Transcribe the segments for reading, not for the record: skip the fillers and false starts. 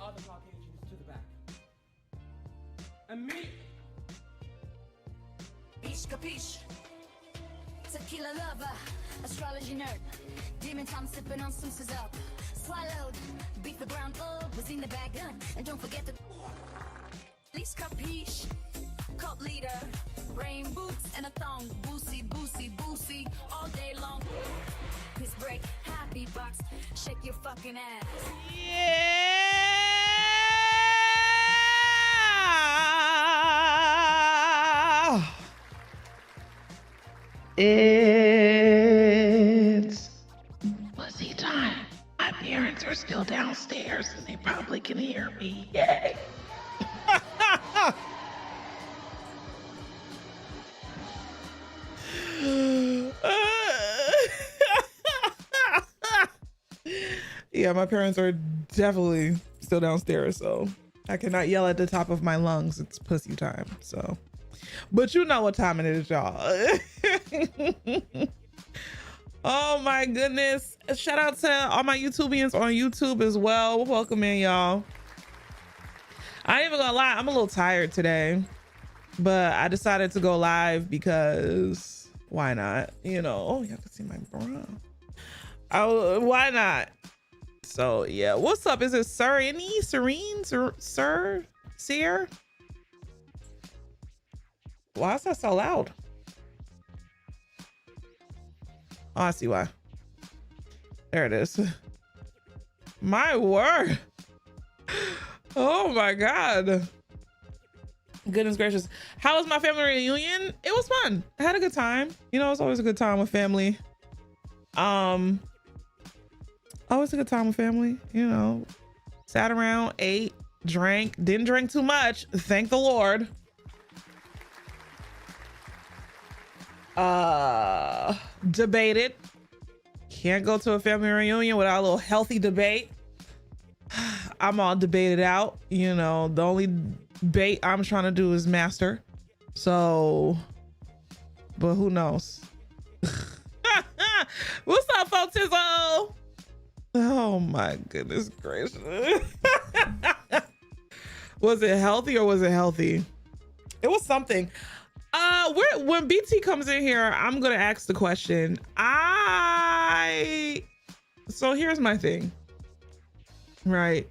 other Caucasians to the back. Immediately. Capiche? Tequila lover, astrology nerd. Demon time sipping on some up. Swallowed, beat the ground up, was in the bag gun. And don't forget the least capiche. Cult leader, rain boots and a thong. Boosie, boosie, boosie, all day long. Piss break, happy box, shake your fucking ass. Yeah. It's pussy time. My parents are still downstairs and they probably can hear me. Yay. Yeah, my parents are definitely still downstairs, so I cannot yell at the top of my lungs. It's pussy time, so. But you know what time it is, y'all. Oh my goodness. Shout out to all my YouTubians on YouTube as well. Welcome in, y'all. I ain't even gonna lie, I'm a little tired today, but I decided to go live because why not? You know, oh, y'all can see my bra. Oh, why not? So yeah, what's up? Is it Serene? Sir? Why is that so loud? Oh, I see why. There it is. My word. Oh my God. Goodness gracious. How was my family reunion? It was fun. I had a good time. You know, it's always a good time with family. Always a good time with family, you know. Sat around, ate, drank, didn't drink too much. Thank the Lord. Debated. Can't go to a family reunion without a little healthy debate. I'm all debated out. You know, the only debate I'm trying to do is master. So, but who knows? What's up, folks? Oh my goodness gracious. Was it healthy or was it healthy? It was something. When BT comes in here, I'm gonna ask the question. So here's my thing, right?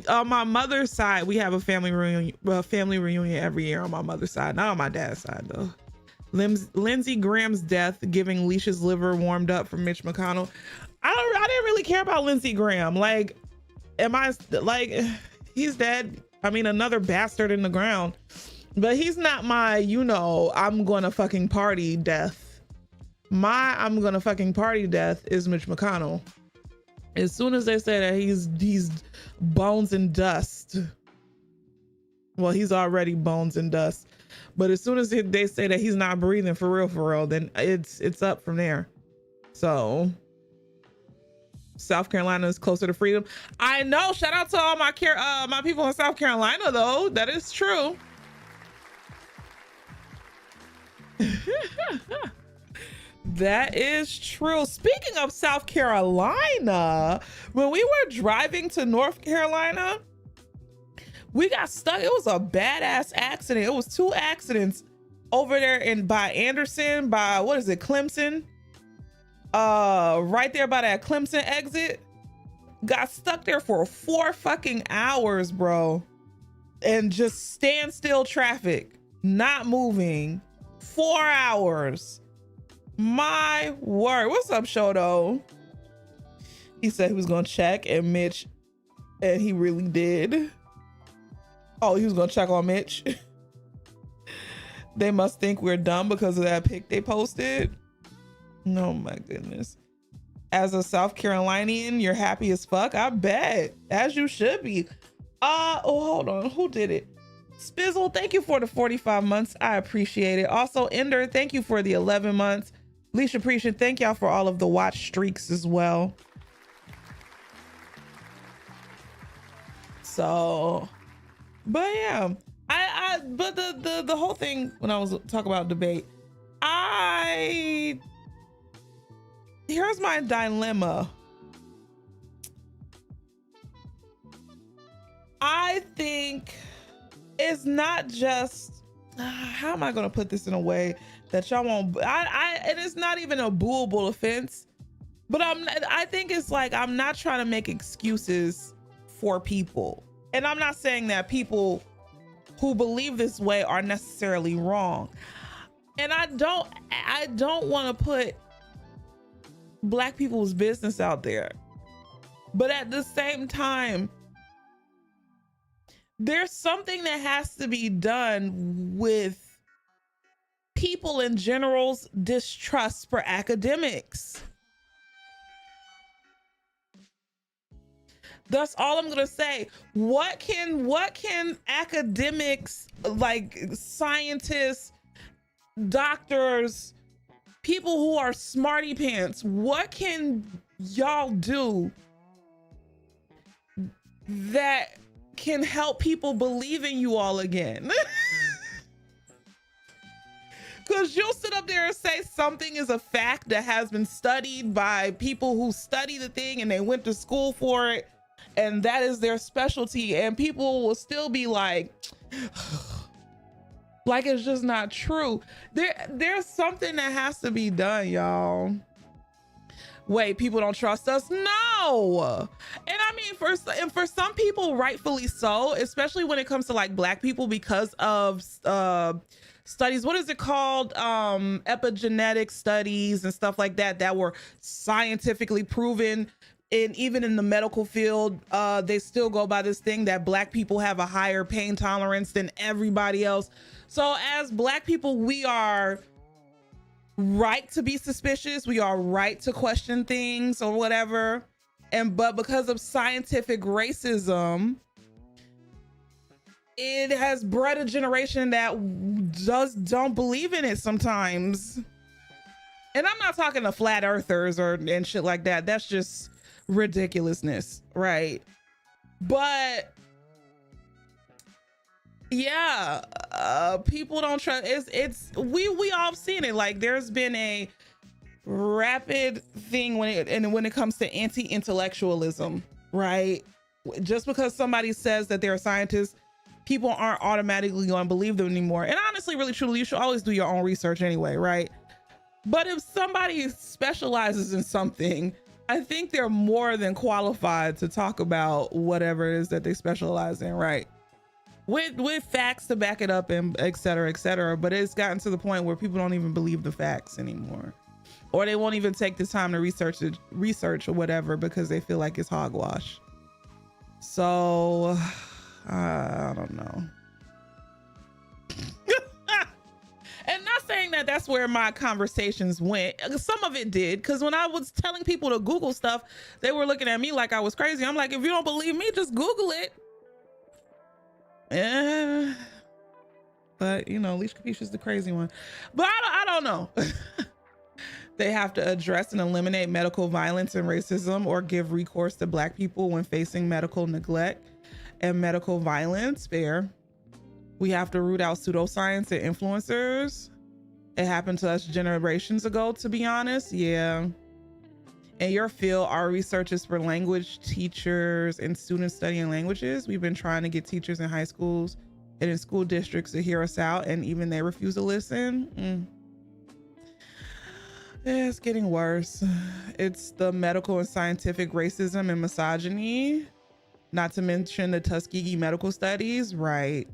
On my mother's side, we have a family reunion every year on my mother's side, not on my dad's side though. Lindsey Graham's death, giving Leish's liver warmed up for Mitch McConnell. I didn't really care about Lindsey Graham. Like, he's dead. I mean, another bastard in the ground. But he's not my, you know, I'm gonna fucking party death. My I'm gonna fucking party death is Mitch McConnell. As soon as they say that he's bones and dust. Well, he's already bones and dust. But as soon as they say that he's not breathing for real, then it's up from there. So South Carolina is closer to freedom. I know. Shout out to all my people in South Carolina, though. That is true. That is true. Speaking of South Carolina, when we were driving to North Carolina, we got stuck. It was a badass accident. It was 2 accidents over there by Anderson, by what is it, Clemson? Right there by that Clemson exit. Got stuck there for 4 fucking hours, bro. And just standstill traffic, not moving. 4 hours. My word. What's up, Shoto? He said he was gonna check, and Mitch, and he really did. Oh, he was gonna check on Mitch. They must think we're dumb because of that pic they posted. Oh my goodness. As a South Carolinian, you're happy as fuck. I bet. As you should be. Oh, hold on. Who did it? Spizzle, thank you for the 45 months. I appreciate it. Also, Ender, thank you for the 11 months. Leisha Appreciation, thank y'all for all of the watch streaks as well. So, but yeah, but the whole thing, when I was talking about debate, here's my dilemma. I think it's not just, how am I going to put this in a way that y'all won't, and it's not even a booable offense, but I think it's like, I'm not trying to make excuses for people. And I'm not saying that people who believe this way are necessarily wrong. And I don't want to put Black people's business out there. But at the same time, there's something that has to be done with people in general's distrust for academics. That's all I'm gonna say. What can academics, like scientists, doctors, people who are smarty pants, what can y'all do that can help people believe in you all again? Because you'll sit up there and say something is a fact that has been studied by people who study the thing and they went to school for it, and that is their specialty, and people will still be like it's just not true. There's something that has to be done, y'all. Wait, people don't trust us? No. And I mean, for some people, rightfully so, especially when it comes to like Black people, because of studies, what is it called? Epigenetic studies and stuff like that, that were scientifically proven. And even in the medical field, they still go by this thing that Black people have a higher pain tolerance than everybody else. So as Black people, we are right to be suspicious. We are right to question things or whatever. But because of scientific racism, it has bred a generation that don't believe in it sometimes. And I'm not talking to flat earthers and shit like that. That's just ridiculousness, right? But yeah, people don't trust. We all have seen it. Like there's been a rapid thing when it comes to anti-intellectualism, right? Just because somebody says that they're a scientist, people aren't automatically going to believe them anymore. And honestly, really, truly, you should always do your own research anyway, right? But if somebody specializes in something, I think they're more than qualified to talk about whatever it is that they specialize in, right? With facts to back it up and et cetera, et cetera. But it's gotten to the point where people don't even believe the facts anymore. Or they won't even take the time to research or whatever because they feel like it's hogwash. So, I don't know. And not saying that that's where my conversations went. Some of it did, because when I was telling people to Google stuff, they were looking at me like I was crazy. I'm like, if you don't believe me, just Google it. Yeah. But, you know, Leash Capiche is the crazy one. But I don't know. They have to address and eliminate medical violence and racism, or give recourse to Black people when facing medical neglect and medical violence. Fair. We have to root out pseudoscience and influencers. It happened to us generations ago, to be honest. Yeah. In your field, our research is for language teachers and students studying languages. We've been trying to get teachers in high schools and in school districts to hear us out, and even they refuse to listen. Yeah, it's getting worse. It's the medical and scientific racism and misogyny, not to mention the Tuskegee medical studies, right?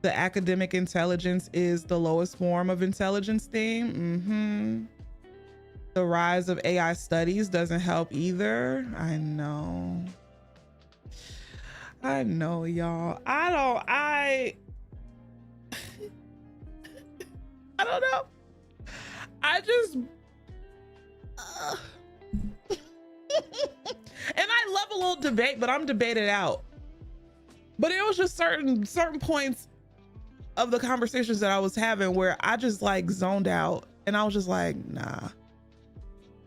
The academic intelligence is the lowest form of intelligence theme. The rise of AI studies doesn't help either. I know, y'all. I don't know. I just, and I love a little debate, but I'm debated out. But it was just certain points of the conversations that I was having where I just like zoned out, and I was just like, nah,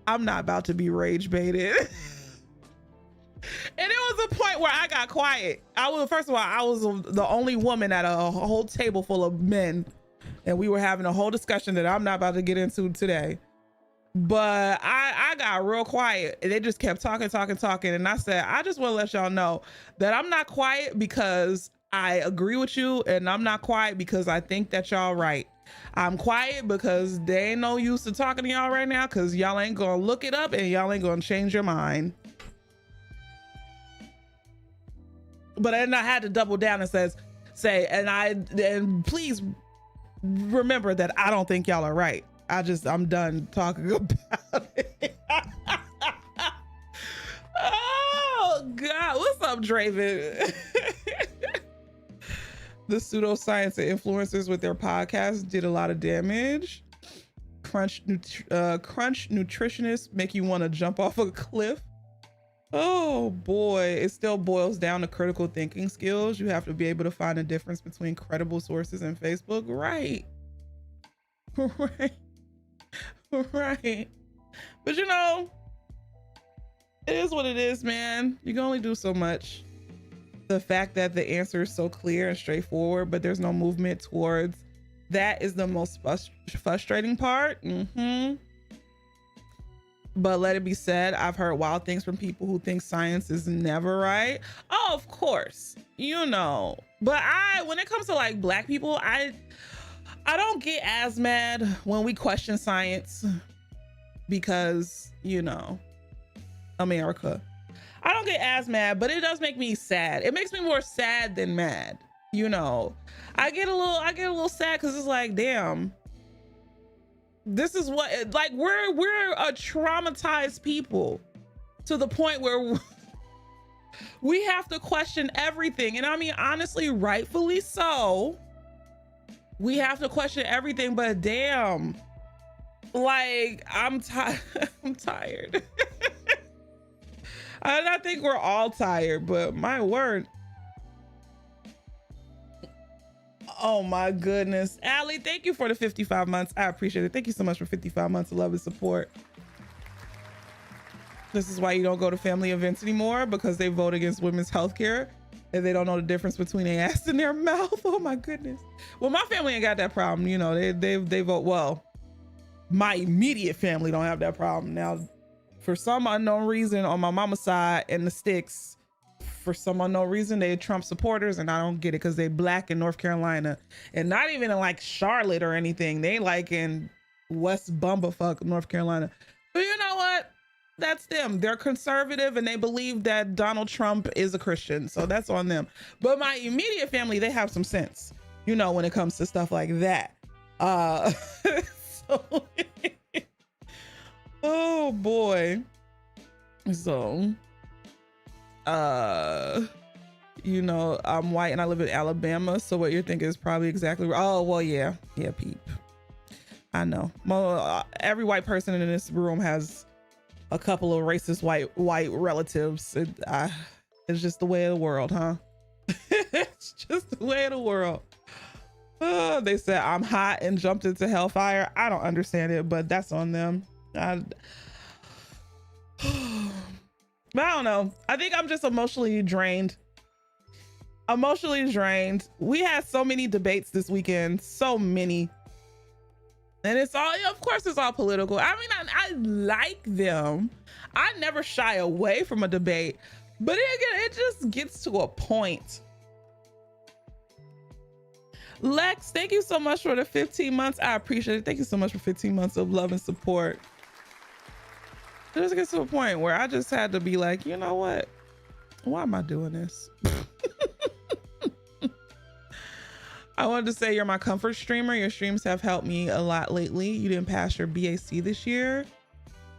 I'm not about to be rage baited. And it was a point where I got quiet. First of all, I was the only woman at a whole table full of men, and we were having a whole discussion that I'm not about to get into today. But I got real quiet and they just kept talking. And I said, I just want to let y'all know that I'm not quiet because I agree with you, and I'm not quiet because I think that y'all right. I'm quiet because they ain't no use to talking to y'all right now, because y'all ain't gonna look it up and y'all ain't gonna change your mind. But then I had to double down and say, and please remember that I don't think y'all are right. I'm done talking about it. Oh God, what's up, Draven? The pseudoscience and influencers with their podcast did a lot of damage. Crunch nutritionists make you want to jump off a cliff. Oh boy, it still boils down to critical thinking skills. You have to be able to find a difference between credible sources and Facebook. Right. Right. But you know, it is what it is, man. You can only do so much. The fact that the answer is so clear and straightforward, but there's no movement towards that is the most frustrating part. But let it be said, I've heard wild things from people who think science is never right. Oh, of course, you know. But when it comes to like Black people, I don't get as mad when we question science because, you know, America. I don't get as mad, but it does make me sad. It makes me more sad than mad. You know, I get a little sad because it's like, damn, this is what, like, we're a traumatized people to the point where we have to question everything. And I mean, honestly, rightfully so. We have to question everything, but damn, like, I'm tired. And I think we're all tired, but my word. Oh my goodness. Allie, thank you for the 55 months. I appreciate it. Thank you so much for 55 months of love and support. This is why you don't go to family events anymore, because they vote against women's health care and they don't know the difference between their ass and their mouth. Oh my goodness. Well, my family ain't got that problem. You know, they vote. Well, my immediate family don't have that problem. Now, for some unknown reason, on my mama's side and the sticks, for some unknown reason, they're Trump supporters, and I don't get it because they Black in North Carolina, and not even in like Charlotte or anything. They like in West Bumblefuck, North Carolina. But you know what? That's them. They're conservative and they believe that Donald Trump is a Christian, so that's on them. But my immediate family, they have some sense, you know, when it comes to stuff like that. So oh boy. So you know, I'm white and I live in Alabama, so what you're thinking is probably exactly right. Oh well, yeah peep, I know. Every white person in this room has a couple of racist white relatives. It's just the way of the world, huh? It's just the way of the world. They said I'm hot and jumped into hellfire. I don't understand it, but that's on them. But I don't know. I think I'm just emotionally drained. We had so many debates this weekend, so many. And it's all, of course, it's all political. I mean, I like them. I never shy away from a debate, but it just gets to a point. Lex, thank you so much for the 15 months. I appreciate it. Thank you so much for 15 months of love and support. It just gets to a point where I just had to be like, you know what? Why am I doing this? I wanted to say you're my comfort streamer. Your streams have helped me a lot lately. You didn't pass your BAC this year,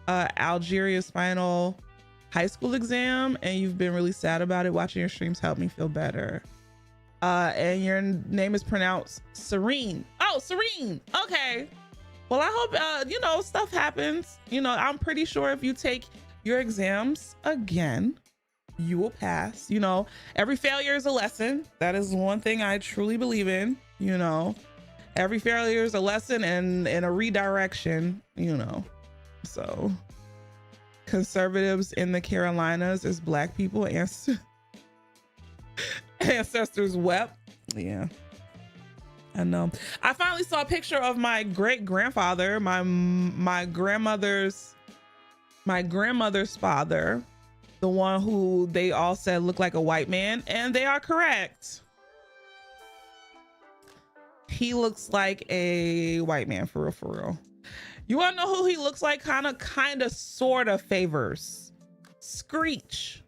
Algeria's final high school exam, and you've been really sad about it. Watching your streams helped me feel better. And your name is pronounced Serene. Oh, Serene. Okay. Well, I hope, you know, stuff happens. You know, I'm pretty sure if you take your exams again, you will pass. You know, every failure is a lesson. That is one thing I truly believe in. You know, every failure is a lesson and a redirection, you know. So conservatives in the Carolinas is Black people. Ancestors wept. Yeah. I know. I finally saw a picture of my great grandfather, my grandmother's father, the one who they all said looked like a white man, and they are correct. He looks like a white man for real, for real. You wanna know who he looks like? Kind of, sort of favors Screech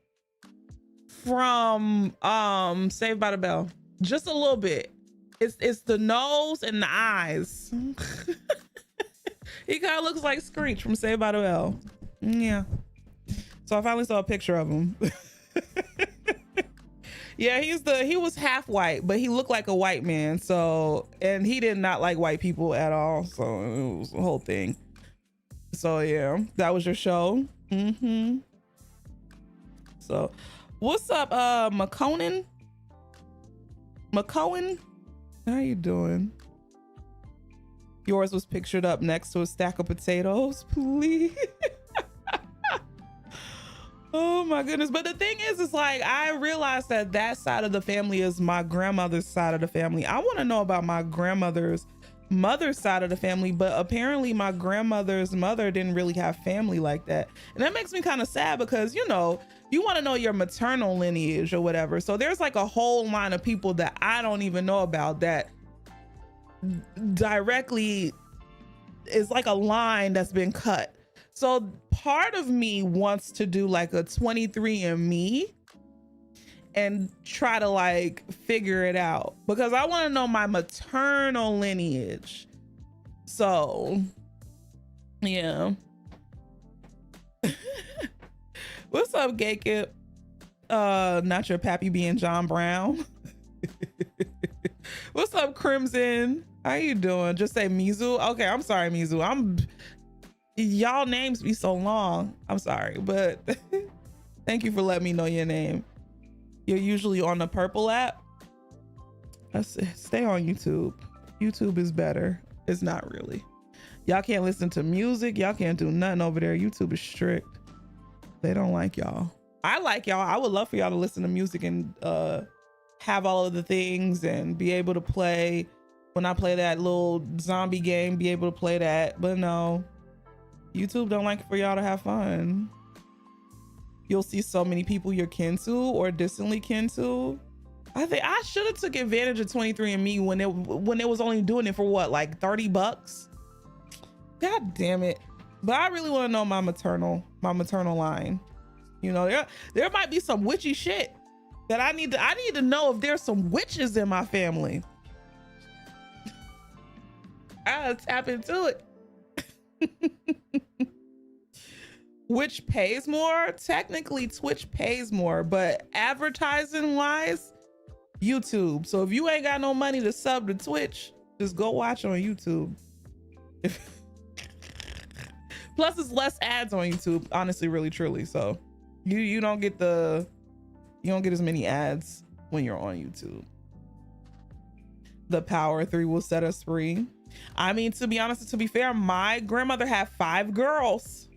from Saved by the Bell. Just a little bit. It's the nose and the eyes. He kind of looks like Screech from Saved by the Bell. Yeah. So I finally saw a picture of him. Yeah, he was half white, but he looked like a white man. So, and he did not like white people at all. So it was the whole thing. So yeah, that was your show. Mm-hmm. So what's up, McConan? How you doing? Yours was pictured up next to a stack of potatoes, please. Oh my goodness. But the thing is like, I realized that side of the family is my grandmother's side of the family. I want to know about my grandmother's mother's side of the family, but apparently my grandmother's mother didn't really have family like that. And that makes me kind of sad because, you know, you want to know your maternal lineage or whatever. So there's like a whole line of people that I don't even know about that directly is like a line that's been cut. So part of me wants to do like a 23andMe and try to like figure it out because I want to know my maternal lineage. So yeah. What's up, Gay Kip? Not your pappy being John Brown. What's up, Crimson? How you doing? Just say Mizu. Okay, I'm sorry, Mizu. Y'all names be so long. I'm sorry, but thank you for letting me know your name. You're usually on the purple app. Stay on YouTube. YouTube is better. It's not really. Y'all can't listen to music. Y'all can't do nothing over there. YouTube is strict. They don't like y'all. I like y'all. I would love for y'all to listen to music and have all of the things and be able to play. When I play that little zombie game, be able to play that. But no, YouTube don't like for y'all to have fun. You'll see so many people you're kin to or distantly kin to. I think I should have took advantage of 23andMe when it was only doing it for what, like $30? God damn it. But I really want to know my maternal line. You know, there might be some witchy shit that I need to know if there's some witches in my family. I gotta tap into it. Which pays more? Technically, Twitch pays more, but advertising wise, YouTube. So if you ain't got no money to sub to Twitch, just go watch on YouTube. Plus, it's less ads on YouTube, honestly, really, truly. So you don't get as many ads when you're on YouTube. The Power 3 will set us free. I mean, to be honest and to be fair, my grandmother had 5 girls.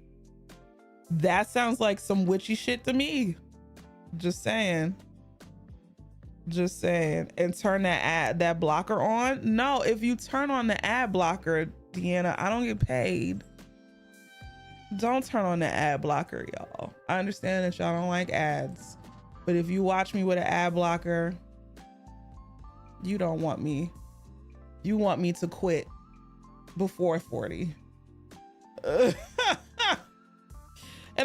That sounds like some witchy shit to me. Just saying. And turn that blocker on. No, if you turn on the ad blocker, Deanna, I don't get paid. Don't turn on the ad blocker, y'all. I understand that y'all don't like ads, but if you watch me with an ad blocker, you don't want me. You want me to quit before 40. And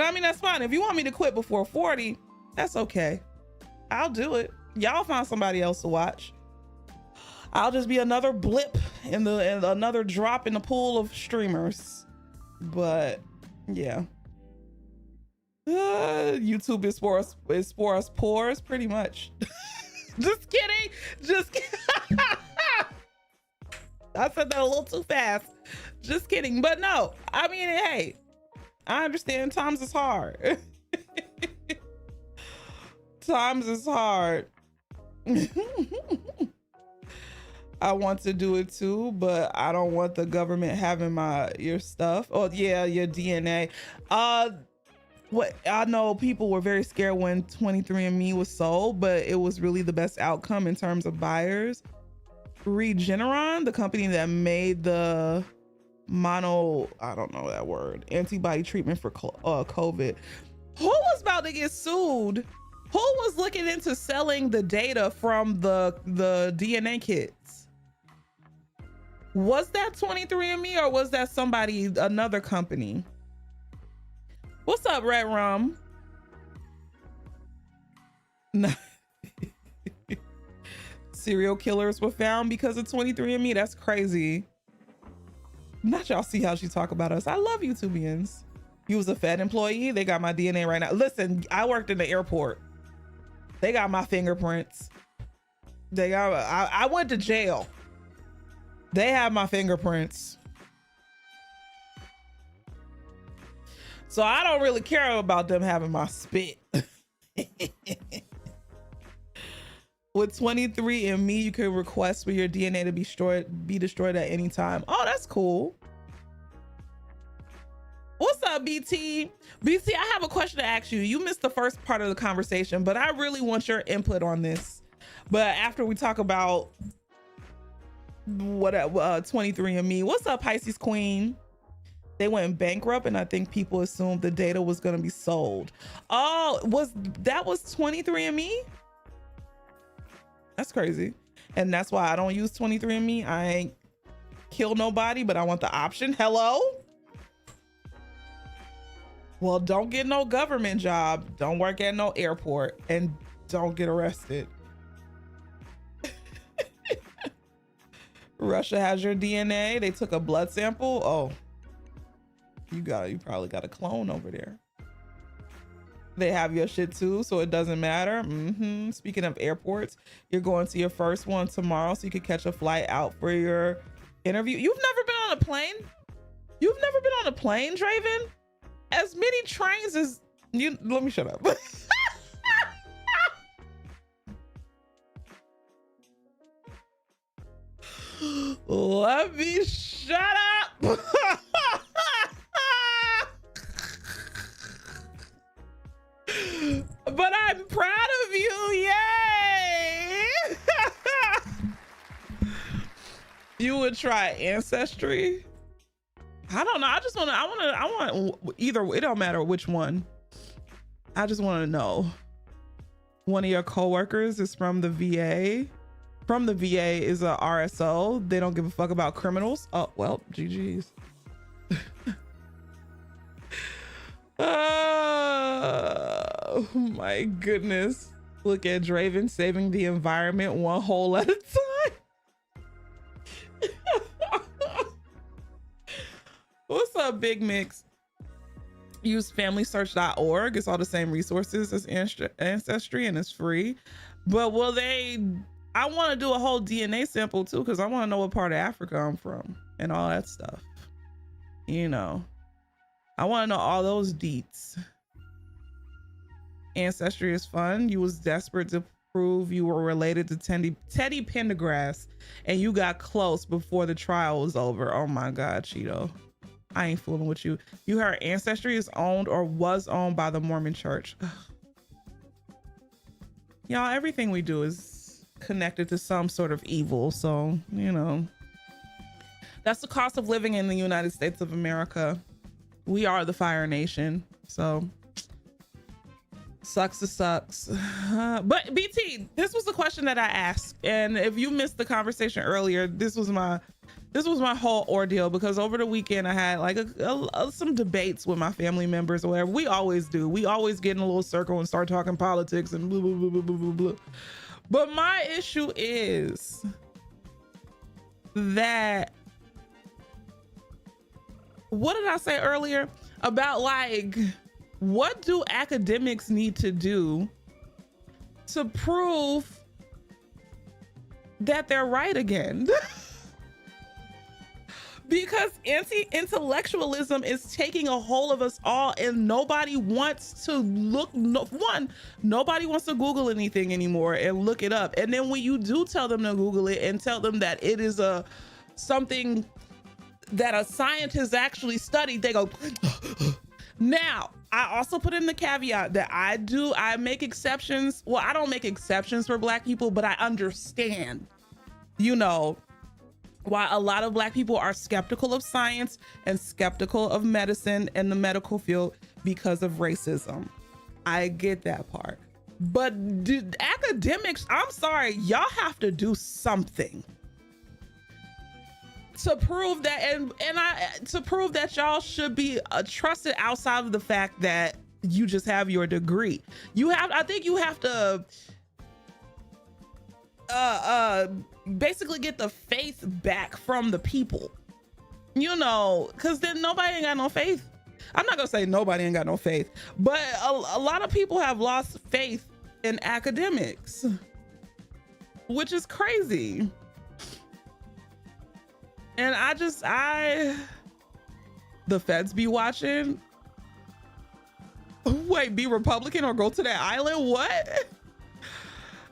I mean, that's fine. If you want me to quit before 40, that's okay. I'll do it. Y'all find somebody else to watch. I'll just be another blip in another drop in the pool of streamers. But yeah. YouTube is for us poors, pretty much. Just kidding. I said that a little too fast. Just kidding. But no, I mean, hey, I understand times is hard. Times is hard. I want to do it too, but I don't want the government having your stuff. Oh yeah, your DNA. What I know, people were very scared when 23andMe was sold, but it was really the best outcome in terms of buyers. Regeneron, the company that made the I don't know that word, antibody treatment for COVID. Who was about to get sued? Who was looking into selling the data from the DNA kits? Was that 23andMe or was that another company? What's up, Red Rum? No. Serial killers were found because of 23andMe. That's crazy. Not y'all see how she talk about us. I love you, Tubians. You was a Fed employee. They got my DNA right now. Listen, I worked in the airport. They got my fingerprints. I went to jail. They have my fingerprints. So I don't really care about them having my spit. With 23andMe, you can request for your DNA to be destroyed at any time. Oh, that's cool. What's up, BT? BT, I have a question to ask you. You missed the first part of the conversation, but I really want your input on this. But after we talk about 23andMe, what's up, Pisces Queen? They went bankrupt, and I think people assumed the data was going to be sold. Oh, was 23andMe? That's crazy. And that's why I don't use 23andMe. I ain't kill nobody, but I want the option. Hello? Well, don't get no government job. Don't work at no airport, and don't get arrested. Russia has your DNA. They took a blood sample. Oh, you probably got a clone over there. They have your shit too, so it doesn't matter. Speaking of airports, you're going to your first one tomorrow, so you could catch a flight out for your interview. You've never been on a plane? You've never been on a plane, Draven? As many trains as you. Let me shut up. Let me shut up. But I'm proud of you. Yay. You would try Ancestry? I don't know. I want either. It don't matter which one. I just want to know. One of your coworkers is from the VA. From the VA is a RSO. They don't give a fuck about criminals. Oh, well, GG's. Oh my goodness. Look at Draven saving the environment one hole at a time. What's up, Big Mix? Use familysearch.org. It's all the same resources as Ancestry, and it's free. But I want to do a whole DNA sample too, because I want to know what part of Africa I'm from and all that stuff. You know, I want to know all those deets. Ancestry is fun. You was desperate to prove you were related to Teddy Pendergrass, and you got close before the trial was over. Oh my God, Cheeto. I ain't fooling with you. You heard Ancestry is owned or was owned by the Mormon Church. Y'all, everything we do is connected to some sort of evil. So, you know, that's the cost of living in the United States of America. We are the Fire Nation. So sucks to sucks. But BT, this was the question that I asked. And if you missed the conversation earlier, this was my whole ordeal, because over the weekend I had like some debates with my family members or whatever. We always do. We always get in a little circle and start talking politics and blah, blah, blah, blah, blah, blah. But my issue is that, what did I say earlier about, like, what do academics need to do to prove that they're right again? Because anti-intellectualism is taking a hold of us all, and nobody wants to nobody wants to Google anything anymore and look it up. And then when you do tell them to Google it and tell them that it is something that a scientist actually studied, they go, Now, I also put in the caveat that I make exceptions. Well, I don't make exceptions for Black people, but I understand you know, why a lot of Black people are skeptical of science and skeptical of medicine and the medical field because of racism. I get that part. But academics, I'm sorry, y'all have to do something to prove that, to prove that y'all should be trusted outside of the fact that you just have your degree. I think you have to basically get the faith back from the people, you know, because then nobody ain't got no faith. I'm not gonna say nobody ain't got no faith, but a lot of people have lost faith in academics, which is crazy. And the feds be watching. Wait, be Republican or go to that island? What?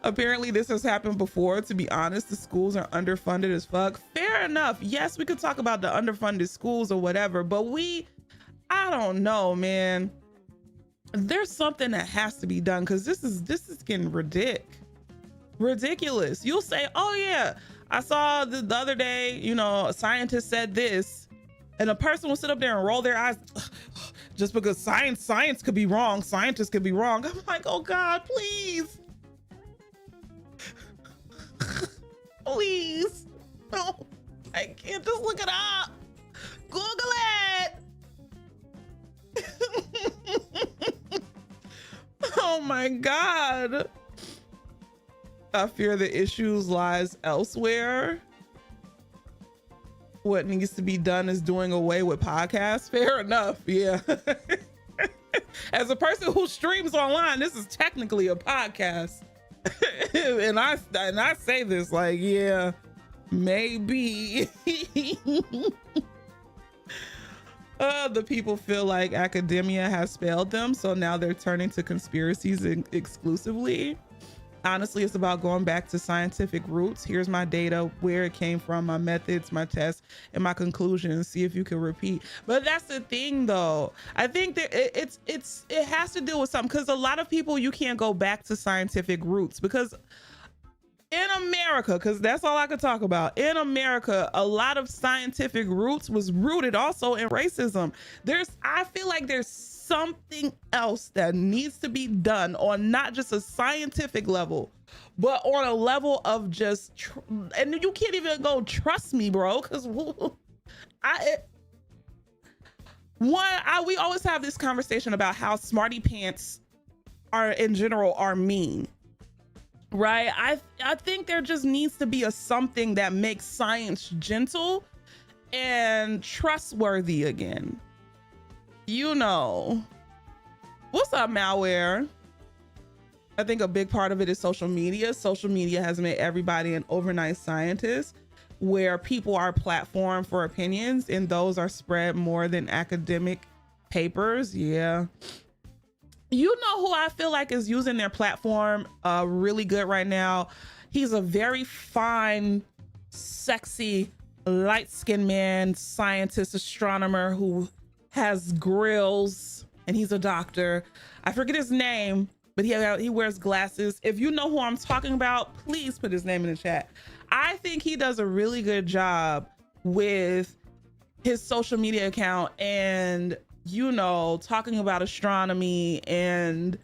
Apparently this has happened before. To be honest, the schools are underfunded as fuck. Fair enough. Yes, we could talk about the underfunded schools or whatever, but I don't know, man. There's something that has to be done, because this is getting ridiculous. You'll say, oh yeah, I saw the other day, you know, a scientist said this, and a person will sit up there and roll their eyes just because science could be wrong, scientists could be wrong. I'm like, oh God, please. Please. No, I can't. Just look it up. Google it. Oh my God. I fear the issues lies elsewhere. What needs to be done is doing away with podcasts. Fair enough. Yeah. As a person who streams online, this is technically a podcast. and I say this like, yeah, maybe. The people feel like academia has failed them, so now they're turning to conspiracies exclusively. Honestly, it's about going back to scientific roots. Here's my data, where it came from, my methods, my tests, and my conclusions. See if you can repeat. But that's the thing, though. I think that it has to do with something, because a lot of people, you can't go back to scientific roots, because in America, because that's all I could talk about. In America, a lot of scientific roots was rooted also in racism. I feel like there's something else that needs to be done on not just a scientific level, but on a level of just, and you can't even go trust me, bro, because we always have this conversation about how smarty pants in general are mean. Right? I think there just needs to be something that makes science gentle and trustworthy again. You know, what's up, malware? I think a big part of it is social media. Social media has made everybody an overnight scientist, where people are platformed for opinions, and those are spread more than academic papers. Yeah. You know who I feel like is using their platform really good right now? He's a very fine, sexy, light-skinned man, scientist, astronomer who has grills, and he's a doctor. I forget his name, but he wears glasses. If you know who I'm talking about, please put his name in the chat. I think he does a really good job with his social media account and, you know, talking about astronomy and,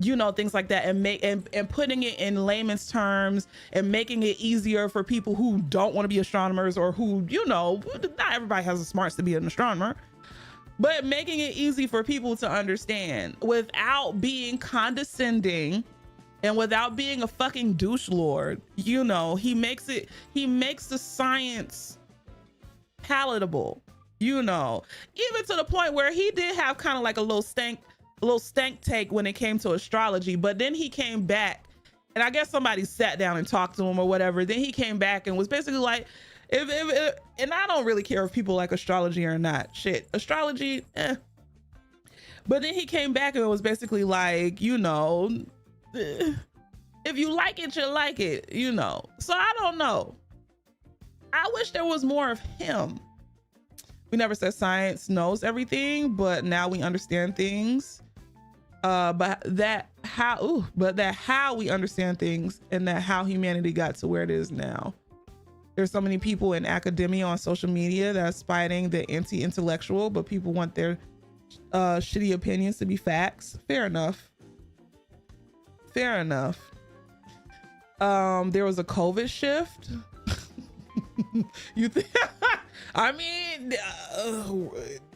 you know, things like that, and putting it in layman's terms and making it easier for people who don't want to be astronomers, or who, you know, not everybody has the smarts to be an astronomer, but making it easy for people to understand without being condescending and without being a fucking douche lord. You know, he makes the science palatable, you know, even to the point where he did have kind of like a little stank take when it came to astrology, but then he came back, and I guess somebody sat down and talked to him or whatever. Then he came back and was basically like, and I don't really care if people like astrology or not. Shit, astrology, But then he came back and was basically like, you know, if you like it, you like it, you know. So I don't know. I wish there was more of him. We never said science knows everything, but now we understand things. But how we understand things, and that how humanity got to where it is now. There's so many people in academia on social media that's fighting the anti-intellectual, but people want their shitty opinions to be facts. Fair enough. Fair enough. There was a COVID shift. You think? I mean,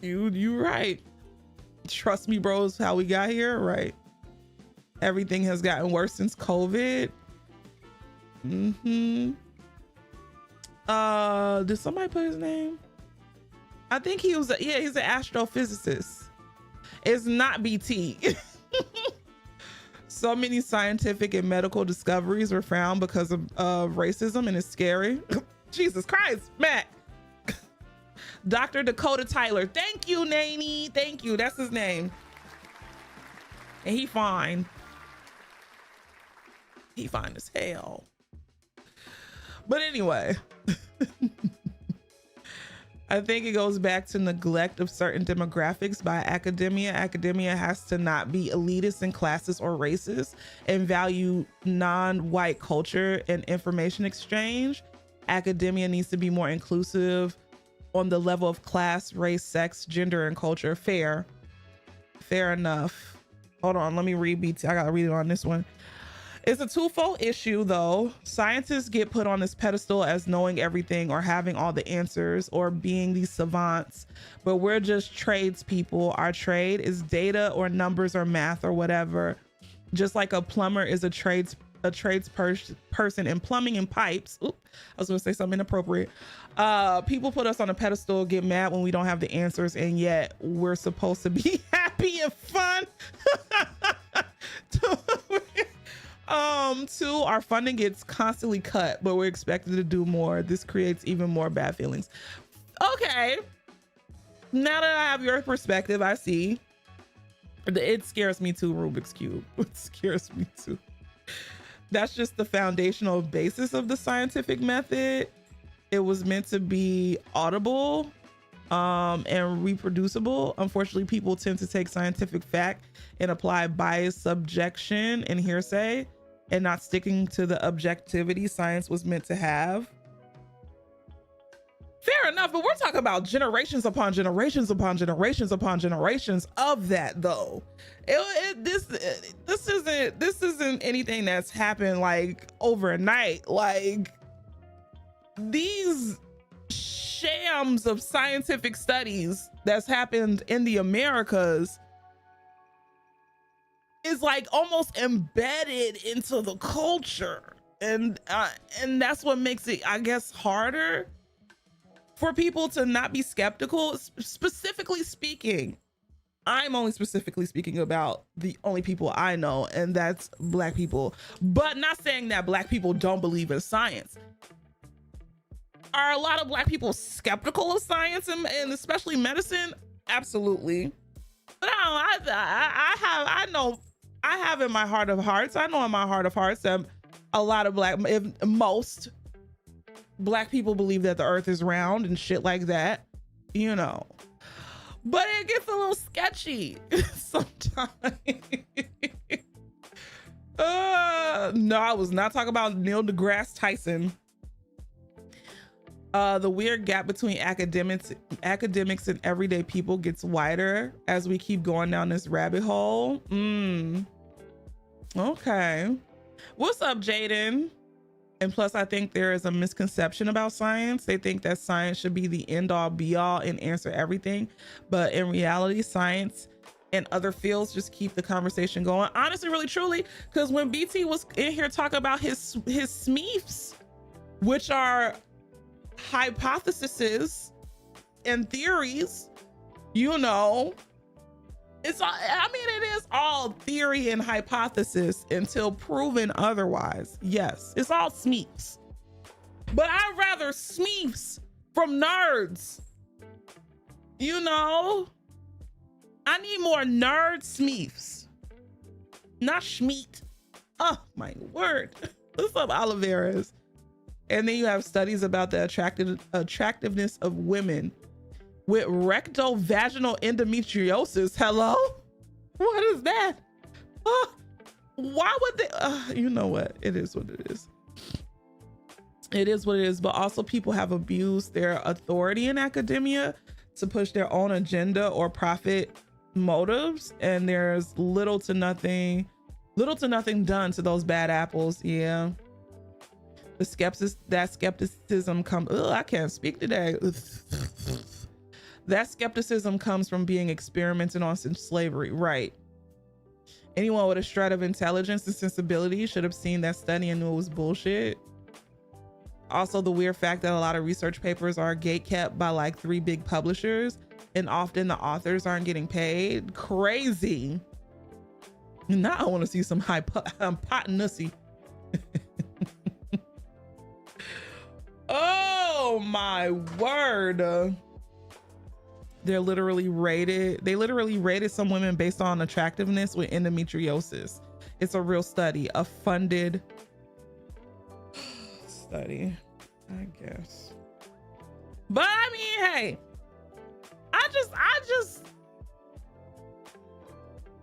you right. Trust me, bros. How we got here, right? Everything has gotten worse since COVID. Did somebody put his name? I think he was. Yeah, he's an astrophysicist. It's not BT. So many scientific and medical discoveries were found because of racism, and it's scary. Jesus Christ, Matt. Dr. Dakota Tyler. Thank you, Nanny. Thank you. That's his name. And he fine. He fine as hell. But anyway, I think it goes back to neglect of certain demographics by academia. Academia has to not be elitist in classes or races and value non-white culture and information exchange. Academia needs to be more inclusive on the level of class, race, sex, gender, and culture. Fair enough. Hold on, let me read BT. I gotta read it on this one. It's a twofold issue though. Scientists get put on this pedestal as knowing everything or having all the answers or being these savants, but we're just tradespeople. Our trade is data or numbers or math or whatever. Just like a plumber is a person in plumbing and pipes. Oop, I was gonna say something inappropriate. People put us on a pedestal, get mad when we don't have the answers, and yet we're supposed to be happy and fun. Two, our funding gets constantly cut, but we're expected to do more. This creates even more bad feelings. Okay. Now that I have your perspective, I see. It scares me too, Rubik's Cube. It scares me too. That's just the foundational basis of the scientific method. It was meant to be audible and reproducible. Unfortunately, people tend to take scientific fact and apply bias, subjection, and hearsay, and not sticking to the objectivity science was meant to have. Fair enough, but we're talking about generations upon generations upon generations upon generations of that, though. This isn't anything that's happened like overnight. Like, these shams of scientific studies that's happened in the Americas is like almost embedded into the culture, and that's what makes it, I guess, harder for people to not be skeptical. Specifically speaking, I'm only specifically speaking about the only people I know, and that's Black people. But not saying that Black people don't believe in science. Are a lot of Black people skeptical of science and especially medicine? Absolutely. But I have in my heart of hearts, I know in my heart of hearts that a lot of most Black people believe that the earth is round and shit like that, you know. But it gets a little sketchy sometimes. No, I was not talking about Neil deGrasse Tyson. The weird gap between academics and everyday people gets wider as we keep going down this rabbit hole. Okay. What's up, Jaden? And plus, I think there is a misconception about science. They think that science should be the end all be all and answer everything. But in reality, science and other fields just keep the conversation going. Honestly, really, truly, because when BT was in here talking about his SMEFs, which are hypotheses and theories, you know, it is all theory and hypothesis until proven otherwise. Yes, it's all SMEFs, but I'd rather SMEFs from nerds. You know, I need more nerd SMEFs, not Schmeat. Oh my word. What's up, Oliveras? And then you have studies about the attractiveness of women with rectovaginal endometriosis. Hello? What is that? Why would they? You know what? It is what it is. It is what it is, but also people have abused their authority in academia to push their own agenda or profit motives, and there's little to nothing done to those bad apples. Yeah. That skepticism comes, I can't speak today. That skepticism comes from being experimented on since slavery, right? Anyone with a shred of intelligence and sensibility should have seen that study and knew it was bullshit. Also, the weird fact that a lot of research papers are gatekept by like 3 big publishers, and often the authors aren't getting paid. Crazy. Now I want to see some hypotenusy. Oh my word. They literally rated some women based on attractiveness with endometriosis. It's a real study, a funded study, I guess. But I mean, hey, I just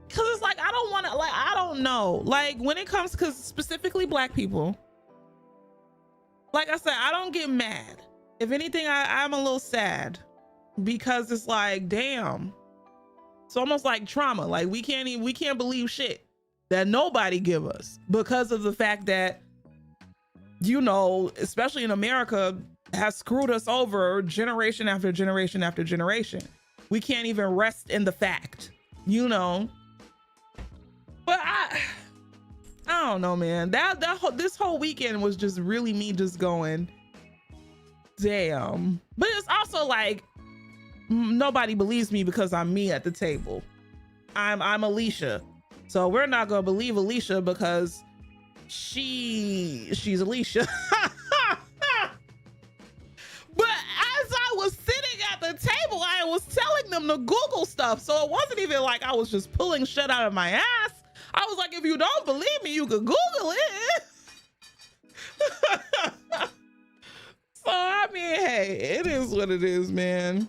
because it's like, I don't want to, like, I don't know, like when it comes, because specifically Black people, like I said, I don't get mad. If anything, I'm a little sad, because it's like, damn, it's almost like trauma. Like we can't believe shit that nobody give us, because of the fact that, you know, especially in America, has screwed us over generation after generation after generation. We can't even rest in the fact, you know. But I don't know, man. This whole weekend was just really me just going, damn. But it's also like, nobody believes me because I'm me at the table. I'm Alicia. So we're not gonna believe Alicia because she's Alicia. But as I was sitting at the table, I was telling them to Google stuff. So it wasn't even like I was just pulling shit out of my ass. I was like, if you don't believe me, you could Google it. So, I mean, hey, it is what it is, man.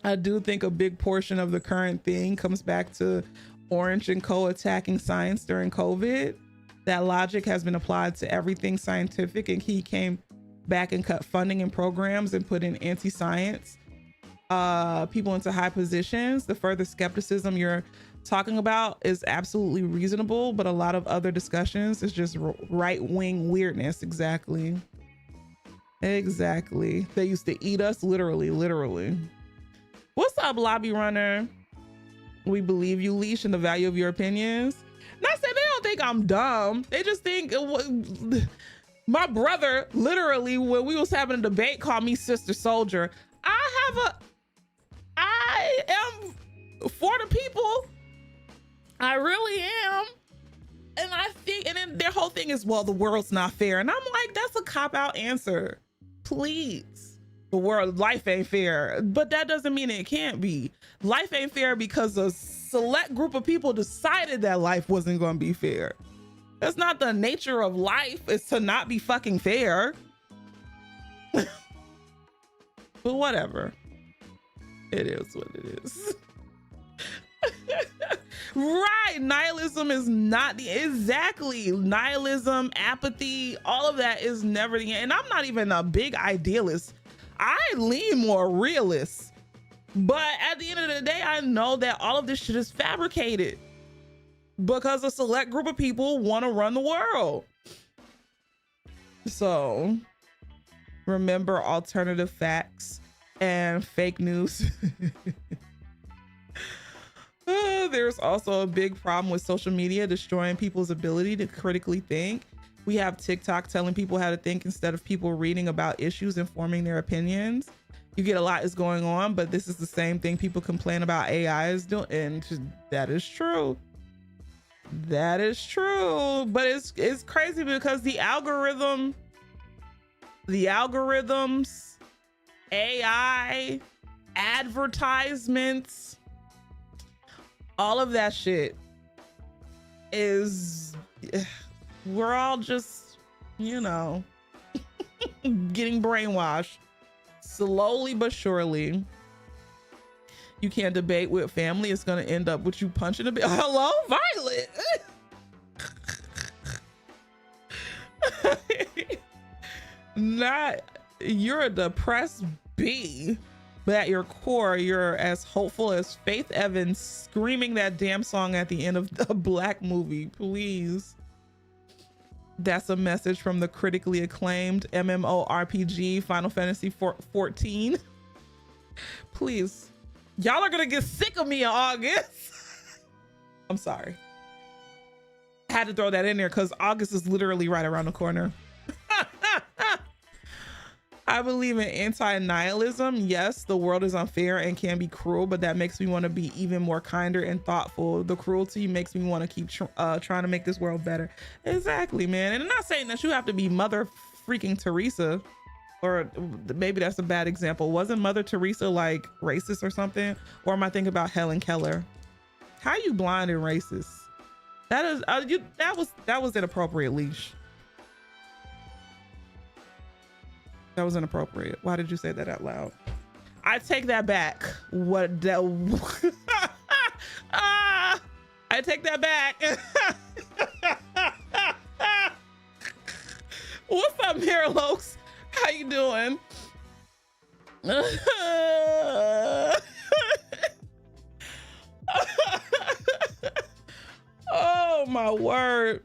I do think a big portion of the current thing comes back to Orange and Co. attacking science during COVID. That logic has been applied to everything scientific, and he came back and cut funding and programs and put in anti-science people into high positions. The further skepticism you're talking about is absolutely reasonable, but a lot of other discussions is just right-wing weirdness. Exactly. They used to eat us, literally. What's up, lobby runner? We believe you, Leash, and the value of your opinions. Not saying they don't think I'm dumb. They just think my brother, literally, when we was having a debate, called me Sister Soldier. I am for the people. I really am. And I think, and then their whole thing is, well, the world's not fair. And I'm like, that's a cop-out answer. Please. Life ain't fair. But that doesn't mean it can't be. Life ain't fair because a select group of people decided that life wasn't going to be fair. That's not the nature of life, is to not be fucking fair. But whatever. It is what it is. Right. Nihilism is not exactly. Nihilism, apathy, all of that is never the end. And I'm not even a big idealist. I lean more realist. But at the end of the day, I know that all of this shit is fabricated because a select group of people want to run the world. So remember alternative facts and fake news. There's also a big problem with social media destroying people's ability to critically think. We have TikTok telling people how to think instead of people reading about issues and forming their opinions. You get a lot is going on, but this is the same thing people complain about AI is doing, and that is true. That is true, but it's crazy because the algorithms, AI, advertisements, all of that shit is, we're all just, you know, getting brainwashed slowly but surely. You can't debate with family. It's going to end up with you punching a bit. Hello, Violet. Not, you're a depressed bee, but at your core, you're as hopeful as Faith Evans screaming that damn song at the end of the Black movie. Please. That's a message from the critically acclaimed MMORPG Final Fantasy 14. Please. Y'all are gonna get sick of me in August. I'm sorry. I had to throw that in there because August is literally right around the corner. I believe in anti-nihilism. Yes, the world is unfair and can be cruel, but that makes me want to be even more kinder and thoughtful. The cruelty makes me want to keep trying to make this world better. Exactly, man. And I'm not saying that you have to be Mother freaking Teresa, or maybe that's a bad example. Wasn't Mother Teresa like racist or something? Or am I thinking about Helen Keller? How you blind and racist? That is that was inappropriate, Leash. That was inappropriate. Why did you say that out loud? I take that back. What that I take that back. What's up, Miralox? How you doing? Oh my word.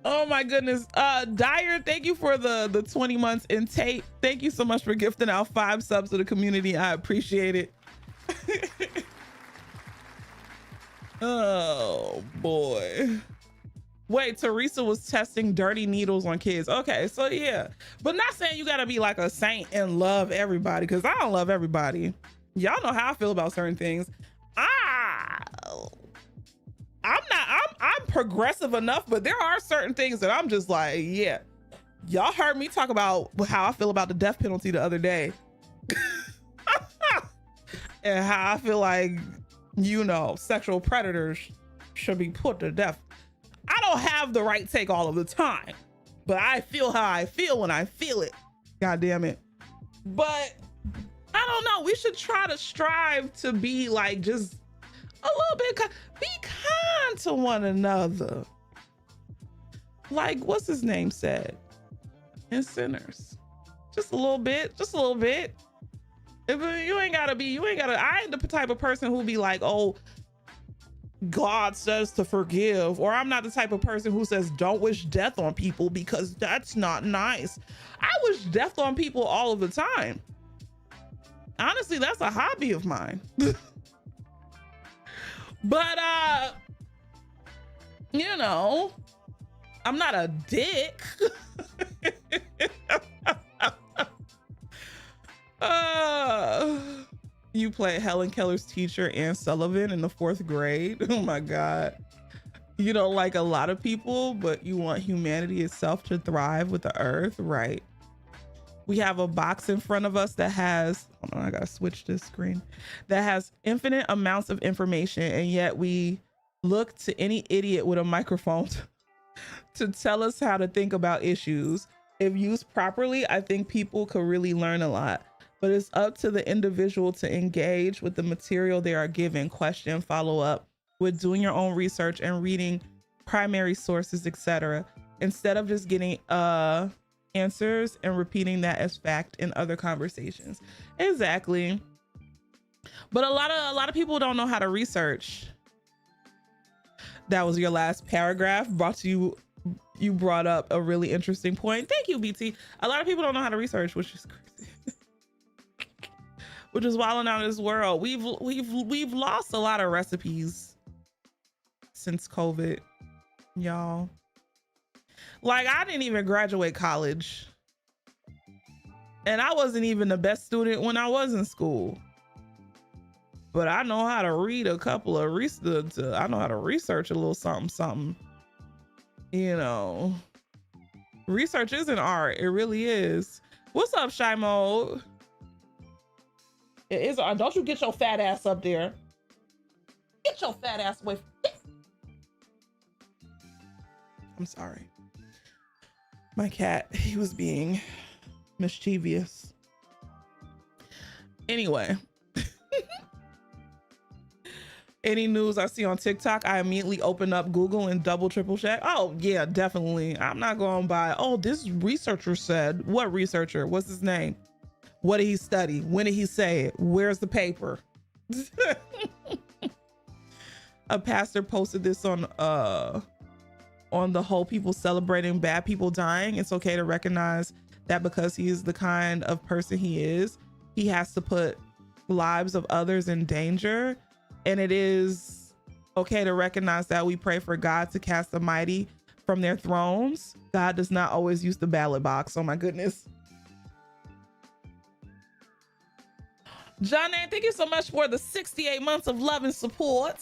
Oh my goodness. Dyer, thank you for the 20 months in Tate. Thank you so much for gifting out 5 subs to the community. I appreciate it. Oh boy. Wait, Teresa was testing dirty needles on kids. Okay, so yeah, but not saying you gotta be like a saint and love everybody, because I don't love everybody. Y'all know how I feel about certain things. I'm progressive enough, but there are certain things that I'm just like, yeah. Y'all heard me talk about how I feel about the death penalty the other day. And how I feel like, you know, sexual predators should be put to death. I don't have the right take all of the time, but I feel how I feel when I feel it. God damn it. But I don't know. We should try to strive to be like just a little bit, be kind to one another. Like, what's his name said in Sinners? Just a little bit, just a little bit. If you ain't gotta be, I ain't the type of person who'll be like, oh, God says to forgive, or I'm not the type of person who says don't wish death on people because that's not nice. I wish death on people all of the time. Honestly, that's a hobby of mine. But you know, I'm not a dick. You play Helen Keller's teacher, Anne Sullivan, in the 4th grade. Oh my God. You don't like a lot of people, but you want humanity itself to thrive with the earth, right? We have a box in front of us that has, hold on, I gotta switch this screen, that has infinite amounts of information, and yet we look to any idiot with a microphone to tell us how to think about issues. If used properly, I think people could really learn a lot, but it's up to the individual to engage with the material they are given, question, follow up with doing your own research and reading primary sources, etc., instead of just getting answers and repeating that as fact in other conversations. Exactly. But a lot of people don't know how to research. That was your last paragraph. You brought up a really interesting point. Thank you, BT. A lot of people don't know how to research, which is crazy. Which is wilding out in this world. We've lost a lot of recipes since COVID, y'all. Like, I didn't even graduate college, and I wasn't even the best student when I was in school. But I know how to read a couple of I know how to research a little something. You know, research is an art. It really is. What's up, Shy Mode? It is. Don't you get your fat ass up there. Get your fat ass away from me. I'm sorry. My cat, he was being mischievous. Anyway. Any news I see on TikTok, I immediately open up Google and double triple check. Oh yeah, definitely. I'm not going by, oh, this researcher said. What researcher? What's his name? What did he study? When did he say it? Where's the paper? A pastor posted this on the whole people celebrating bad people dying. It's okay to recognize that because he is the kind of person he is, he has to put lives of others in danger. And it is okay to recognize that. We pray for God to cast the mighty from their thrones. God does not always use the ballot box. Oh my goodness. John, thank you so much for the 68 months of love and support.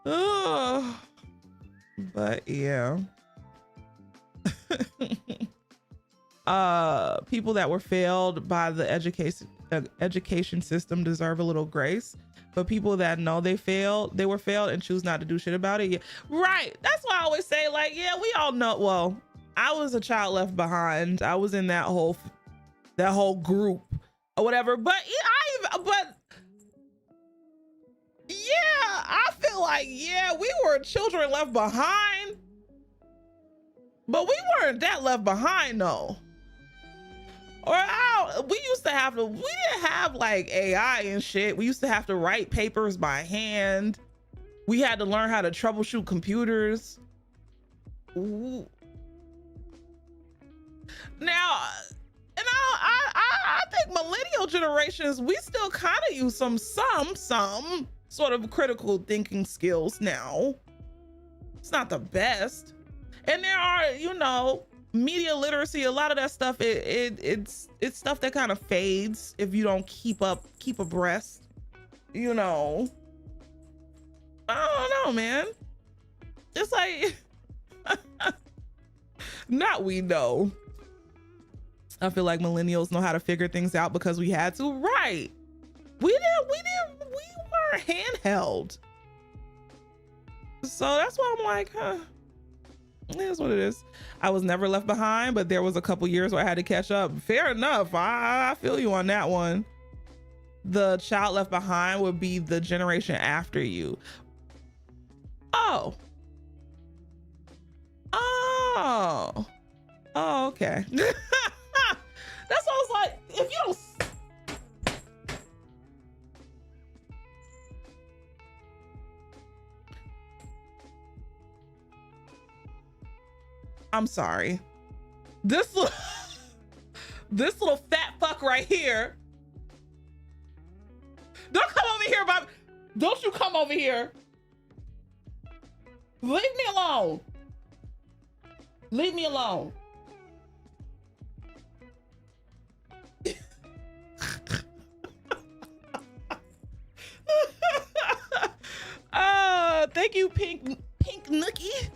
Oh, but yeah. People that were failed by the education system deserve a little grace, but people that know they were failed and choose not to do shit about it. Yeah, right. That's why I always say, like, yeah, we all know. Well, I was a child left behind. I was in that whole group or whatever. But yeah, I feel like, yeah, we were children left behind, but we weren't that left behind though. We didn't have like AI and shit. We used to have to write papers by hand. We had to learn how to troubleshoot computers. Ooh. Now, and I think millennial generations, we still kind of use some sort of critical thinking skills now. It's not the best. And there are, media literacy, a lot of that stuff, it's stuff that kind of fades if you don't keep abreast. I don't know, man. It's like not we know. I feel like millennials know how to figure things out because we had to. Right. We weren't handheld. So that's why I'm like, it is what it is. I was never left behind, but there was a couple years where I had to catch up. Fair enough. I feel you on that one. The child left behind would be the generation after you. Oh, okay. That's what I was like, if you don't. I'm sorry. This little fat fuck right here. Don't come over here, Bob. Don't you come over here. Leave me alone. Leave me alone. Thank you, Pink Nookie.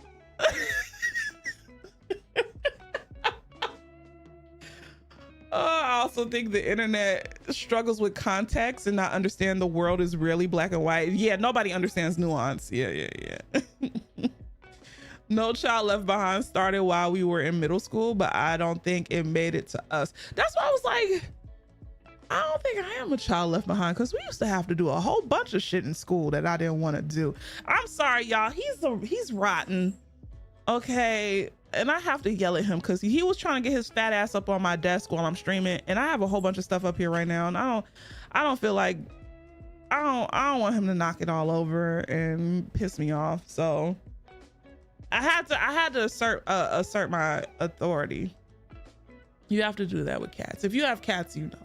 I also think the internet struggles with context and not understand the world is really black and white. Yeah, nobody understands nuance. Yeah. No Child Left Behind started while we were in middle school, but I don't think it made it to us. That's why I was like, I don't think I am a child left behind, because we used to have to do a whole bunch of shit in school that I didn't want to do. I'm sorry, y'all. He's rotten. Okay. And I have to yell at him because he was trying to get his fat ass up on my desk while I'm streaming, and I have a whole bunch of stuff up here right now, and I don't feel like I don't want him to knock it all over and piss me off. So I had to assert my authority. You have to do that with cats. If you have cats, you know.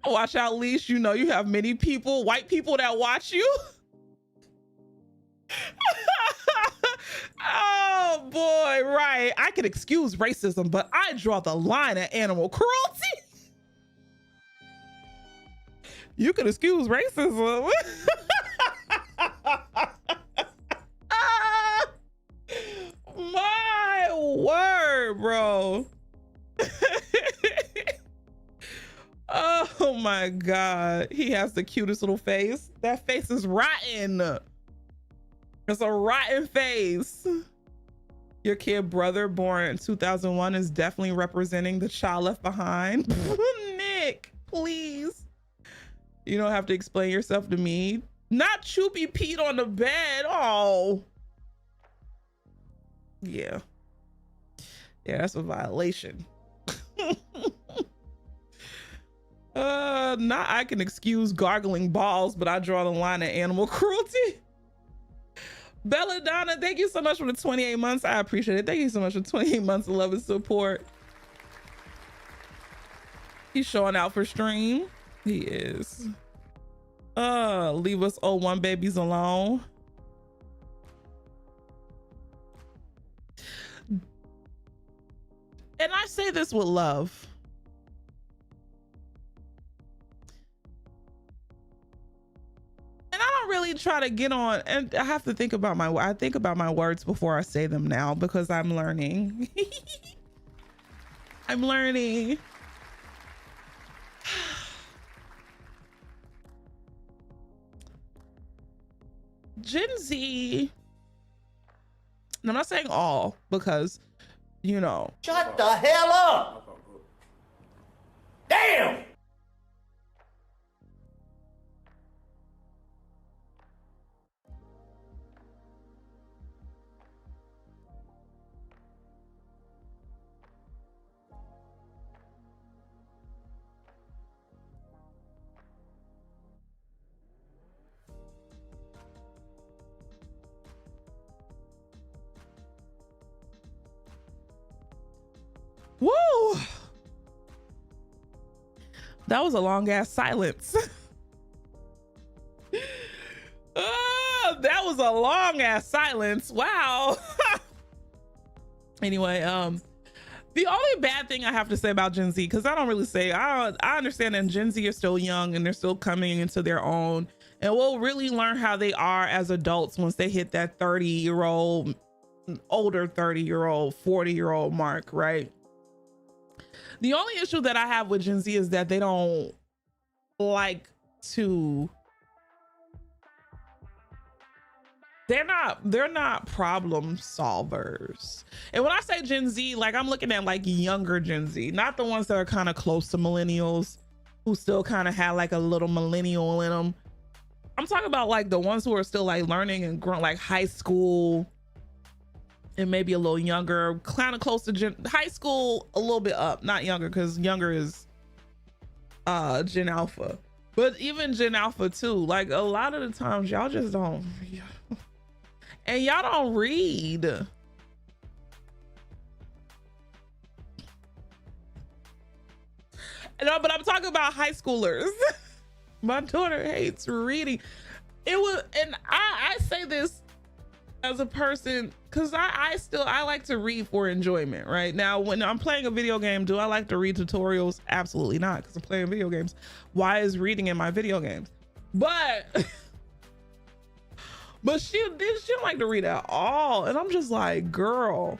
Watch out, Leash. You know you have many people, white people that watch you. Oh boy, right. I can excuse racism, but I draw the line at animal cruelty. You can excuse racism. My word, bro. Oh my God. He has the cutest little face. That face is rotten. It's a rotten face. Your kid brother born in 2001 is definitely representing the child left behind. Nick, please. You don't have to explain yourself to me. Not Choopy peed on the bed. Oh. Yeah. Yeah, that's a violation. Not I can excuse gargling balls, but I draw the line at animal cruelty. Belladonna, thank you so much for the 28 months. I appreciate it. Thank you so much for 28 months of love and support. He's showing out for stream. He is. Leave us 01 babies alone. And I say this with love. And I don't really try to get on, and I have to think about I think about my words before I say them now, because I'm learning. I'm learning. Gen Z, and I'm not saying all, because, you know. Shut the hell up! Damn! Woo! That was a long ass silence. That was a long ass silence. Wow. Anyway, the only bad thing I have to say about Gen Z, because I don't really say, I understand that Gen Z are still young and they're still coming into their own, and we'll really learn how they are as adults once they hit that 30-year-old, older 30-year-old, 40-year-old mark, right? The only issue that I have with Gen Z is that they don't like to, they're not problem solvers. And when I say Gen Z, like, I'm looking at like younger Gen Z, not the ones that are kind of close to millennials, who still kind of have like a little millennial in them. I'm talking about like the ones who are still like learning and growing, like high school, and maybe a little younger, kind of close to high school, a little bit up, not younger, because younger is Gen Alpha. But even Gen Alpha too, like a lot of the times y'all just don't, and y'all don't read. No, but I'm talking about high schoolers. My daughter hates reading. It was, and I say this as a person, because I like to read for enjoyment. Right now, when I'm playing a video game, do I like to read tutorials? Absolutely not, because I'm playing video games. Why is reading in my video games? But she don't like to read at all, and I'm just like, girl.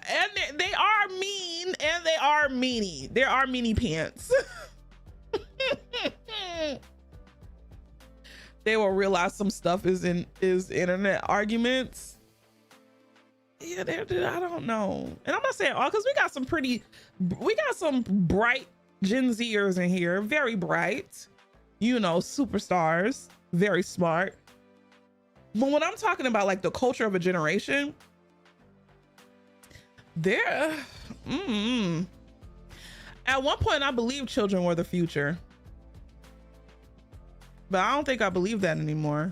And they are mean, and they are meanie. There are meanie pants. They will realize some stuff is internet arguments. Yeah, I don't know. And I'm not saying all, because we got some bright Gen Zers in here, very bright, you know, superstars, very smart. But when I'm talking about like the culture of a generation, there, at one point I believed children were the future, but I don't think I believe that anymore.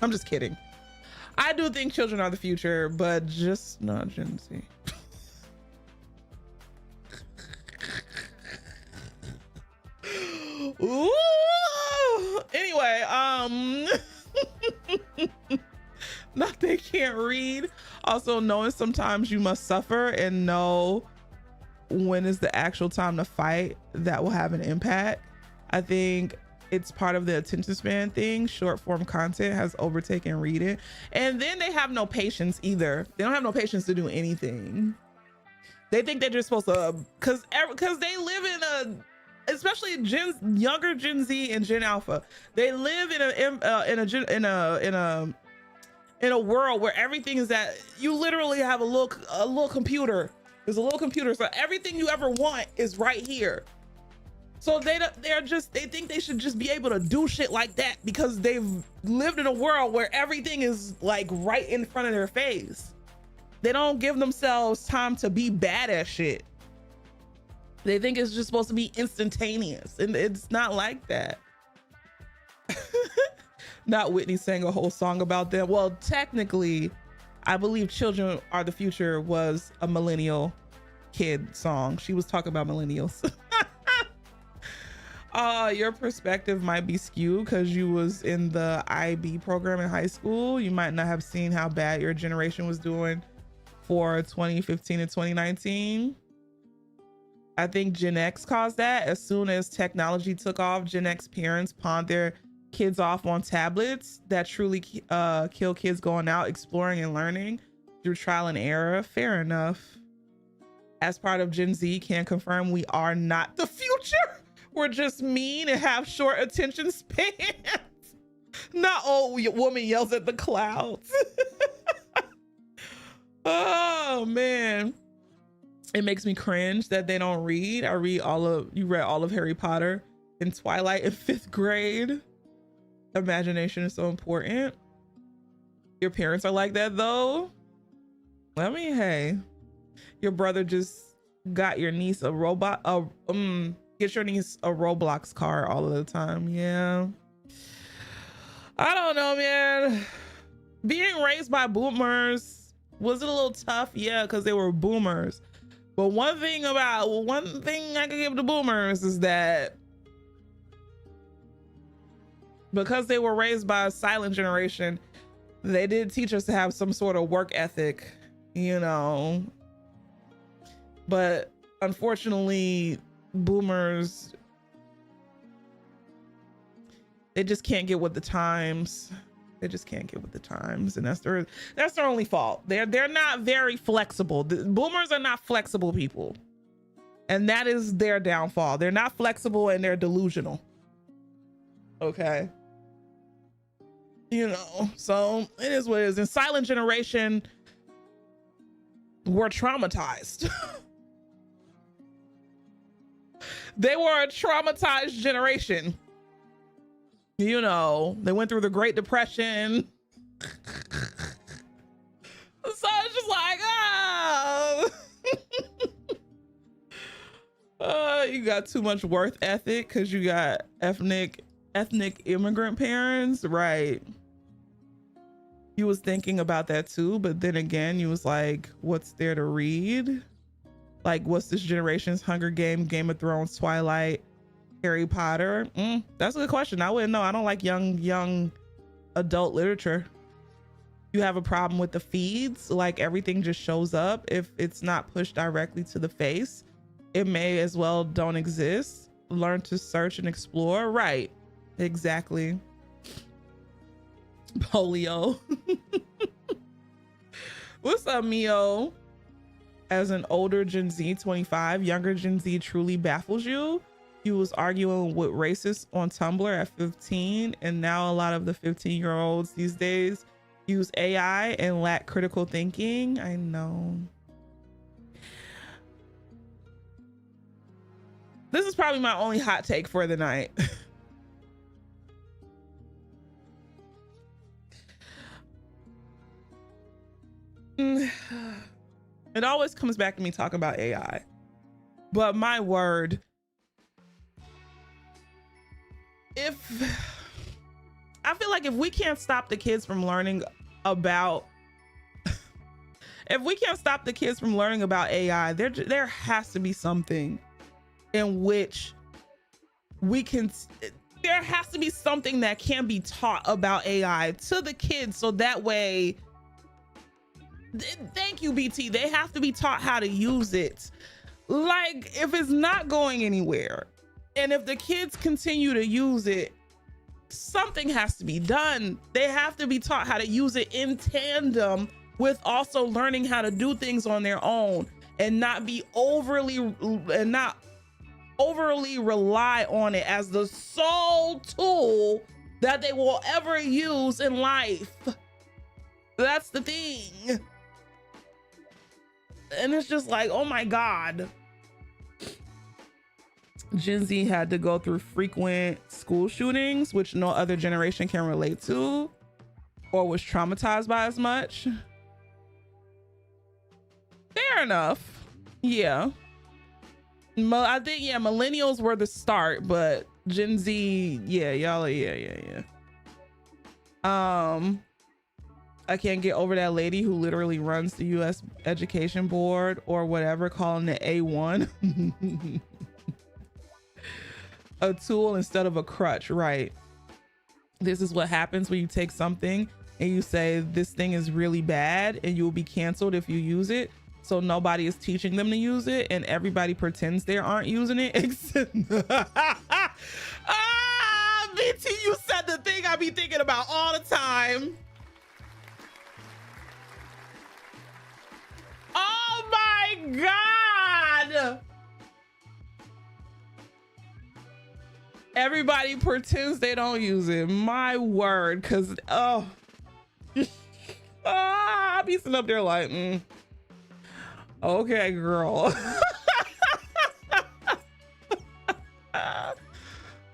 I'm just kidding. I do think children are the future, but just not Gen Z. Ooh. Anyway, not they can't read. Also, knowing sometimes you must suffer and know when is the actual time to fight, that will have an impact. I think it's part of the attention span thing. Short form content has overtaken reading, and then they have no patience either. They don't have no patience to do anything. They think they're just supposed to, because they live in especially younger Gen Z and Gen Alpha, they live in a world where everything is that you literally have a little computer. There's a little computer, so everything you ever want is right here. So they think they should just be able to do shit like that because they've lived in a world where everything is like right in front of their face. They don't give themselves time to be bad at shit. They think it's just supposed to be instantaneous, and it's not like that. Not Whitney sang a whole song about them. Well, technically, I believe Children Are the Future was a millennial kid song. She was talking about millennials. Your perspective might be skewed because you was in the IB program in high school. You might not have seen how bad your generation was doing for 2015 and 2019. I think Gen X caused that. As soon as technology took off, Gen X parents pawned their kids off on tablets that truly kill kids going out, exploring and learning through trial and error. Fair enough. As part of Gen Z, can confirm we are not the future. We're just mean and have short attention spans. Not old woman yells at the clouds. Oh man. It makes me cringe that they don't read. You read all of Harry Potter and Twilight in 5th grade. Imagination is so important. Your parents are like that though. I mean, hey, your brother just got your niece a robot, get your niece a Roblox car all of the time. Yeah. I don't know, man. Being raised by boomers, was it a little tough? Yeah, because they were boomers. But one thing I can give the boomers is that because they were raised by a silent generation, they did teach us to have some sort of work ethic, you know. But unfortunately, boomers, they just can't get with the times. They just can't get with the times, and that's their only fault. They're not very flexible. The boomers are not flexible people, and that is their downfall. They're not flexible and they're delusional. Okay, you know, so it is what it is. In silent generation, we're traumatized. They were a traumatized generation. You know, they went through the Great Depression. So it's just like, you got too much worth ethic because you got ethnic immigrant parents, right? You was thinking about that too, but then again, you was like, what's there to read? Like, what's this generation's Hunger Games, Game of Thrones, Twilight, Harry Potter? That's a good question. I wouldn't know. I don't like young adult literature. You have a problem with the feeds, like everything just shows up. If it's not pushed directly to the face, it may as well don't exist. Learn to search and explore. Right, exactly. Polio. What's up, Mio? As an older Gen Z, 25, younger Gen Z truly baffles you. You was arguing with racists on Tumblr at 15, and now a lot of the 15-year-olds these days use AI and lack critical thinking. I know. This is probably my only hot take for the night. It always comes back to me talking about AI, but my word, I feel like if we can't stop the kids from learning about AI, there has to be something in which there has to be something that can be taught about AI to the kids, so that way, thank you, BT, they have to be taught how to use it. Like, if it's not going anywhere, and if the kids continue to use it, something has to be done. They have to be taught how to use it in tandem with also learning how to do things on their own, and not be overly, and not overly rely on it as the sole tool that they will ever use in life. That's the thing. And it's just like, oh my God. Gen Z had to go through frequent school shootings, which no other generation can relate to or was traumatized by as much. Fair enough. Yeah. I think, yeah, millennials were the start, but Gen Z, yeah, y'all, yeah. I can't get over that lady who literally runs the U.S. Education Board or whatever, calling it A1. A tool instead of a crutch, right? This is what happens when you take something and you say this thing is really bad and you will be canceled if you use it. So nobody is teaching them to use it and everybody pretends they aren't using it. BT, you said the thing I be thinking about all the time. Oh my God. Everybody pretends they don't use it. My word, cause I'll be sitting up there like, okay, girl.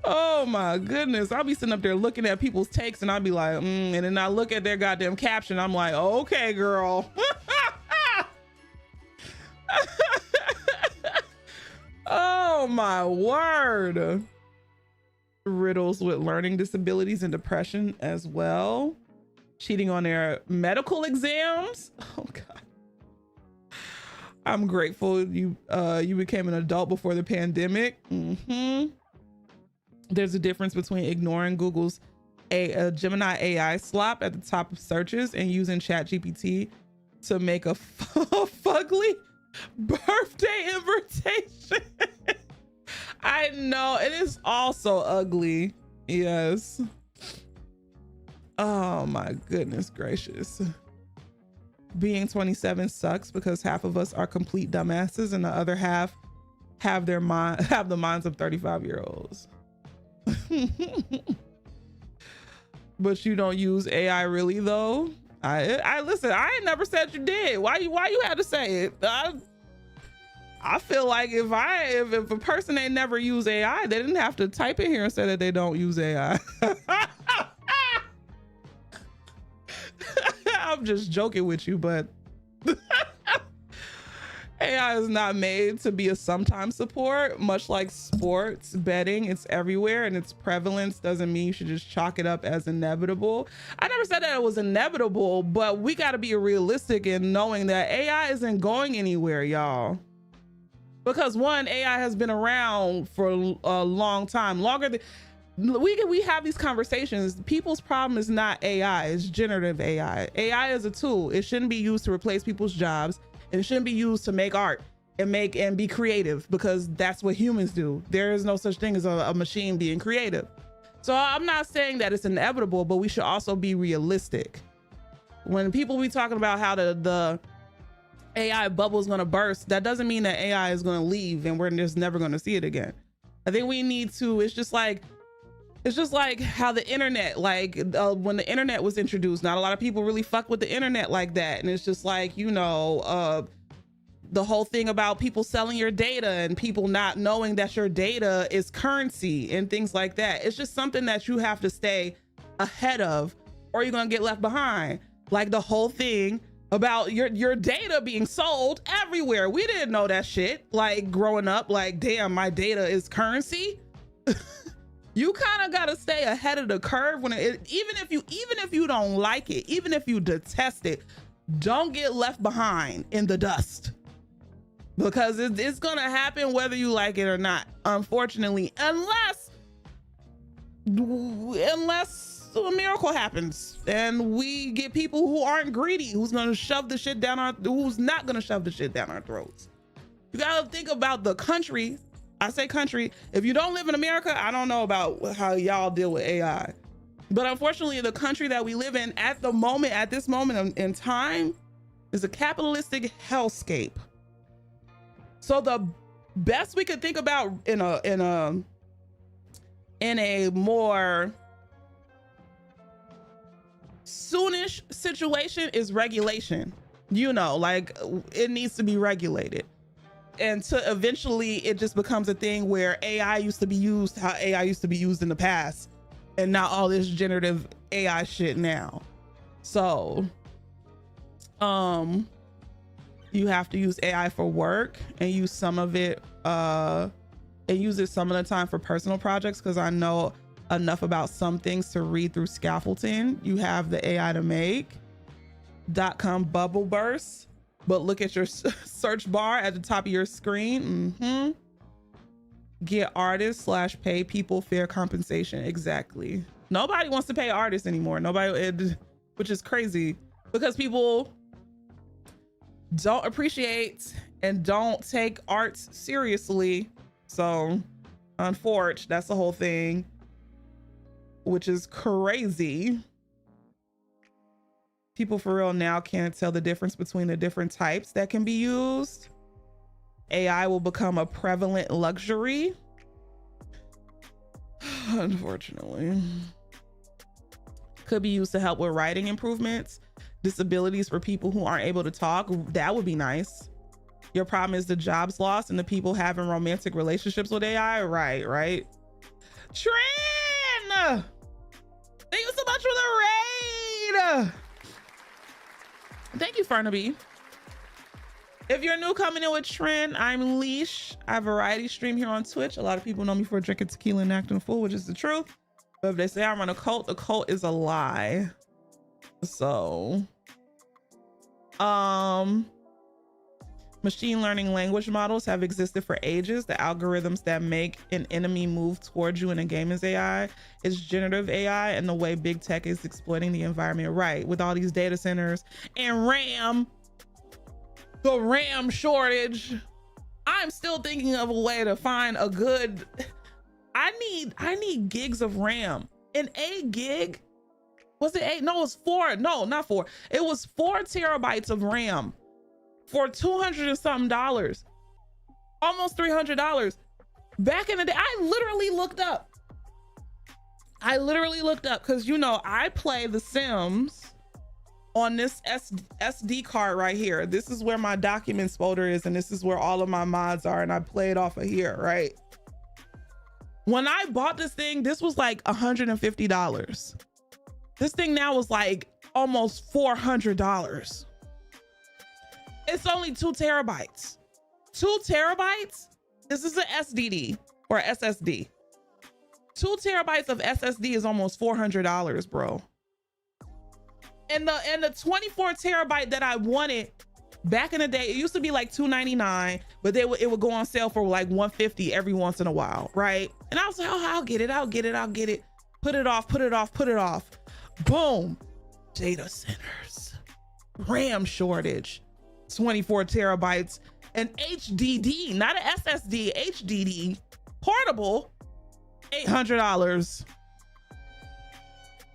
Oh my goodness. I'll be sitting up there looking at people's takes and I'll be like, and then I look at their goddamn caption. I'm like, okay, girl. Oh my word. Riddles with learning disabilities and depression as well. Cheating on their medical exams. Oh God. I'm grateful you became an adult before the pandemic. There's a difference between ignoring Google's a Gemini AI slop at the top of searches and using ChatGPT to make a fugly birthday invitation. I know, it is also ugly. Yes. Oh my goodness gracious. Being 27 sucks because half of us are complete dumbasses and the other half have the minds of 35-year-olds. But you don't use AI really though? I listen, I ain't never said you did. Why you had to say it? I feel like if a person ain't never used AI, they didn't have to type in here and say that they don't use AI. I'm just joking with you, but AI is not made to be a sometimes support. Much like sports betting, it's everywhere and its prevalence doesn't mean you should just chalk it up as inevitable. I never said that it was inevitable, but we got to be realistic in knowing that AI isn't going anywhere, y'all. Because one, AI has been around for a long time, longer than we have these conversations. People's problem is not AI, it's generative AI. AI is a tool. It shouldn't be used to replace people's jobs. And it shouldn't be used to make art and be creative, because that's what humans do. There is no such thing as a machine being creative. So I'm not saying that it's inevitable, but we should also be realistic. When people be talking about how the AI bubble is going to burst, that doesn't mean that AI is going to leave and we're just never going to see it again. I think we need to, it's just like how the internet, when the internet was introduced, not a lot of people really fuck with the internet like that. And it's just like, you know, the whole thing about people selling your data and people not knowing that your data is currency and things like that. It's just something that you have to stay ahead of or you're going to get left behind. Like the whole thing about your data being sold everywhere. We didn't know that shit. Like growing up, like, damn, my data is currency. You kind of got to stay ahead of the curve when even if you don't like it, even if you detest it, don't get left behind in the dust, because it's going to happen whether you like it or not, unfortunately, unless a miracle happens and we get people who aren't greedy, who's going to shove the shit down who's not going to shove the shit down our throats. You got to think about the country. I say country. If you don't live in America, I don't know about how y'all deal with AI. But unfortunately, the country that we live in at this moment in time, is a capitalistic hellscape. So the best we could think about in a more soonish situation is regulation. You know, like it needs to be regulated. And to eventually it just becomes a thing where AI used to be used how AI used to be used in the past, and not all this generative AI shit now. So you have to use AI for work and use some of it and use it some of the time for personal projects, because I know enough about some things to read through scaffolding. You have the AI to make .com bubble burst, but look at your search bar at the top of your screen. Get artists / pay people fair compensation. Exactly. Nobody wants to pay artists anymore. Nobody, which is crazy because people don't appreciate and don't take arts seriously. So unfortunately, that's the whole thing, which is crazy. People for real now can't tell the difference between the different types that can be used. AI will become a prevalent luxury. Unfortunately. Could be used to help with writing improvements, disabilities for people who aren't able to talk. That would be nice. Your problem is the jobs lost and the people having romantic relationships with AI. Right. Trin! Thank you so much for the raid. Thank you, Farnaby. If you're new coming in with Trend, I'm Leash. I variety stream here on Twitch. A lot of people know me for drinking tequila and acting a fool, which is the truth. But if they say I run a cult is a lie. So, machine learning language models have existed for ages. The algorithms that make an enemy move towards you in a game is AI. It's generative AI, and the way big tech is exploiting the environment, right? With all these data centers and RAM. The RAM shortage. I'm still thinking of a way to find a good, I need gigs of RAM. An 8 gig, was it 8? No, it was 4. No, not 4. It was 4 terabytes of RAM for $200 and something dollars, almost $300. Back in the day, I literally looked up because, you know, I play The Sims on this SD card right here. This is where my documents folder is, and this is where all of my mods are, and I play it off of here, right? When I bought this thing, this was like $150. This thing now is like almost $400. It's only 2 terabytes. 2 terabytes? This is an SDD or SSD. 2 terabytes of SSD is almost $400, bro. And the 24 terabyte that I wanted back in the day, it used to be like $299, but it would go on sale for like $150 every once in a while, right? And I was like, oh, I'll get it. Put it off. Boom. Data centers. RAM shortage. 24 terabytes. An HDD, not an SSD, HDD. Portable. $800.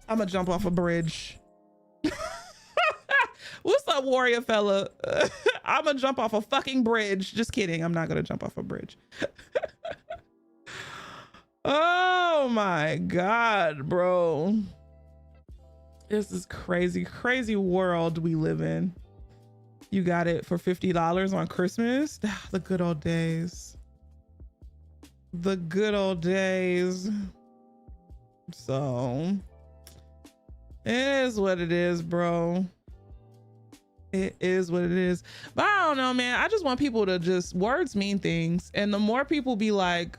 I'm gonna jump off a bridge. What's up, warrior fella? I'm gonna jump off a fucking bridge. Just kidding. I'm not gonna jump off a bridge. Oh my God, bro. This is crazy world we live in. You got it for $50 on Christmas. The good old days. The good old days. So it is what it is, bro. It is what it is. But I don't know, man. I just want people to just, words mean things. And the more people be like,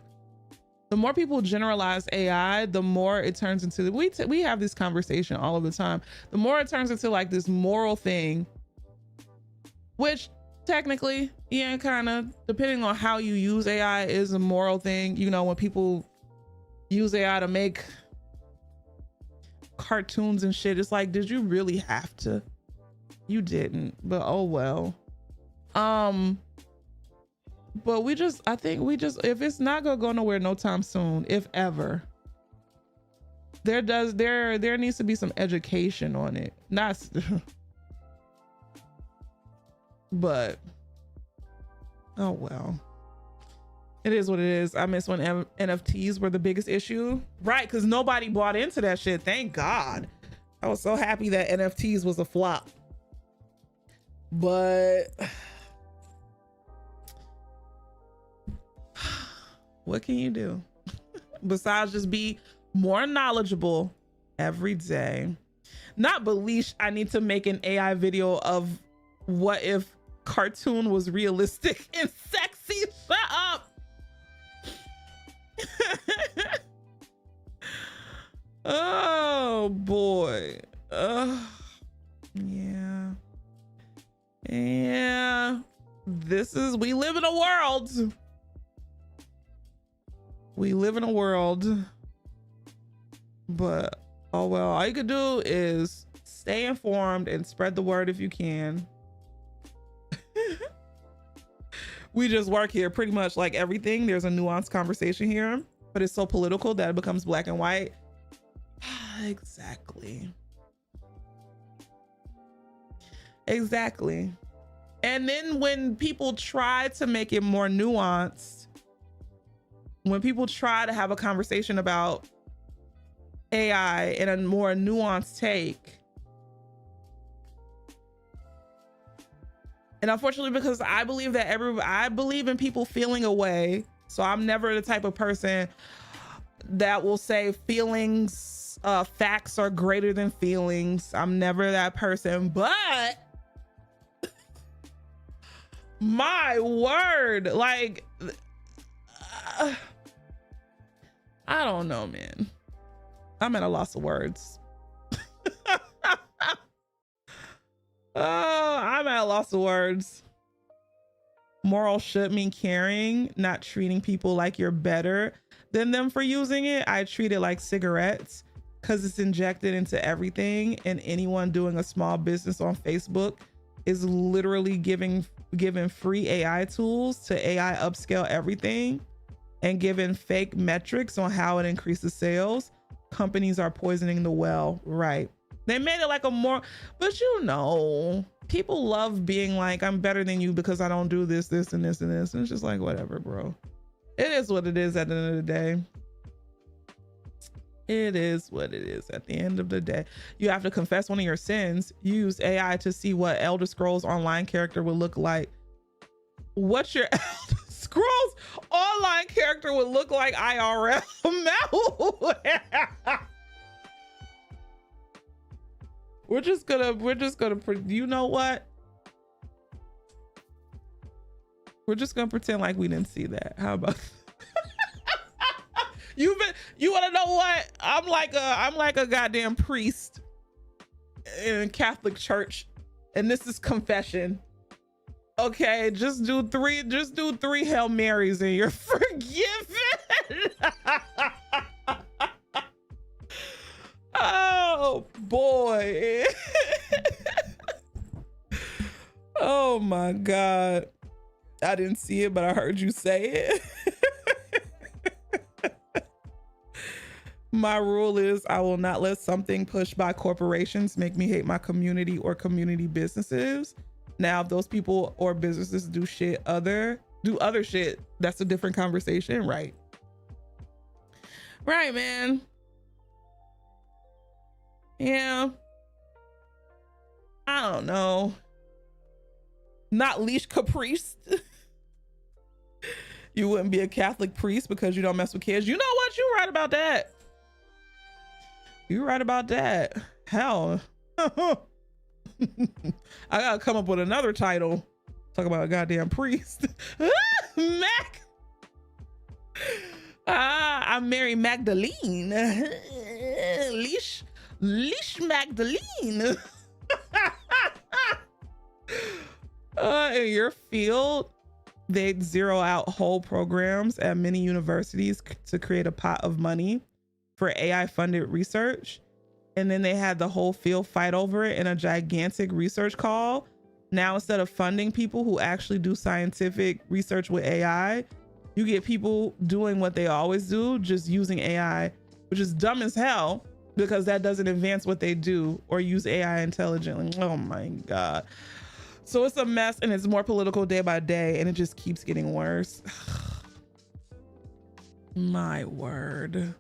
the more people generalize AI, the more it turns into, we have this conversation all of the time. The more it turns into like this moral thing, which technically, yeah, kind of, depending on how you use AI, is a moral thing. You know, when people use AI to make cartoons and shit, it's like, did you really have to? You didn't, but oh well. But I think if it's not gonna go nowhere no time soon, if ever, there needs to be some education on it. Not but oh well. It is what it is. I miss when NFTs were the biggest issue. Right, because nobody bought into that shit. Thank God. I was so happy that NFTs was a flop. But what can you do? Besides just be more knowledgeable every day. Not believe I need to make an AI video of what if cartoon was realistic and sexy. Shut up. Oh boy. Yeah. We live in a world. We live in a world. But oh well, all you could do is stay informed and spread the word if you can. We just work here pretty much like everything. There's a nuanced conversation here, but it's so political that it becomes black and white. Exactly. And then when people try to make it more nuanced, when people try to have a conversation about AI in a more nuanced take, and unfortunately, because I believe that I believe in people feeling a way, so I'm never the type of person that will say feelings, facts are greater than feelings. I'm never that person, but my word, like, I don't know, man. I'm at a loss of words. Oh, I'm at a loss of words. Moral should mean caring, not treating people like you're better than them for using it. I treat it like cigarettes because it's injected into everything, and anyone doing a small business on Facebook is literally giving free AI tools to AI upscale everything and giving fake metrics on how it increases sales. Companies are poisoning the well, right? They made it like a more, but you know, people love being like, I'm better than you because I don't do this, this, and this, and this. And it's just like, whatever, bro. It is what it is at the end of the day. It is what it is at the end of the day. You have to confess one of your sins. Use AI to see what Elder Scrolls Online character would look like. What's your Elder Scrolls Online character would look like IRL? We're just gonna, you know what? We're just gonna pretend like we didn't see that. How about you wanna know what? I'm like a goddamn priest in a Catholic church, and this is confession. Okay, just do three Hail Marys and you're forgiven. Oh boy. Oh my God. I didn't see it, but I heard you say it. My rule is I will not let something pushed by corporations make me hate my community or community businesses. Now, if those people or businesses do other shit, that's a different conversation, right? Right, man. Yeah. I don't know. Not leash caprice. You wouldn't be a Catholic priest because you don't mess with kids. You know what? You're right about that. You're right about that. Hell. I gotta come up with another title. Talk about a goddamn priest. Mac. I'm Mary Magdalene. Leash Magdalene. In your field, they'd zero out whole programs at many universities to create a pot of money for AI funded research. And then they had the whole field fight over it in a gigantic research call. Now, instead of funding people who actually do scientific research with AI, you get people doing what they always do, just using AI, which is dumb as hell because that doesn't advance what they do or use AI intelligently. Oh my God. So it's a mess, and it's more political day by day, and it just keeps getting worse. My word.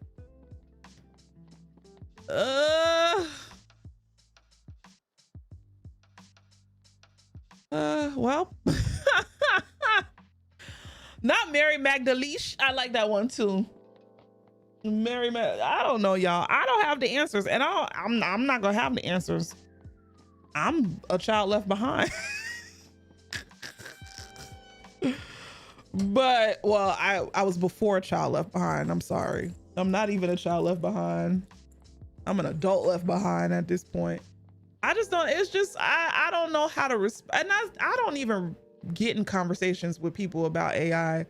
Well, not Mary Magdalene. I like that one too. I don't know, y'all. I don't have the answers, and I'm not gonna have the answers. I'm a child left behind. But well, I was before a child left behind. I'm sorry. I'm not even a child left behind. I'm an adult left behind at this point. I just don't, it's just, I don't know how to respond. And I don't even get in conversations with people about AI,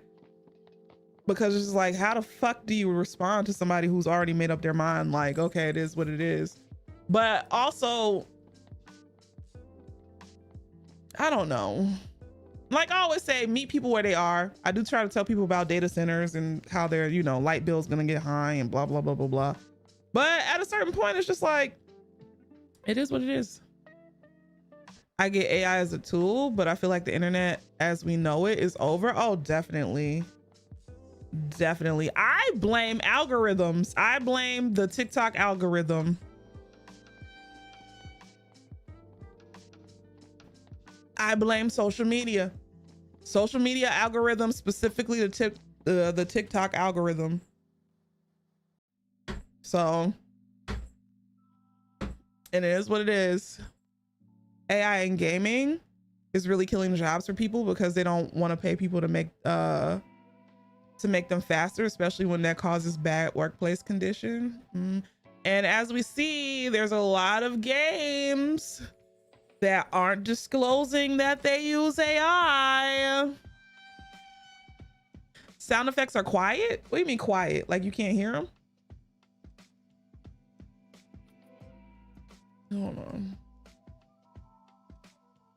because it's just like, how the fuck do you respond to somebody who's already made up their mind? Like, okay, it is what it is. But also, I don't know. Like I always say, meet people where they are. I do try to tell people about data centers and how their, you know, light bill's gonna get high and blah, blah, blah, blah, blah. But at a certain point, it's just like, it is what it is. I get AI as a tool, but I feel like the internet as we know it is over. Oh, definitely. Definitely. I blame algorithms. I blame the TikTok algorithm. I blame social media. Social media algorithm, specifically the TikTok algorithm. So, and it is what it is. AI in gaming is really killing jobs for people because they don't want to pay people to make them faster, especially when that causes bad workplace condition. And as we see, there's a lot of games that aren't disclosing that they use AI. Sound effects are quiet? What do you mean quiet? Like you can't hear them? Hold on.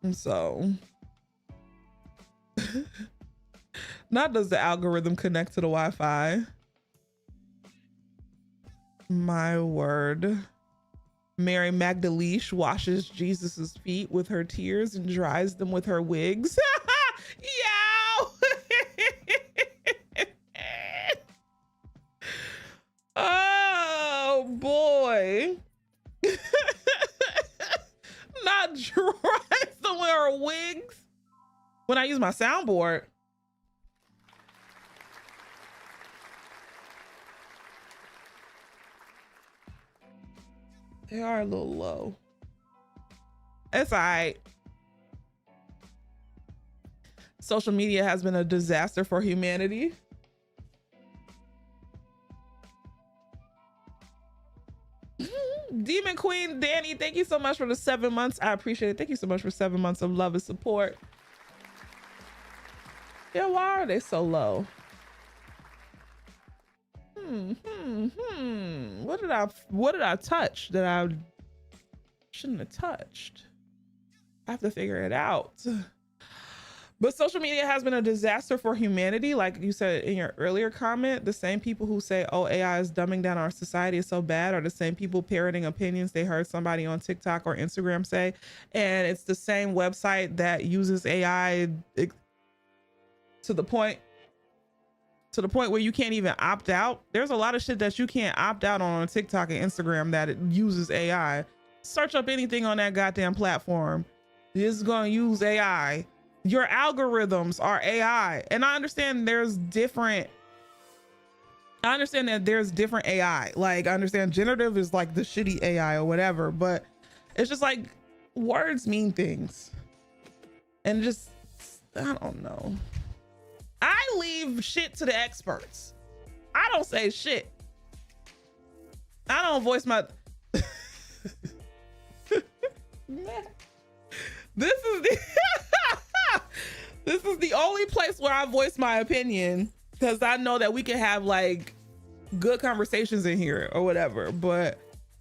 And so, not does the algorithm connect to the Wi-Fi. My word. Mary Magdalene washes Jesus's feet with her tears and dries them with her wigs. Yow! Oh boy. Not dries them with her wigs. When I use my soundboard. They are a little low. It's all right. Social media has been a disaster for humanity. Demon Queen Danny, thank you so much for the 7 months. I appreciate it. Thank you so much for 7 months of love and support. Yeah, why are they so low? What did I touch that I shouldn't have touched? I have to figure it out. But social media has been a disaster for humanity. Like you said in your earlier comment, the same people who say, oh, AI is dumbing down our society is so bad are the same people parroting opinions they heard somebody on TikTok or Instagram say. And it's the same website that uses AI to the point where you can't even opt out. There's a lot of shit that you can't opt out on TikTok and Instagram that it uses AI. Search up anything on that goddamn platform. It's going to use AI. Your algorithms are AI. And I understand that there's different AI. Like I understand generative is like the shitty AI or whatever, but it's just like words mean things. And just, I don't know. I leave shit to the experts. I don't say shit. I don't voice my This is the only place where I voice my opinion, because I know that we can have like good conversations in here or whatever. But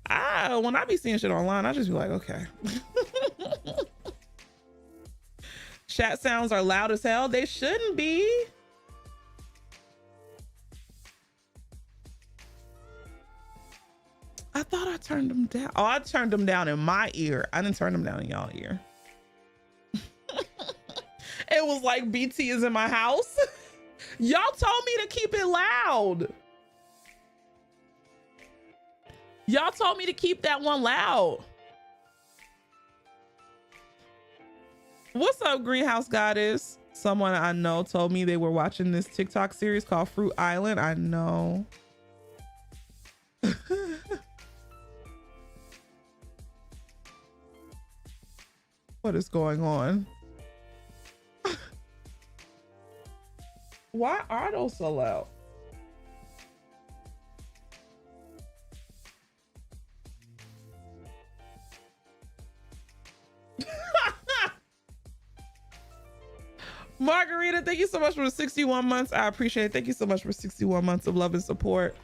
when I be seeing shit online, I just be like, okay. Chat sounds are loud as hell. They shouldn't be. I thought I turned them down. Oh, I turned them down in my ear. I didn't turn them down in y'all ear. It was like BT is in my house. Y'all told me to keep it loud. Y'all told me to keep that one loud. What's up, Greenhouse Goddess? Someone I know told me they were watching this TikTok series called Fruit Island. I know. What is going on? Why are those so loud? Margarita, thank you so much for the 61 months. I appreciate it. Thank you so much for 61 months of love and support.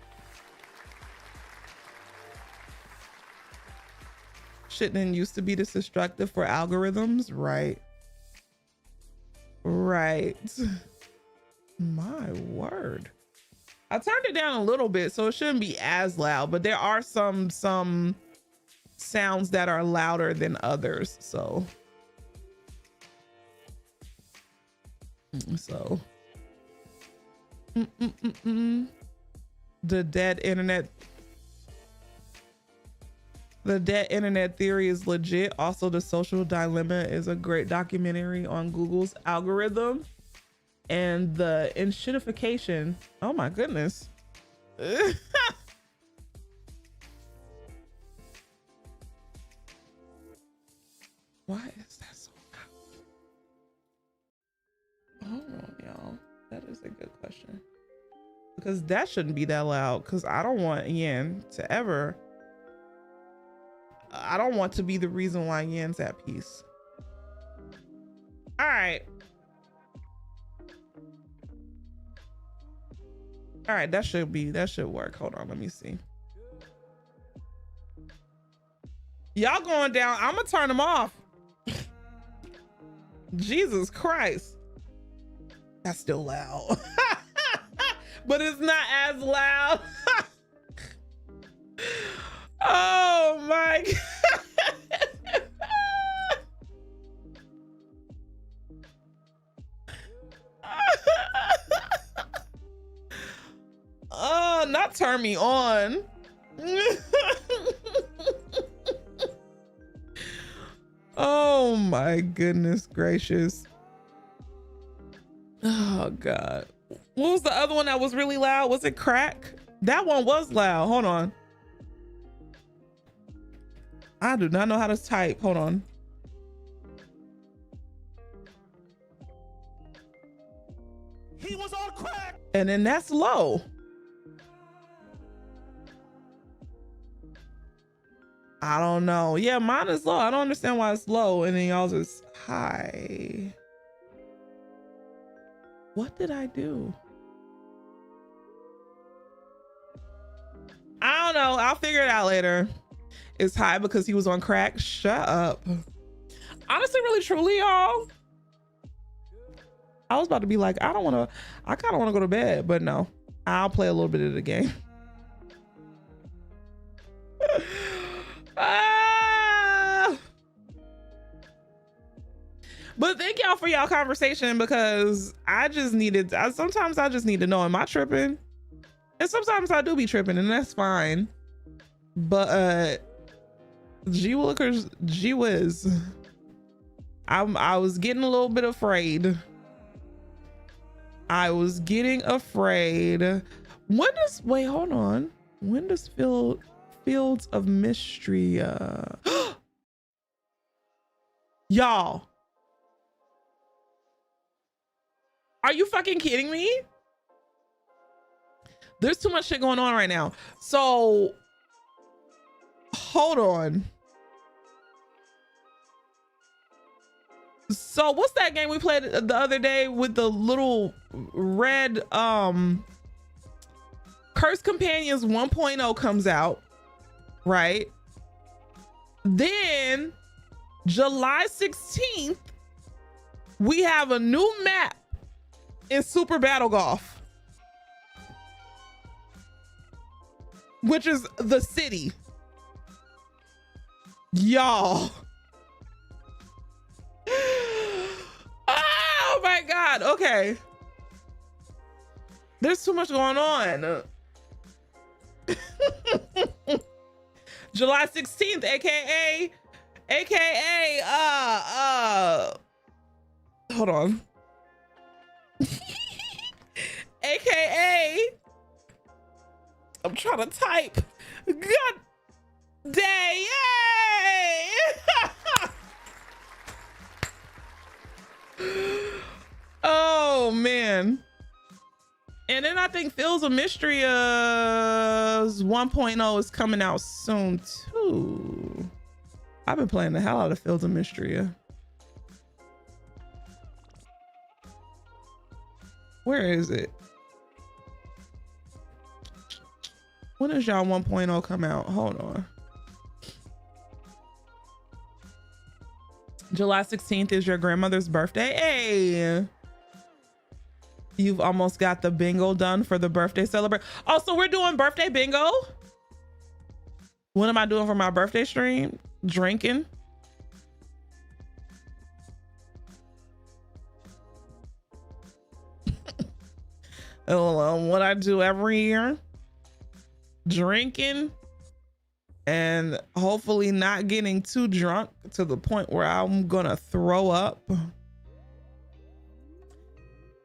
Shit didn't used to be this destructive for algorithms, right? Right. My word. I turned it down a little bit, so it shouldn't be as loud, but there are some sounds that are louder than others, so. The dead internet theory is legit. Also, The Social Dilemma is a great documentary on Google's algorithm and the enshittification. Oh my goodness. Why is that so loud? Hold on, y'all. That is a good question. Because that shouldn't be that loud, because I don't want Yen to ever... I don't want to be the reason why Yen's at peace. All right. All right, that should work. Hold on, let me see. Y'all going down. I'm gonna turn them off. Jesus Christ. That's still loud. But it's not as loud. Oh my God. Oh, not turn me on. Oh my goodness gracious. Oh God. What was the other one that was really loud? Was it crack? That one was loud. Hold on. I do not know how to type. Hold on. He was on crack. And then that's low. I don't know. Yeah, mine is low. I don't understand why it's low and then y'all's is high. What did I do? I don't know. I'll figure it out later. It's high because he was on crack. Shut up. Honestly, really, truly, y'all. I was about to be like, I kind of want to go to bed, but no. I'll play a little bit of the game. But thank y'all for y'all conversation, because sometimes I just need to know, am I tripping? And sometimes I do be tripping, and that's fine. But gee whiz. I was getting a little bit afraid. I was getting afraid. Wait, hold on. When does Fields of Mystery y'all, are you fucking kidding me? There's too much shit going on right now. So hold on. So what's that game we played the other day with the little red Curse Companions 1.0 comes out, right? Then July 16th, we have a new map in Super Battle Golf, which is the city. Y'all. Oh my God. Okay. There's too much going on. July 16th, aka hold on. AKA I'm trying to type. God day, yay! Oh man. And then I think Fields of Mystery 1.0 is coming out soon too. I've been playing the hell out of Fields of Mystery. Where is it? When does y'all 1.0 come out? Hold on. July 16th is your grandmother's birthday. Hey, you've almost got the bingo done for the birthday celebration. Oh, so we're doing birthday bingo? What am I doing for my birthday stream? Drinking. What I do every year. Drinking and hopefully not getting too drunk to the point where I'm gonna throw up.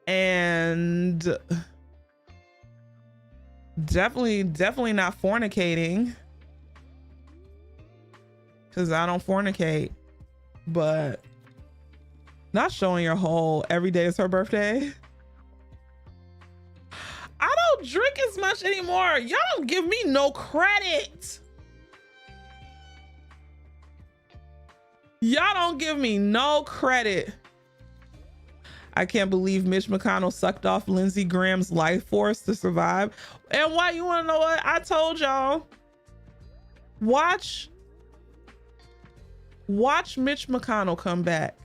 And definitely not fornicating, because I don't fornicate. But not showing your whole every day is her birthday. I don't drink as much anymore. Y'all don't give me no credit. Y'all don't give me no credit. I can't believe Mitch McConnell sucked off Lindsey Graham's life force to survive. And why, you wanna know what? I told y'all, watch Mitch McConnell come back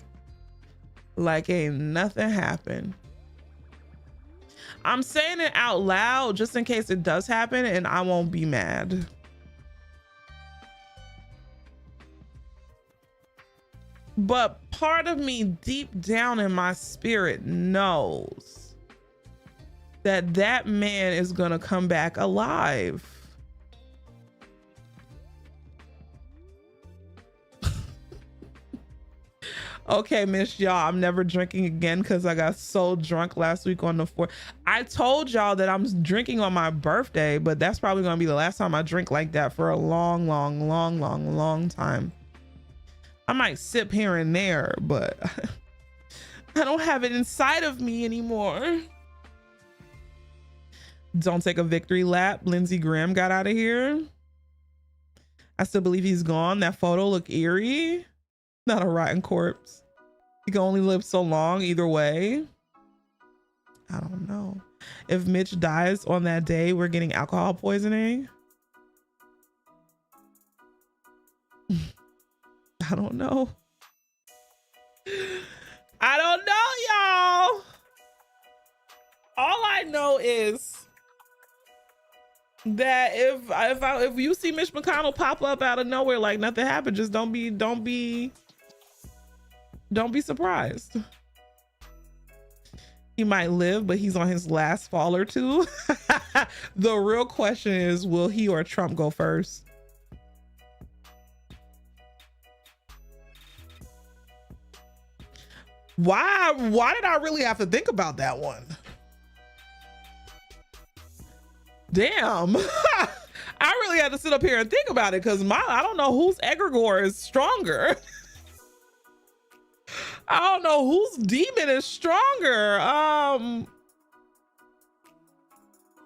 like ain't nothing happened. I'm saying it out loud just in case it does happen and I won't be mad. But part of me deep down in my spirit knows that that man is gonna come back alive. Okay, Miss y'all, I'm never drinking again because I got so drunk last week on the 4th. I told y'all that I'm drinking on my birthday, but that's probably gonna be the last time I drink like that for a long time. I might sip here and there, but I don't have it inside of me anymore. Don't take a victory lap. Lindsey Graham got out of here. I still believe he's gone. That photo looked eerie. Not a rotten corpse. He can only live so long either way. I don't know. If Mitch dies on that day, we're getting alcohol poisoning. I don't know. I don't know, y'all. All I know is that if you see Mitch McConnell pop up out of nowhere like nothing happened, just don't be surprised. He might live, but he's on his last fall or two. The real question is, will he or Trump go first? Why did I really have to think about that one? Damn. I really had to sit up here and think about it, because I don't know whose egregore is stronger. I don't know whose demon is stronger.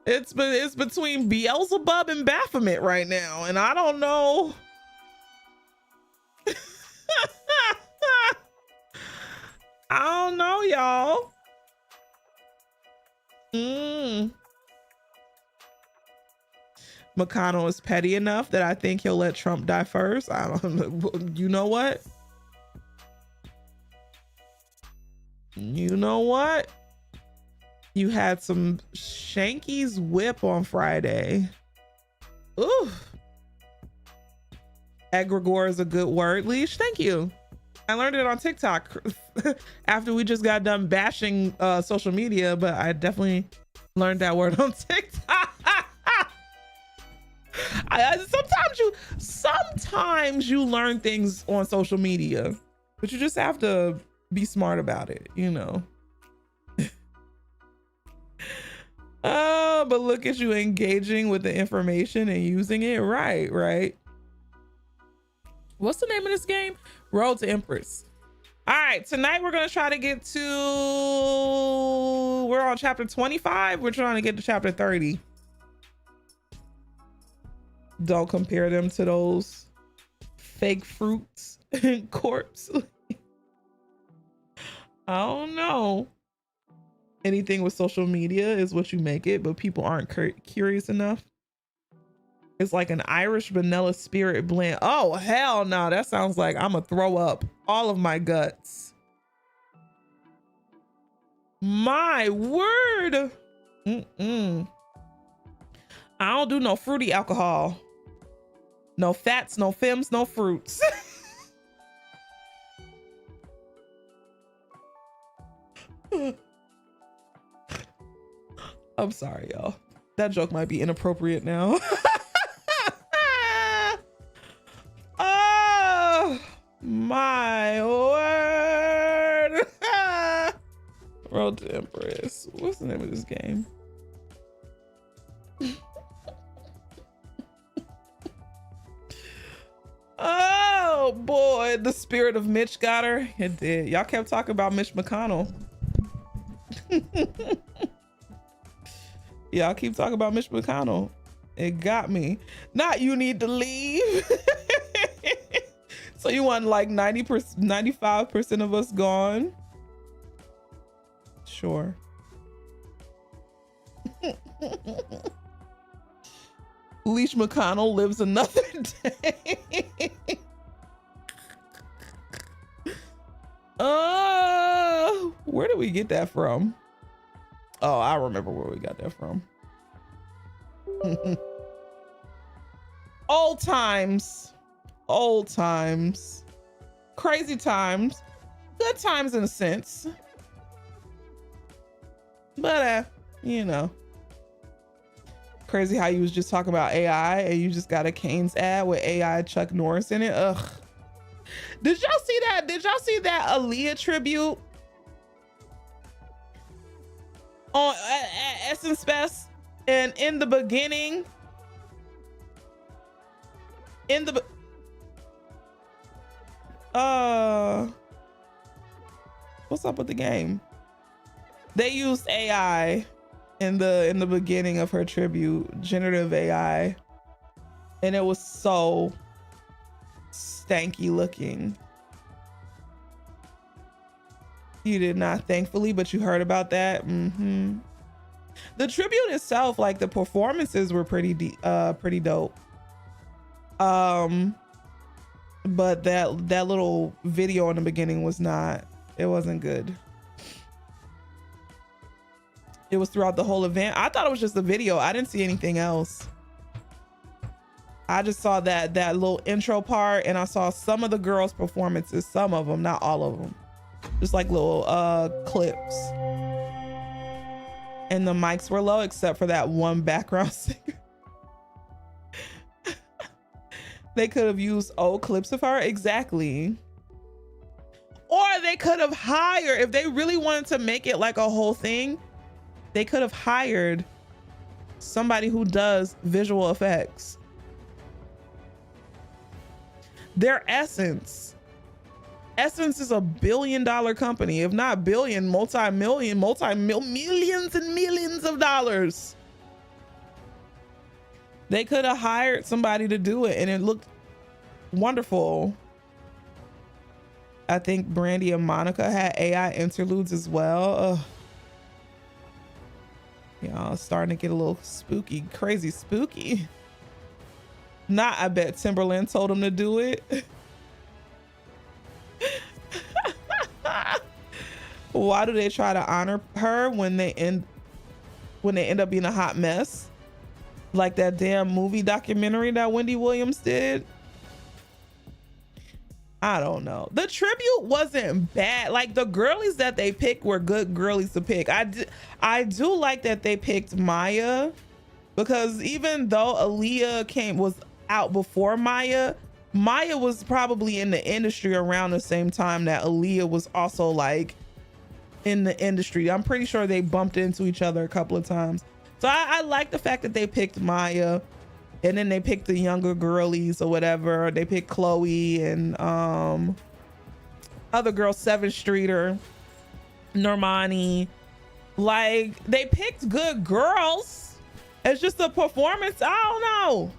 It's between Beelzebub and Baphomet right now, and I don't know. I don't know, y'all. McConnell is petty enough that I think he'll let Trump die first. I don't know. You know what? You know what? You had some Shanky's whip on Friday. Ooh. Egregore is a good word. Leash, thank you. I learned it on TikTok after we just got done bashing social media, but I definitely learned that word on TikTok. Yeah, sometimes you learn things on social media, but you just have to be smart about it, you know. Oh, but look at you engaging with the information and using it. Right. What's the name of this game? Road to Empress. All right, tonight we're gonna try to get to, we're on chapter 25. We're trying to get to chapter 30. Don't compare them to those fake fruits and corpse. I don't know. Anything with social media is what you make it, but people aren't curious enough. It's like an Irish vanilla spirit blend. Oh, hell no. That sounds like I'm gonna throw up all of my guts. My word. I don't do no fruity alcohol. No fats, no femmes, no fruits. I'm sorry, y'all. That joke might be inappropriate now. Oh, my word. Road to Empress. What's the name of this game? Oh boy, the spirit of Mitch got her. It did. Y'all kept talking about Mitch McConnell. Y'all keep talking about Mitch McConnell. It got me. Not you need to leave. So you want like 90%, 95% of us gone? Sure. Leash McConnell lives another day. Where did we get that from? Oh, I remember where we got that from. Old times. Old times. Crazy times. Good times in a sense. But, you know. Crazy how you was just talking about AI and you just got a Cane's ad with AI Chuck Norris in it. Ugh. Did y'all see that? Did y'all see that Aaliyah tribute on Essence Fest? And in the beginning, what's up with the game? They used AI in the beginning of her tribute, generative AI, and it was so stanky looking. You did not, thankfully, but you heard about that. The tribute itself, like the performances were pretty dope. But that little video in the beginning was not, it wasn't good. It was throughout the whole event. I thought it was just a video. I didn't see anything else. I just saw that little intro part, and I saw some of the girls' performances, some of them, not all of them. Just like little clips. And the mics were low except for that one background singer. They could have used old clips of her. Exactly. Or they could have hired, if they really wanted to make it like a whole thing, they could have hired somebody who does visual effects. Their Essence is a billion-dollar company, if not billion, multi-millions and millions of dollars. They could have hired somebody to do it and it looked wonderful. I think Brandy and Monica had AI interludes as well. Ugh. Y'all starting to get a little spooky, crazy spooky. Not, I bet Timberland told him to do it. Why do they try to honor her when they end up being a hot mess? Like that damn movie documentary that Wendy Williams did. I don't know. The tribute wasn't bad. Like the girlies that they picked were good girlies to pick. I do like that they picked Maya, because even though Aaliyah was out before Maya. Maya was probably in the industry around the same time that Aaliyah was also like in the industry. I'm pretty sure they bumped into each other a couple of times. So I like the fact that they picked Maya, and then they picked the younger girlies or whatever. They picked Chloe and other girl, 7th Streeter, Normani. Like, they picked good girls. It's just the performance, I don't know.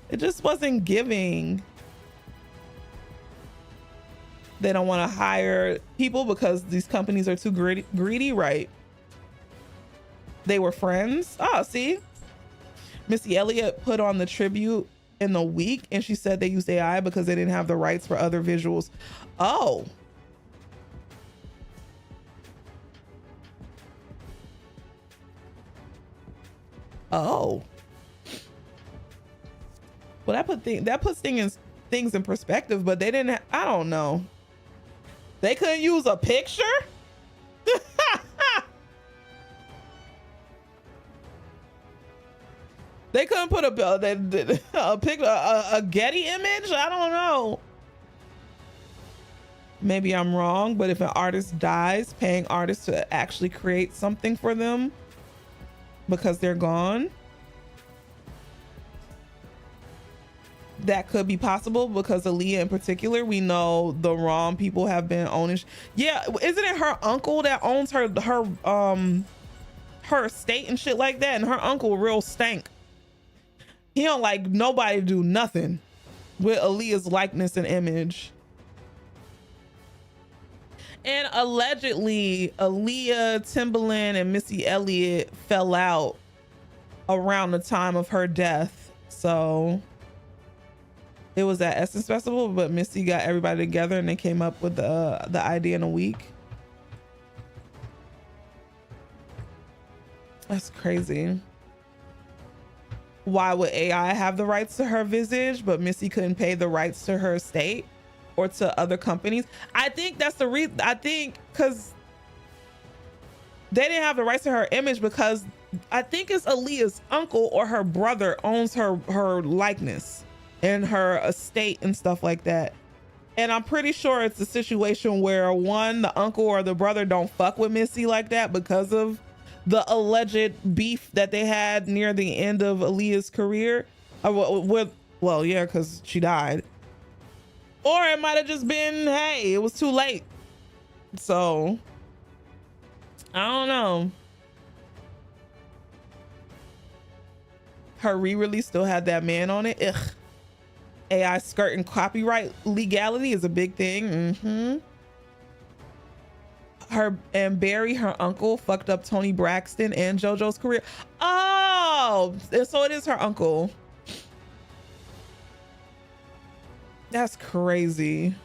It just wasn't giving. They don't want to hire people because these companies are too greedy, right? They were friends. Oh, see? Missy Elliott put on the tribute in the week, and she said they used AI because they didn't have the rights for other visuals. Oh. Oh. Well, that puts things in perspective, but they didn't. I don't know. They couldn't use a picture. They couldn't put a Getty image. I don't know. Maybe I'm wrong, but if an artist dies, paying artists to actually create something for them because they're gone, that could be possible, because Aaliyah in particular, we know the wrong people have been owning. Yeah, isn't it her uncle that owns her estate and shit like that? And her uncle real stank. He don't like nobody to do nothing with Aaliyah's likeness and image. And allegedly, Aaliyah, Timbaland, and Missy Elliott fell out around the time of her death. So it was at Essence Festival, but Missy got everybody together and they came up with the idea in a week. That's crazy. Why would AI have the rights to her visage, but Missy couldn't pay the rights to her estate or to other companies? I think that's the reason. I think because they didn't have the rights to her image, because I think it's Aaliyah's uncle or her brother owns her likeness and her estate and stuff like that. And I'm pretty sure it's a situation where one, the uncle or the brother don't fuck with Missy like that because of the alleged beef that they had near the end of Aaliyah's career. Well, yeah, because she died. Or it might have just been, hey, it was too late. So, I don't know. Her re-release still had that man on it. Ugh. AI skirting copyright legality is a big thing. Her and Barry, her uncle, fucked up Tony Braxton and JoJo's career. Oh, so it is her uncle. That's crazy.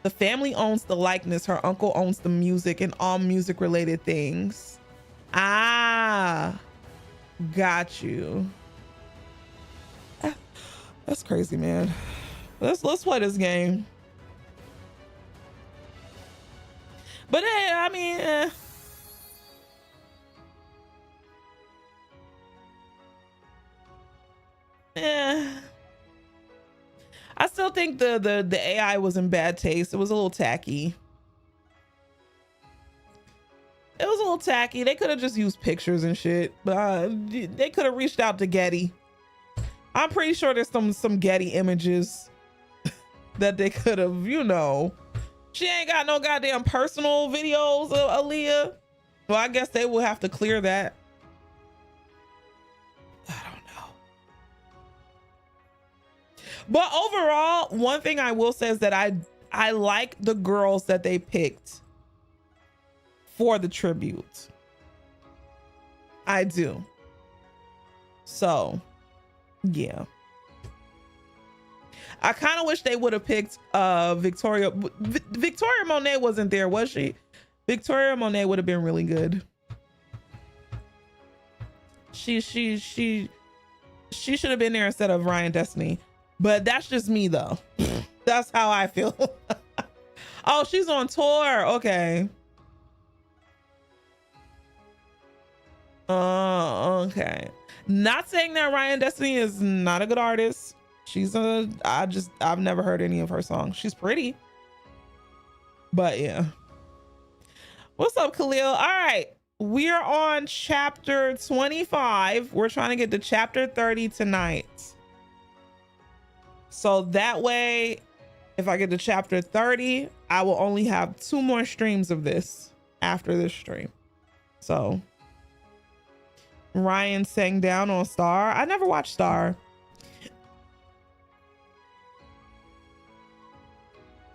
The family owns the likeness. Her uncle owns the music and all music related things. Ah, got you. That's crazy, man. Let's play this game. But I mean, I still think the AI was in bad taste. It was a little tacky. It was a little tacky. They could have just used pictures and shit, but they could have reached out to Getty. I'm pretty sure there's some Getty images that they could have, you know. She ain't got no goddamn personal videos of Aaliyah. Well, I guess they will have to clear that. I don't know. But overall, one thing I will say is that I like the girls that they picked for the tribute. I do. So, yeah. I kind of wish they would have picked Victoria. Victoria Monet wasn't there, was she? Victoria Monet would have been really good. She should have been there instead of Ryan Destiny. But that's just me though. That's how I feel. Oh, she's on tour. Okay. Okay. Not saying that Ryan Destiny is not a good artist. I've never heard any of her songs. She's pretty. But yeah. What's up, Khalil? All right. We're on chapter 25. We're trying to get to chapter 30 tonight. So that way, if I get to chapter 30, I will only have 2 more streams of this after this stream. So Ryan sang down on Star. I never watched Star.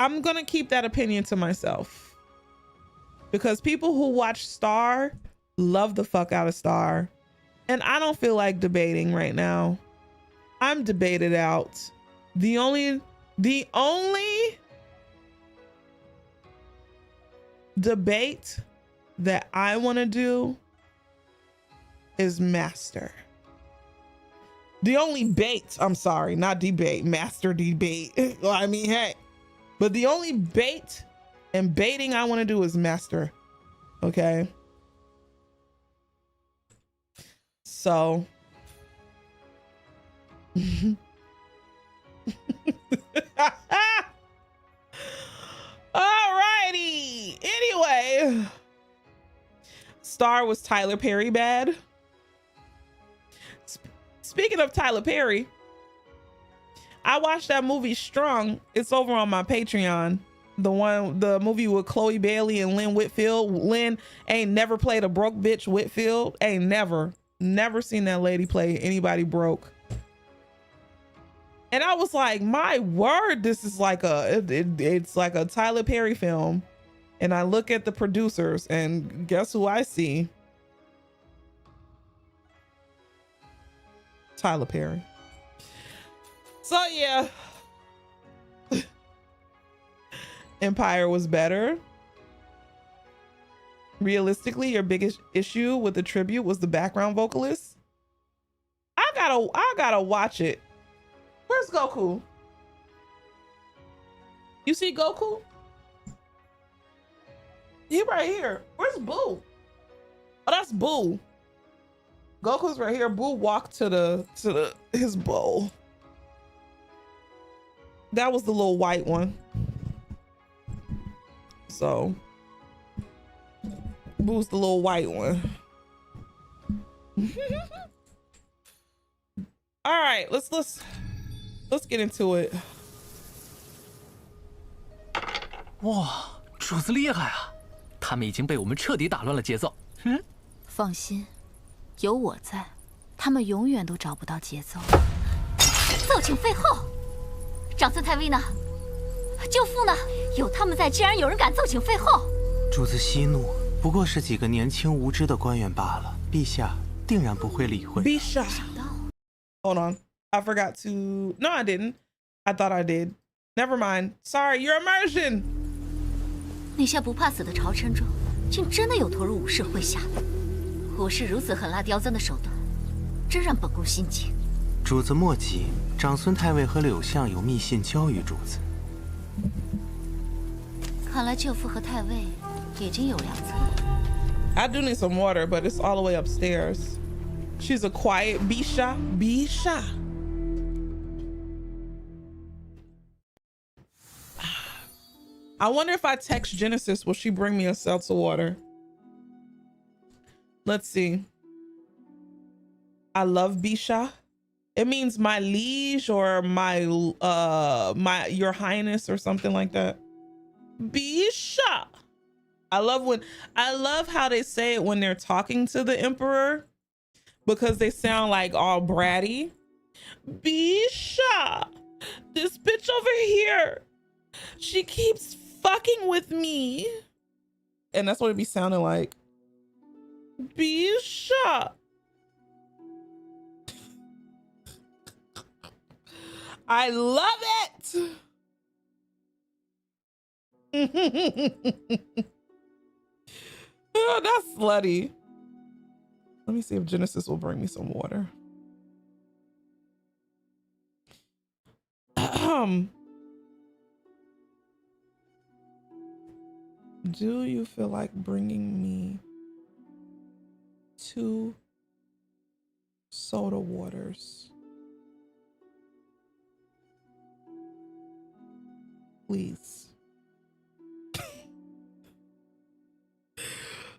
I'm going to keep that opinion to myself. Because people who watch Star love the fuck out of Star. And I don't feel like debating right now. I'm debated out. The only debate that I want to do is master. The only bait, I'm sorry, not debate, master debate. Well, I mean, hey, but the only bait and baiting I want to do is master. Okay. So. Alrighty. Anyway. Star was Tyler Perry bad? Speaking of Tyler Perry, I watched that movie Strong. It's over on my Patreon. The movie with Chloe Bailey and Lynn Whitfield. Lynn ain't never played a broke bitch. Whitfield ain't never seen that lady play anybody broke. And I was like, my word, this is like it's like a Tyler Perry film. And I look at the producers and guess who I see? Tyler Perry. So yeah. Empire was better. Realistically, your biggest issue with the tribute was the background vocalist. I gotta watch it. Where's Goku? You see Goku? He right here. Where's Boo? Oh, that's Boo. Goku's right here. Boo walked to his bowl. That was the little white one. So Boo's the little white one. All right, let's get into it. 哇，主子厉害啊！他们已经被我们彻底打乱了节奏。嗯，放心，有我在，他们永远都找不到节奏。奏请废后，长孙太尉呢？舅父呢？有他们在，竟然有人敢奏请废后！主子息怒，不过是几个年轻无知的官员罢了，陛下定然不会理会。陛下 Hold on, I forgot to. No, I didn't. I thought I did. Never mind. Sorry, you're immersion. 那些不怕死的朝臣中，竟真的有投入武士麾下。武士如此狠辣刁钻的手段，真让本宫心惊。主子莫急，长孙太尉和柳相有密信交于主子。看来舅父和太尉已经有良策。I do need some water, but it's all the way upstairs. She's a quiet Bisha. Bisha. I wonder if I text Genesis, will she bring me a seltzer water? Let's see. I love Bisha. It means my liege or my your highness or something like that. Bisha. I love how they say it when they're talking to the emperor, because they sound like all bratty. Bisha, this bitch over here, she keeps fucking with me. And that's what it be sounding like. Bisha. I love it. Oh, that's slutty. Let me see if Genesis will bring me some water. Do you feel like bringing me 2 Soda waters. Please.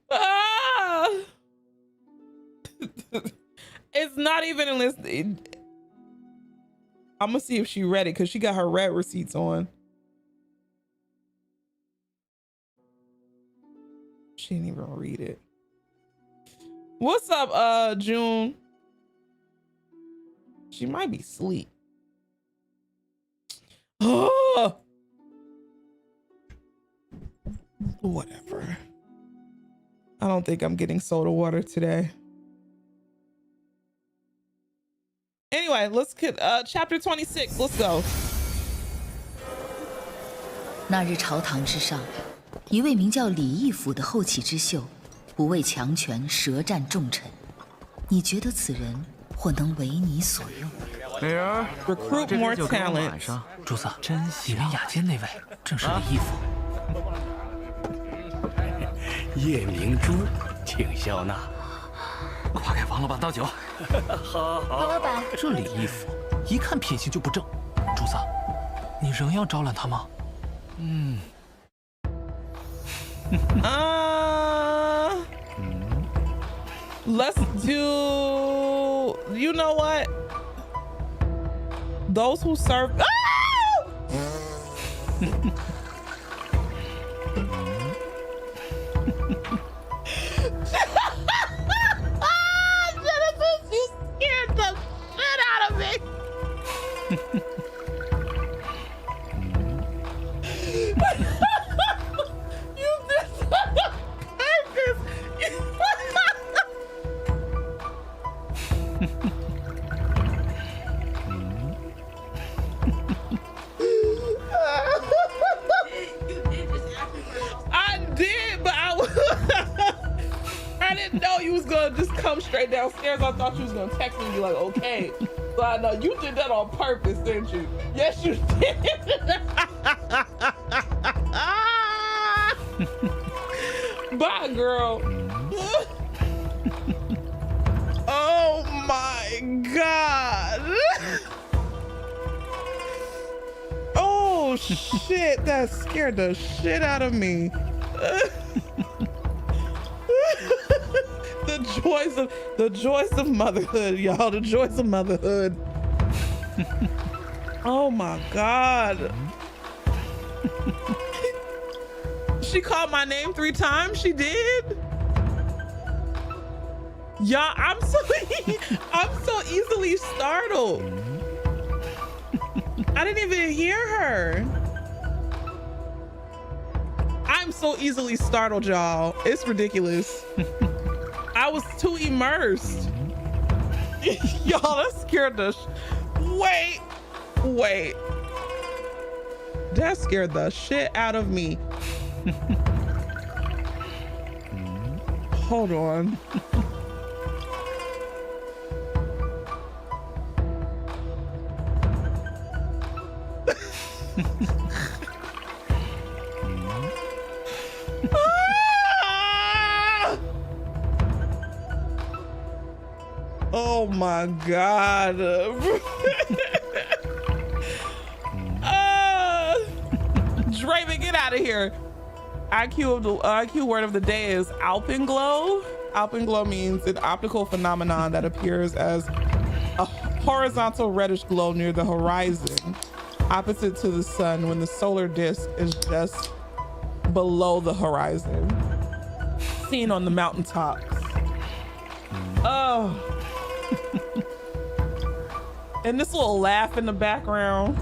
Ah! It's not even in this. I'm gonna see if she read it because she got her red receipts on. She didn't even read it. What's up, June? She might be asleep. Oh, whatever. I don't think I'm getting soda water today. Anyway, let's get chapter 26. Let's go. 那日朝堂之上，一位名叫李义府的后起之秀，不畏强权，舌战重臣。你觉得此人或能为你所用？美人 Recruit more talent. 主子，真喜人雅间那位正是李义府。夜明珠，请笑纳。快给王老板倒酒。王老板，这李义府一看品行就不正。主子，你仍要招揽他吗？Let's do. You know what? Those who serve. Ah! Genesis, you scared the shit out of me. You did that on purpose. I did, but I didn't know you was gonna just come straight downstairs. I thought you was gonna text me and be like, okay. So I know you did that on purpose, didn't you? Yes, you did. Bye, girl. Oh my God. Oh shit, that scared the shit out of me. The joys of motherhood, y'all. The joys of motherhood. Oh my God. She called my name 3 times. She did. Y'all, I'm so easily startled. I didn't even hear her. I'm so easily startled, y'all. It's ridiculous. I was too immersed. Y'all, that scared the wait. That scared the shit out of me. Hold on. Oh my God. Draven, get out of here. IQ word of the day is alpenglow. Alpenglow means an optical phenomenon that appears as a horizontal reddish glow near the horizon, opposite to the sun when the solar disk is just below the horizon, seen on the mountaintops. Oh. And this little laugh in the background.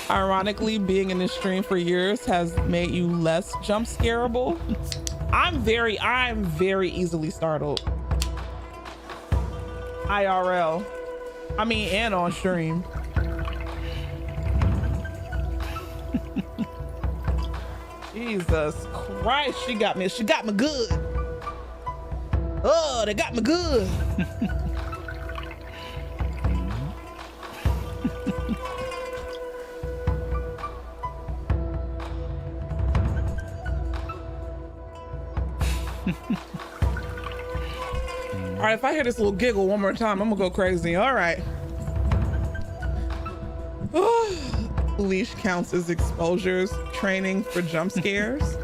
Ironically, being in this stream for years has made you less jump scareable. I'm very easily startled. IRL. I mean, and on stream. Jesus Christ, she got me good. Oh, they got me good. right, if I hear this little giggle one more time, I'm gonna go crazy. All right. Leash counts as exposures, training for jump scares.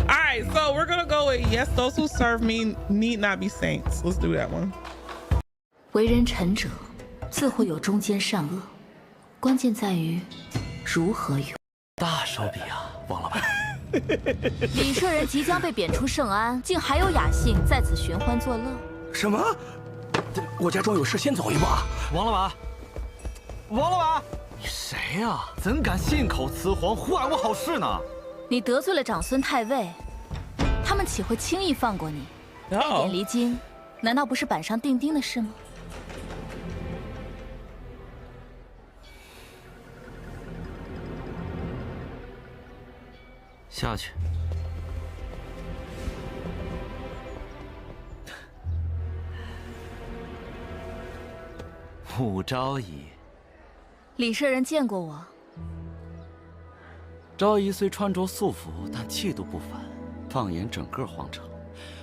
All right, so we're gonna go with yes, those who serve me need not be saints. Let's do that one. 为人臣者，自会有中间善恶，关键在于如何用。大手笔啊，王老板。李舍人即将被贬出圣安，竟还有雅兴在此寻欢作乐。什么？我家庄有事，先走一步啊！王老板，王老板，你谁呀？怎敢信口雌黄，坏我好事呢？你得罪了长孙太尉，他们岂会轻易放过你？被贬离京，难道不是板上钉钉的事吗？下去。武昭仪，李舍人见过我。昭仪虽穿着素服，但气度不凡。放眼整个皇城，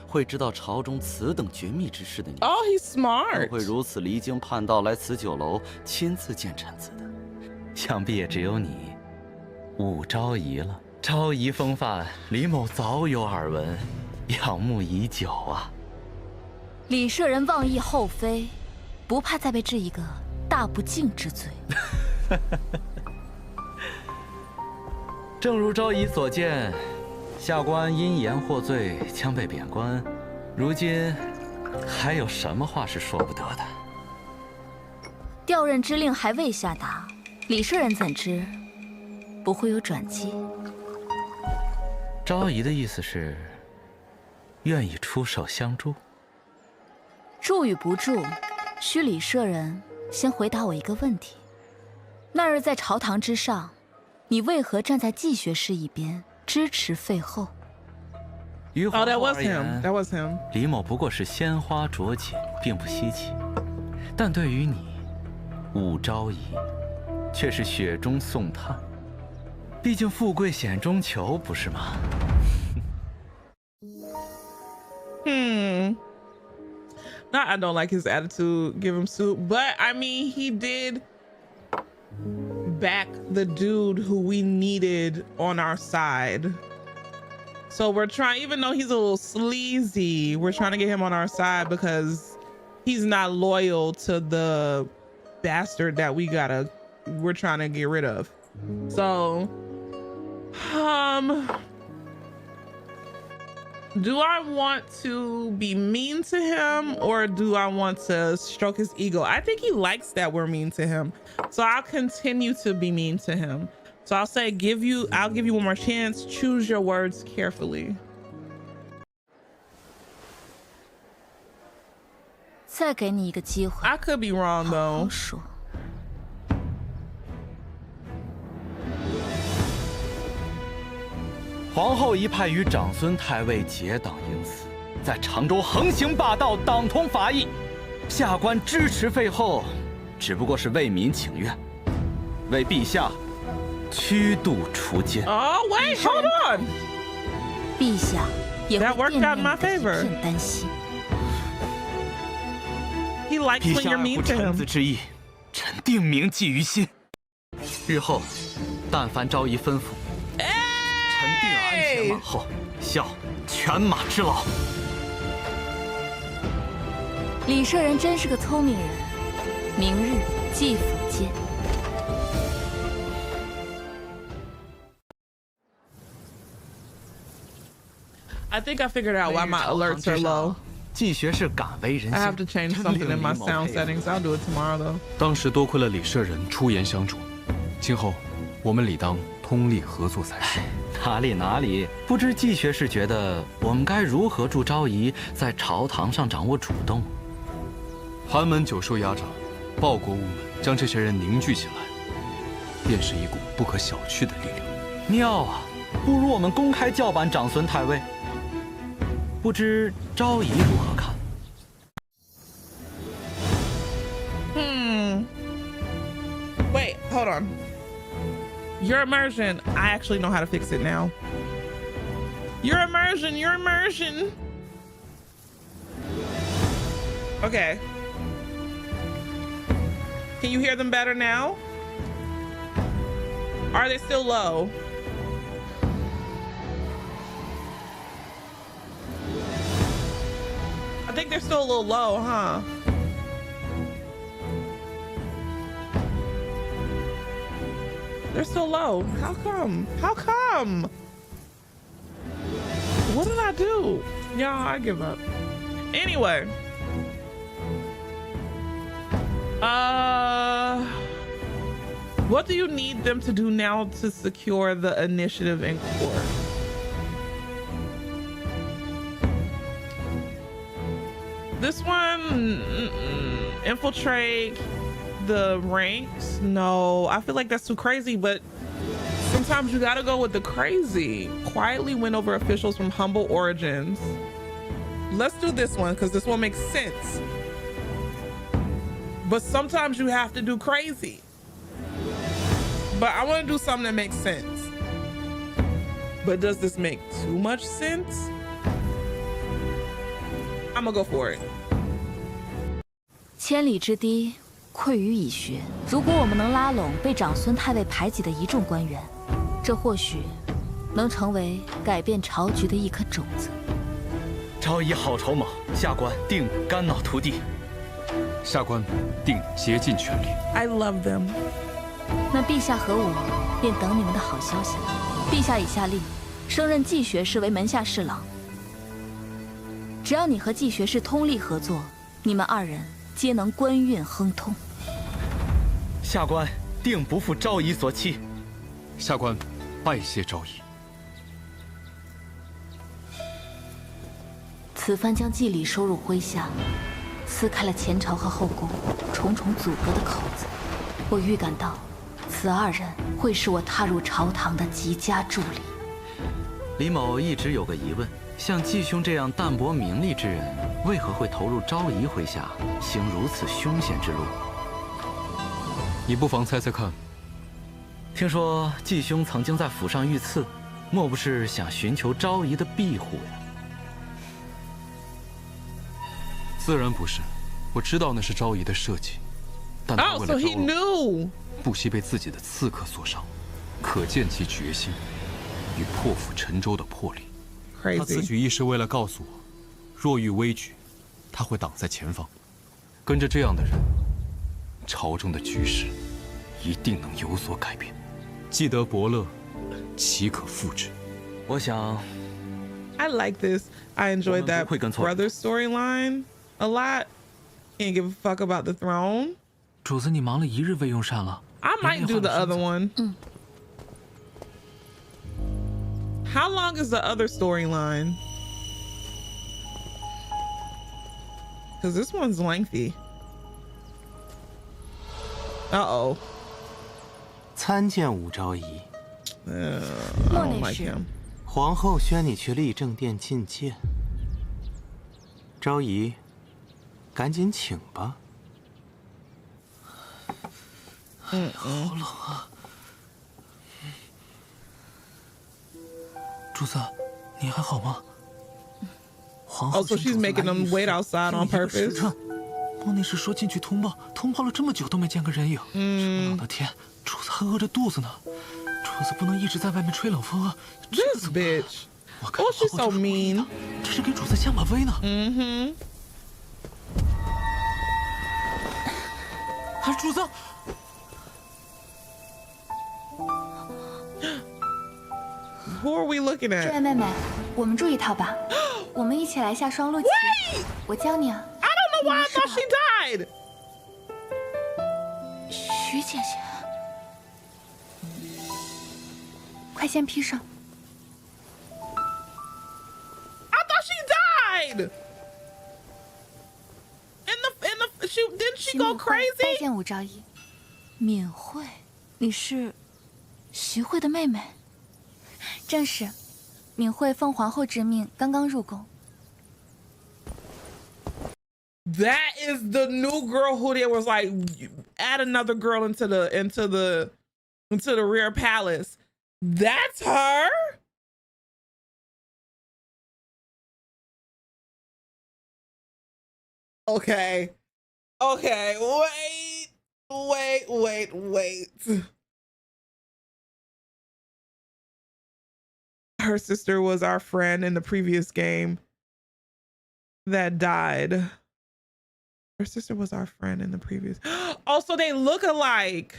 会知道朝中此等绝密之事的女， Oh, he's smart. 不会如此离经叛道来此酒楼亲自见臣子的，想必也只有你，武昭仪了。昭仪风范，李某早有耳闻，仰慕已久啊。李舍人妄议后妃，不怕再被治一个大不敬之罪。正如昭仪所见，下官因言获罪，将被贬官，如今还有什么话是说不得的？调任之令还未下达，李舍人怎知不会有转机？昭仪的意思是，愿意出手相助。助与不助，需李舍人先回答我一个问题：那日在朝堂之上，你为何站在季学士一边，支持废后？于皇 Oh, that 后 was 而言 him. That was him. 李某不过是鲜花着锦，并不稀奇。但对于你，武昭仪，却是雪中送炭。毕竟富贵险中求，不是吗？Not I don't like his attitude, give him soup, but I mean he did back the dude who we needed on our side. So we're trying, even though he's a little sleazy, we're trying to get him on our side because he's not loyal to the bastard that we're trying to get rid of. So, do I want to be mean to him or do I want to stroke his ego? I think he likes that we're mean to him. So I'll continue to be mean to him. So I'll say, I'll give you one more chance. Choose your words carefully. 再给你一个机会。 I could be wrong 好 though. 好说。皇后一派与长孙太尉结党营私，在常州横行霸道，党同伐异。下官支持废后，只不过是为民请愿，为陛下驱度除奸。Oh, wait, hold on. 陛下也 That 会 worked 惦 out in 念 my 你的一 favor. 片丹心。He likes 陛 when 下 you're 爱 mean 护 to 臣 him. 子之意，臣定铭记于心。日后，但凡昭仪吩咐，臣定鞍前马后，效犬马之劳。李舍人真是个聪明人，明日继府见。I think I figured out why my alerts are low. 季学士敢为人 I 先， have to change something in my sound settings. I'll do it tomorrow though. 当时多亏了李舍人出言相助，今后我们理当通力合作才是。哪里，不知季学士觉得我们该如何助昭仪在朝堂上掌握主动？寒门久受压榨，报国无门，将这些人凝聚起来，便是一股不可小觑的力量。妙啊！不如我们公开叫板长孙太尉。不知昭仪如何看？ Wait, hold on. Your immersion. I actually know how to fix it now. Your immersion. Okay. Can you hear them better now? Are they still low? I think they're still a little low, huh? They're still low. How come? How come? What did I do? Y'all, I give up. Anyway. What do you need them to do now to secure the initiative in court? This one, infiltrate the ranks. No, I feel like that's too crazy, but sometimes you gotta go with the crazy. Quietly win over officials from humble origins. Let's do this one because this one makes sense. But sometimes you have to do crazy. But I want to do something that makes sense. But does this make too much sense? I'm gonna go for it. 千里之堤，溃于蚁穴。如果我们能拉拢被长孙太尉排挤的一众官员，这或许能成为改变朝局的一颗种子。昭仪好筹谋，下官定肝脑涂地。下官定竭尽全力。I love them. 那陛下和我便等你们的好消息了。陛下已下令，升任季学士为门下侍郎。只要你和季学士通力合作，你们二人皆能官运亨通。下官定不负昭仪所期。下官拜谢昭仪。此番将季礼收入麾下，撕开了前朝和后宫重重阻隔的口子。我预感到，此二人会是我踏入朝堂的极佳助力。李某一直有个疑问：像季兄这样淡泊名利之人，为何会投入昭仪麾下，行如此凶险之路？你不妨猜猜看。听说季兄曾经在府上遇刺，莫不是想寻求昭仪的庇护呀？自然不是，我知道那是昭仪的设计，但他为了 so he 招knew. 不惜被自己的刺客所伤，可见其决心与破釜沉舟的魄力。他此 Crazy. 举亦是为了告诉我，若遇危局，他会挡在前方。跟着这样的人，朝中的局势一定能有所改变。既得伯乐，岂可复之？我想 I like this. I enjoyed that brother storyline a lot. Can't give a fuck about the throne. 主子，你忙了一日未用膳了。 I might do the other one. How long is the other storyline? Because this one's lengthy. Uh-oh. 参见武昭仪。I 莫 don't 内 like 侍， him. 皇后宣你去立正殿觐见。昭仪，赶紧请吧。好冷啊！主子，你还好吗？皇后 Oh, so she's making them wait outside on purpose. 莫内侍说进去通报了这么久都没见个人影。这么冷的天，主子还饿着肚子呢。主子不能一直在外面吹冷风啊！ This bitch. 我看 Oh, she's 皇后 so 就是故意的 mean. 这是给主子下马威呢。啊，主子！ Who are we looking 这 at? 位妹妹，我们住一套吧。我们一起来下双陆棋。我教你啊。 I don't know why I thought she died. 徐姐姐，快先披上。 I thought she died. Didn't she go 拜 crazy? 见武昭仪。敏慧，你是徐慧的妹妹？正是，敏慧奉皇后之命刚刚入宫。 That is the new girl who they was like, add another girl into the rear palace. That's her? Okay. Okay. Wait. Her sister was our friend in the previous game that died. Her sister was our friend in the previous. Also, they look alike.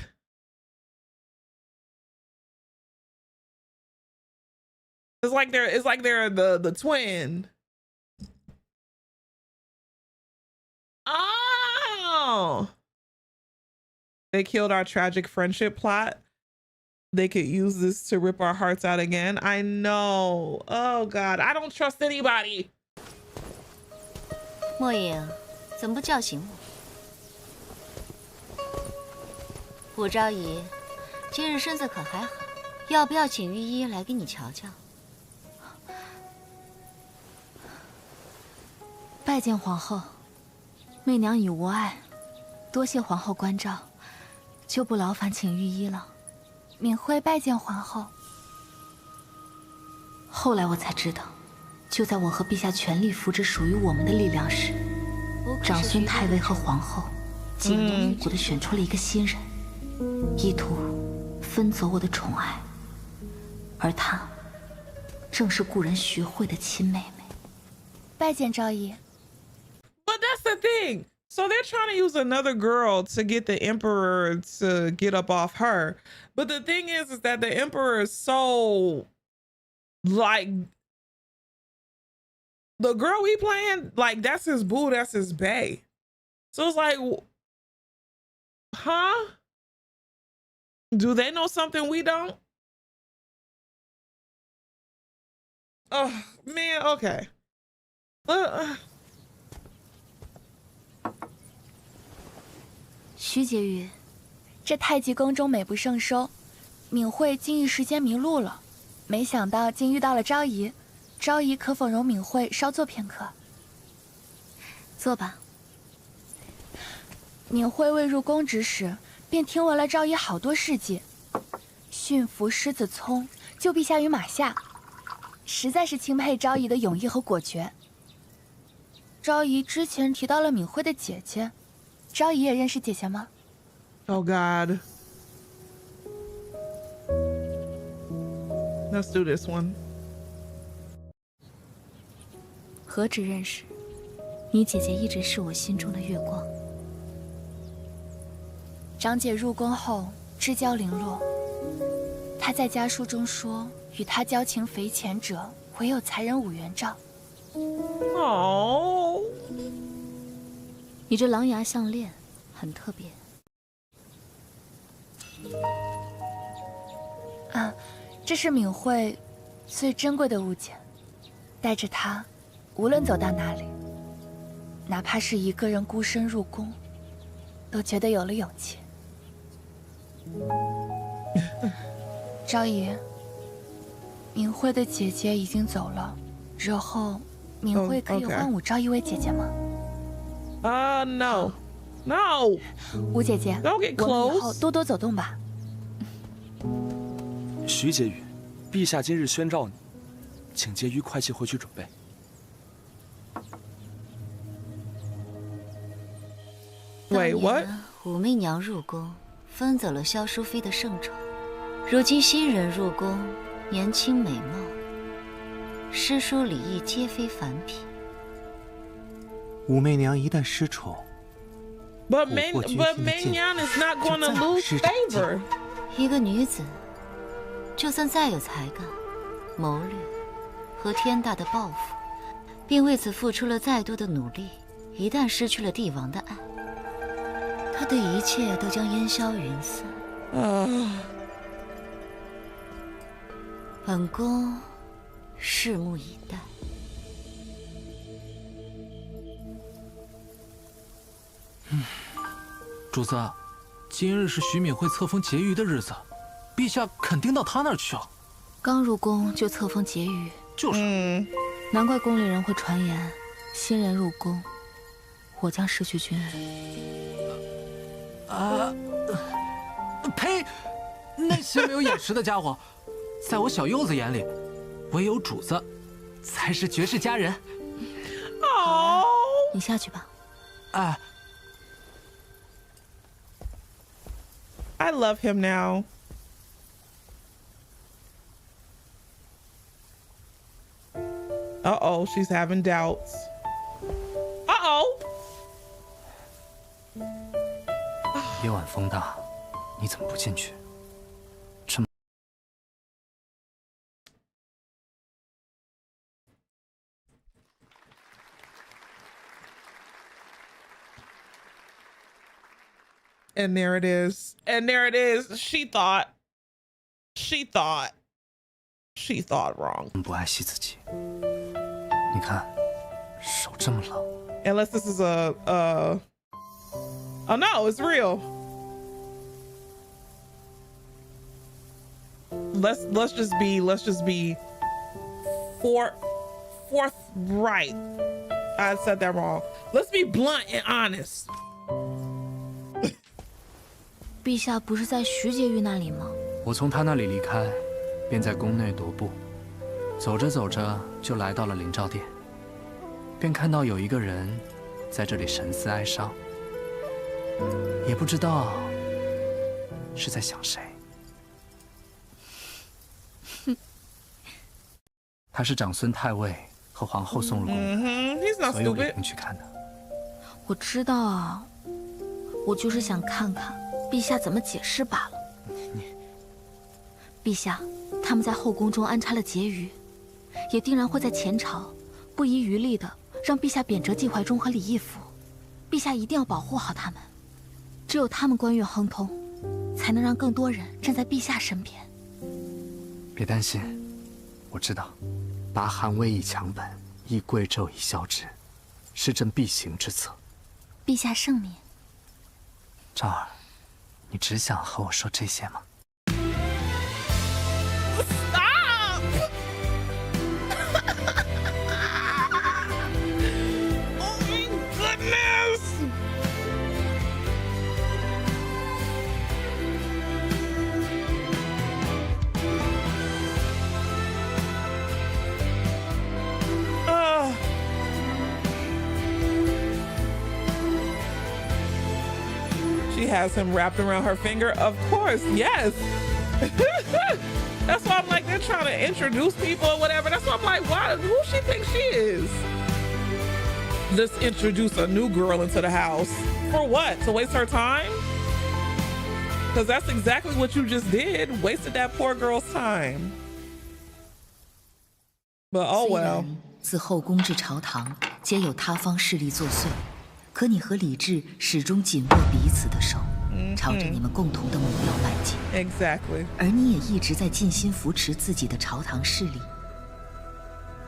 It's like they're the twin. Oh. They killed our tragic friendship plot. They could use this to rip our hearts out again. I know. Oh God, I don't trust anybody. 莫影，怎么不叫醒我？武昭仪，今日身子可还好？要不要请御医来给你瞧瞧？拜见皇后，媚娘已无碍，多谢皇后关照，就不劳烦请御医了。敏慧拜见皇后。后来我才知道，就在我和陛下全力扶植属于我们的力量时，长孙太尉和皇后紧锣密鼓地选出了一个新人，意图分走我的宠爱，而她正是故人徐慧的亲妹妹。拜见昭仪。But that's the thing. So they're trying to use another girl to get the emperor to get up off her. But the thing is that the emperor is so like the girl we playing, like that's his boo, that's his bae. So it's like, huh? Do they know something we don't? Oh man, okay. 徐婕妤，这太极宫中美不胜收，敏慧竟一时间迷路了，没想到竟遇到了昭仪。昭仪可否容敏慧稍坐片刻？坐吧。敏慧未入宫之时，便听闻了昭仪好多事迹，驯服狮子聪，救陛下于马下，实在是钦佩昭仪的勇毅和果决。昭仪之前提到了敏慧的姐姐。 昭仪也认识姐姐吗 ？Oh God. Let's do this one. 何止认识，你姐姐一直是我心中的月光。长姐入宫后知交零落，她在家书中说，与她交情匪浅者，唯有才人武元璋。哦。 你这狼牙项链很特别。啊，这是敏慧最珍贵的物件，带着它，无论走到哪里，哪怕是一个人孤身入宫，都觉得有了勇气。昭仪，敏慧的姐姐已经走了，日后敏慧可以唤武昭仪为姐姐吗？ No. 吴姐姐， Don't get 我们以后 close. 多多走动吧。徐婕妤，陛下今日宣召你，请婕妤快些回去准备。Wait, what? 武媚娘入宫，分走了萧淑妃的圣宠。如今新人入宫，年轻美貌，诗书礼义皆非凡品。 武媚娘一旦失宠 But Maignan is not going to lose favor. 一个女子，就算再有才干、谋略和天大的抱负，并为此付出了再多的努力，一旦失去了帝王的爱，她的一切都将烟消云散。本宫拭目以待。 主子，今日是徐敏慧册封婕妤的日子，陛下肯定到她那儿去了。刚入宫就册封婕妤，就是，难怪宫里人会传言，新人入宫，我将失去君人。呸！那些没有眼识的家伙，在我小柚子眼里，唯有主子才是绝世佳人。哦，你下去吧。哎， I love him now. Uh-oh, she's having doubts. Uh-oh. 夜晚风大，你怎么不进去？这么 And there it is. And there it is. She thought wrong. 不爱惜自己。你看，手这么冷。 Unless this is a oh no, it's real. Let's just be forthright. I said that wrong. Let's be blunt and honest. 陛下不是在徐婕妤那里吗？我从他那里离开，便在宫内踱步，走着走着就来到了灵照殿，便看到有一个人在这里神思哀伤，也不知道是在想谁。他是长孙太尉和皇后送入宫的，所以我领你去看的。我知道啊，我就是想看看陛下怎么解释罢了。陛下，他们在后宫中安插了婕妤，也定然会在前朝不遗余力的让陛下贬谪季怀忠和李义府。陛下一定要保护好他们，只有他们官运亨通，才能让更多人站在陛下身边。别担心，我知道，拔韩威以强本，以贵胄以消之，是朕必行之策。陛下圣明。昭儿，你只想和我说这些吗？ Stop! Oh my goodness! She has him wrapped around her finger. Of course, yes. That's why I'm like, they're trying to introduce people or whatever. That's why I'm like, why? Who she thinks she is? Let's introduce a new girl into the house. For what? To waste her time? Because that's exactly what you just did. Wasted that poor girl's time. But oh well. 自后宫至朝堂，皆有他方势力作祟，可你和李治始终紧握彼此的手，朝着你们共同的目标迈进。Exactly. 而你也一直在尽心扶持自己的朝堂势力。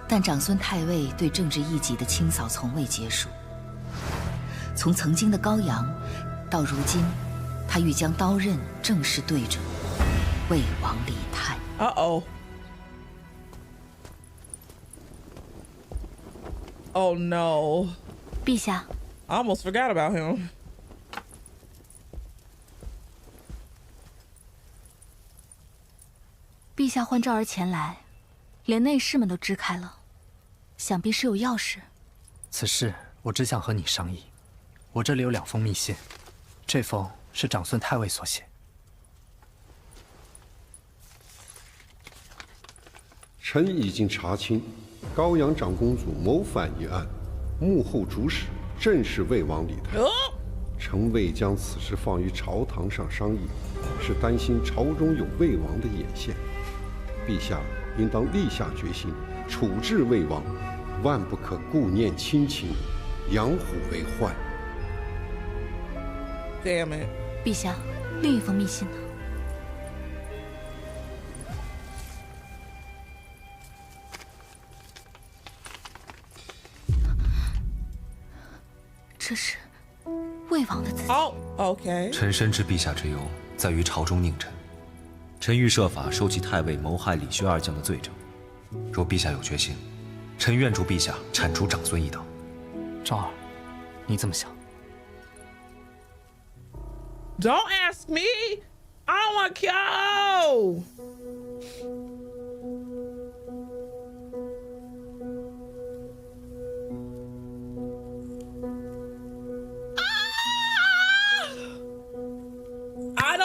但长孙太尉对政治异己的清扫从未结束。从曾经的高阳，到如今，他欲将刀刃正式对准魏王李泰。Uh-oh. Oh no. 陛下， I almost forgot about him. 陛下唤昭儿前来，连内侍们都支开了，想必是有要事。此事我只想和你商议。我这里有2封密信，这封是长孙太尉所写。臣已经查清高阳长公主谋反一案，幕后主使正是魏王李泰。臣未将此事放于朝堂上商议，是担心朝中有魏王的眼线。陛下应当立下决心，处置魏王，万不可顾念亲情，养虎为患。Damn it. 陛下，另一封密信呢？这是魏王的字迹。Oh, okay. 臣深知陛下之忧，在于朝中佞臣。臣欲设法收集太尉谋害李薛二将的罪证。若陛下有决心，臣愿助陛下铲除长孙一党。昭儿，你怎么想？ Don't ask me. I don't want to kill.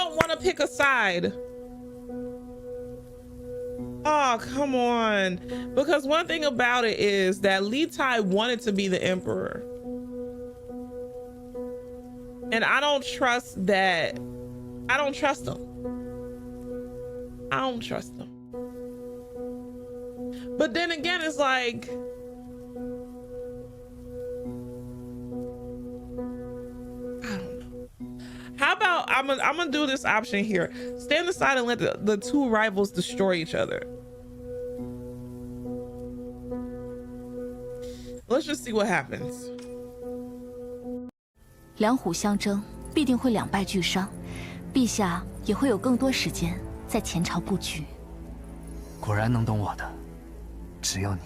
don't want to pick a side. Oh, come on. Because one thing about it is that Li Tai wanted to be the emperor. And I don't trust that. I don't trust him. I don't trust him. But then again, it's like, I don't know. How about I'm gonna do this option here. Stand aside and let the two rivals destroy each other. Let's just see what happens. 两虎相争，必定会两败俱伤，陛下也会有更多时间在前朝布局。果然能懂我的，只有你。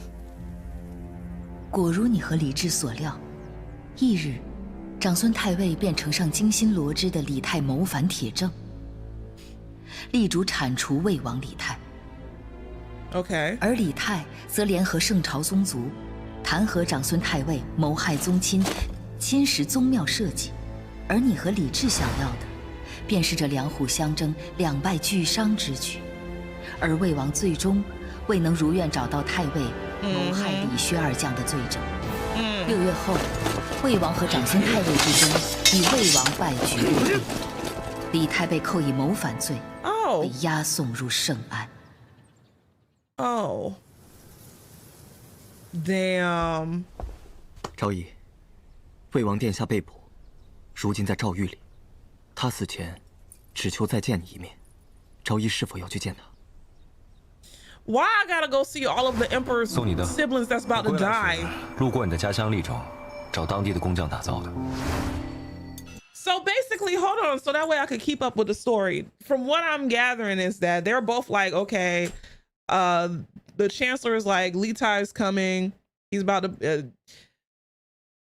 果如你和李治所料，翌日，长孙太尉便呈上精心罗织的李泰谋反帖证，力主铲除魏王李泰。OK， 而李泰则联合圣朝宗族，弹劾长孙太尉谋害宗亲，侵蚀宗庙社稷。而你和李治想要的，便是这两虎相争、两败俱伤之举。而魏王最终未能如愿找到太尉谋害李薛二将的罪证。6月后，魏王和长孙太尉之争以魏王败局落定，李泰被扣以谋反罪，被押送入圣安。Oh, damn！ 昭仪，魏王殿下被捕，如今在诏狱里。他死前只求再见你一面，昭仪是否要去见他？ Why I gotta go see all of the emperor's siblings that's about to die? 路过你的家乡利州，找当地的工匠打造的。 So basically, hold on. So that way I could keep up with the story. From what I'm gathering is that they're both like, okay, the chancellor is like, Li Tai's coming. He's about to,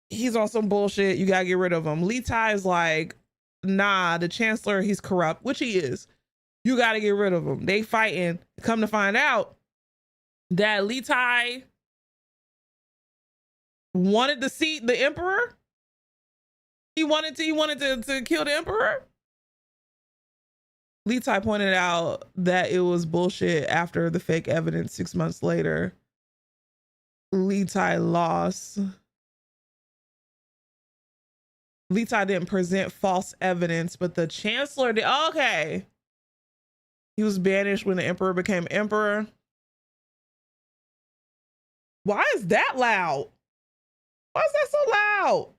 he's on some bullshit. You gotta get rid of him. Li Tai is like, nah, the chancellor, he's corrupt, which he is. You got to get rid of him. They fighting. Come to find out that Li Tai wanted to see the emperor. He wanted to kill the emperor. Li Tai pointed out that it was bullshit after the fake evidence 6 months later. Li Tai lost. Li Tai didn't present false evidence, but the chancellor did. Okay. He was banished when the emperor became emperor. Why is that loud? Why is that so loud?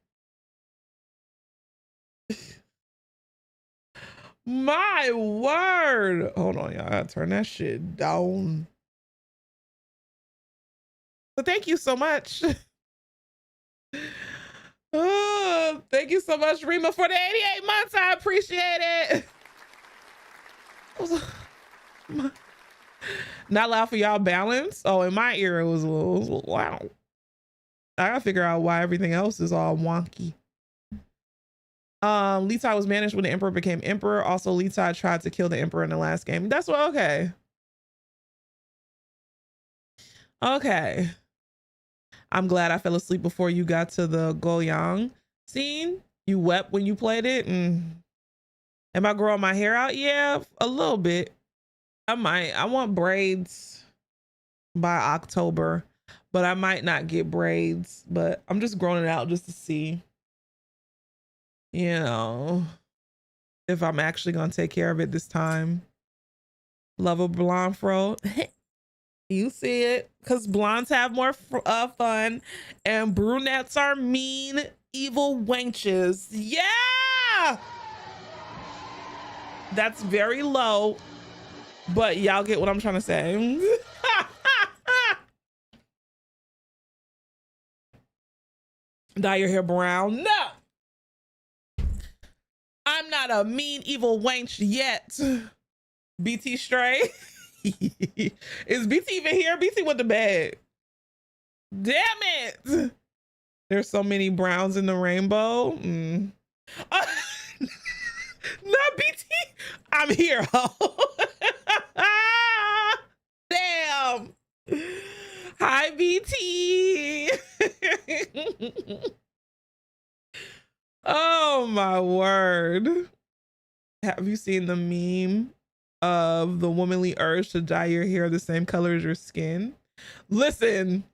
My word. Hold on, y'all. I gotta turn that shit down. But thank you so much. Oh, thank you so much, Rima, for the 88 months. I appreciate it. Not loud for y'all balance. Oh, in my ear it was a little loud. I gotta figure out why everything else is all wonky. Li Tai was banished when the emperor became emperor. Also, Li Tai tried to kill the emperor in the last game. That's what, okay. Okay. I'm glad I fell asleep before you got to the Goyang scene. You wept when you played it. Am I growing my hair out? Yeah, a little bit. I might. I want braids by October, but I might not get braids, but I'm just growing it out just to see, you know, if I'm actually going to take care of it this time. Love a blonde fro. You see it, because blondes have more fun and brunettes are mean, evil wenches. Yeah! That's very low, but y'all get what I'm trying to say. Dye your hair brown? No! I'm not a mean, evil wench yet. BT Stray? Is BT even here? BT went to bed. Damn it! There's so many browns in the rainbow. Not BT. I'm here. Damn. Hi, BT. Oh my word. Have you seen the meme of the womanly urge to dye your hair the same color as your skin? Listen.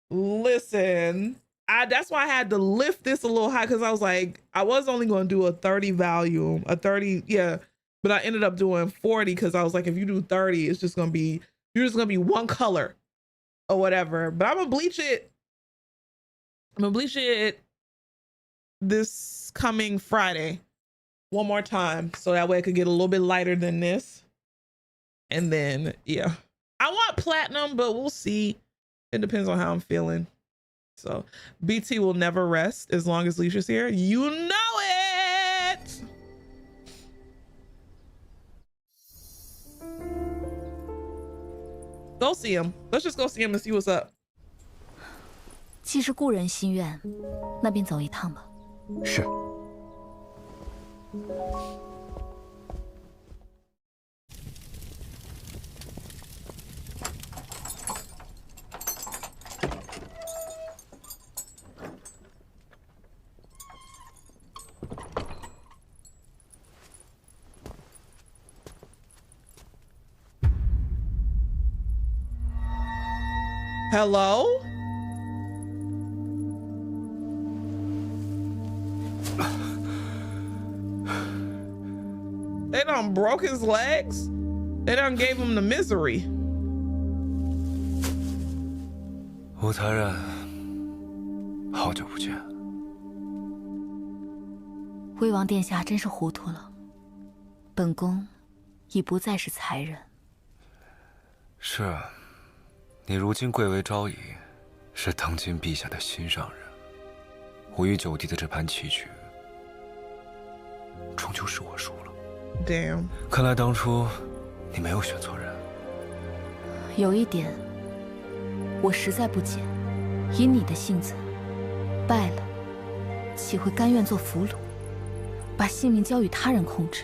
That's why I had to lift this a little high, because I was like, I was only going to do a 30 volume, but I ended up doing 40 because I was like, if you do 30, it's just going to be, you're just going to be one color or whatever. But I'm going to bleach it. I'm going to bleach it this coming Friday one more time, so that way it could get a little bit lighter than this. And then, yeah, I want platinum, but we'll see. It depends on how I'm feeling. So BT will never rest as long as Leisha's here. You know it. Go see him. Let's just go see him and see what's up. 既是故人心愿，那便走一趟吧。是。Hello? They done broke his legs. They done gave him the misery. 吴才人，好久不见。魏王殿下真是糊涂了，本宫已不再是才人。是啊，你如今贵为昭仪，是当今陛下的心上人。我与九弟的这盘棋局，终究是我输了。Damn。看来当初你没有选错人。有一点，我实在不解，以你的性子，败了，岂会甘愿做俘虏，把性命交予他人控制？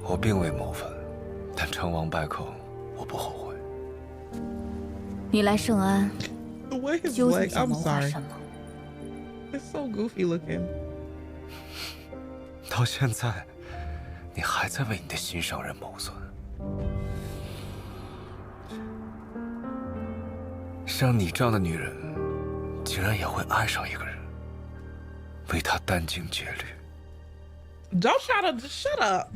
我并未谋反，但成王败寇，我不后悔。你来圣安，究竟想谋划什么？ It's so goofy looking. 到现在，你还在为你的心上人谋算。像你这样的女人，竟然也会爱上一个人，为他殚精竭虑。Don't shut up.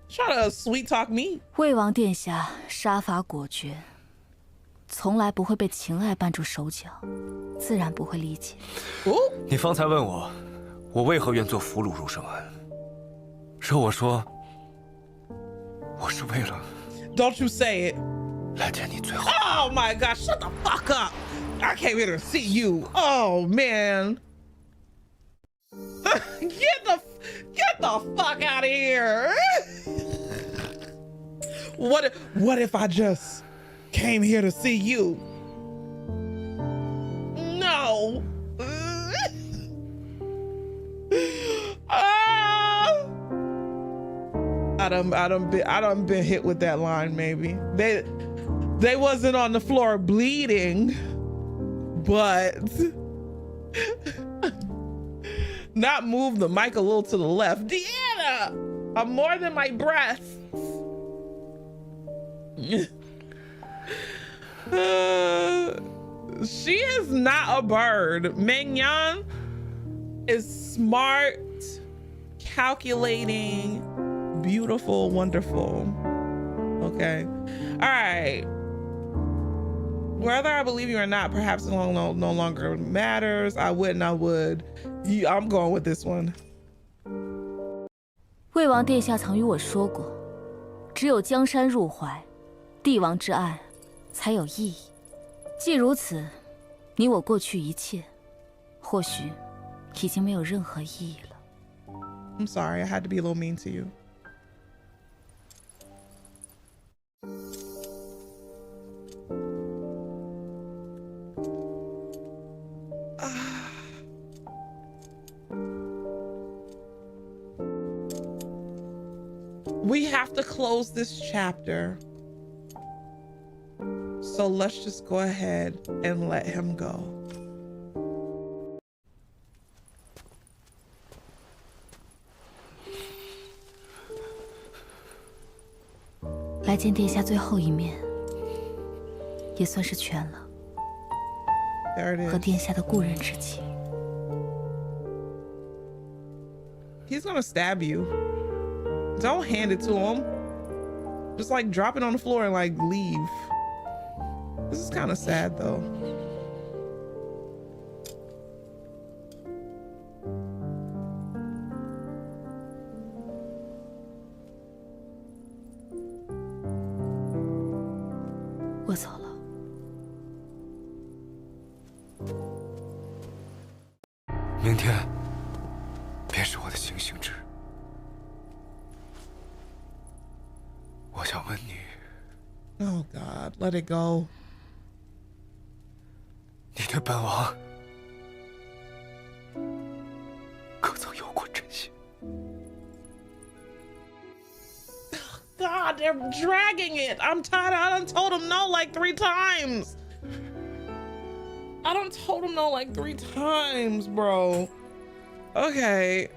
Try to sweet talk me. 魏王殿下杀伐果决，从来不会被情爱绊住手脚，自然不会理解。你方才问我为何愿做俘虏入圣安？若我说，我是为了 Don't you say it. 来见你最后。Oh my God! Shut the fuck up! I came here to see you. Oh man! Get the fuck out of here! What if I just came here to see you? No. I done been hit with that line. Maybe they wasn't on the floor bleeding, but not move the mic a little to the left. Deanna, I'm more than my breath. She is not a bird. Mignon is smart, calculating, beautiful, wonderful. Okay. All right. Whether I believe you or not, perhaps no longer matters. I would. I'm going with this one. 魏王殿下曾与我说过，只有江山入怀，帝王之爱才有意义。既如此，你我过去一切，或许已经没有任何意义了。I'm sorry, I had to be a little mean to you. We have to close this chapter. So let's just go ahead and let him go. 来见殿下最后一面，也算是全了。和殿下的故人之情。He's gonna stab you. Don't hand it to him. Just like drop it on the floor and like leave. This is kind of sad though. Oh God, let it go. 你对本王可曾有过真心？ God, they're dragging it. I'm tired. I done told him no like 3 times. I done told him no like 3 times, bro. Okay,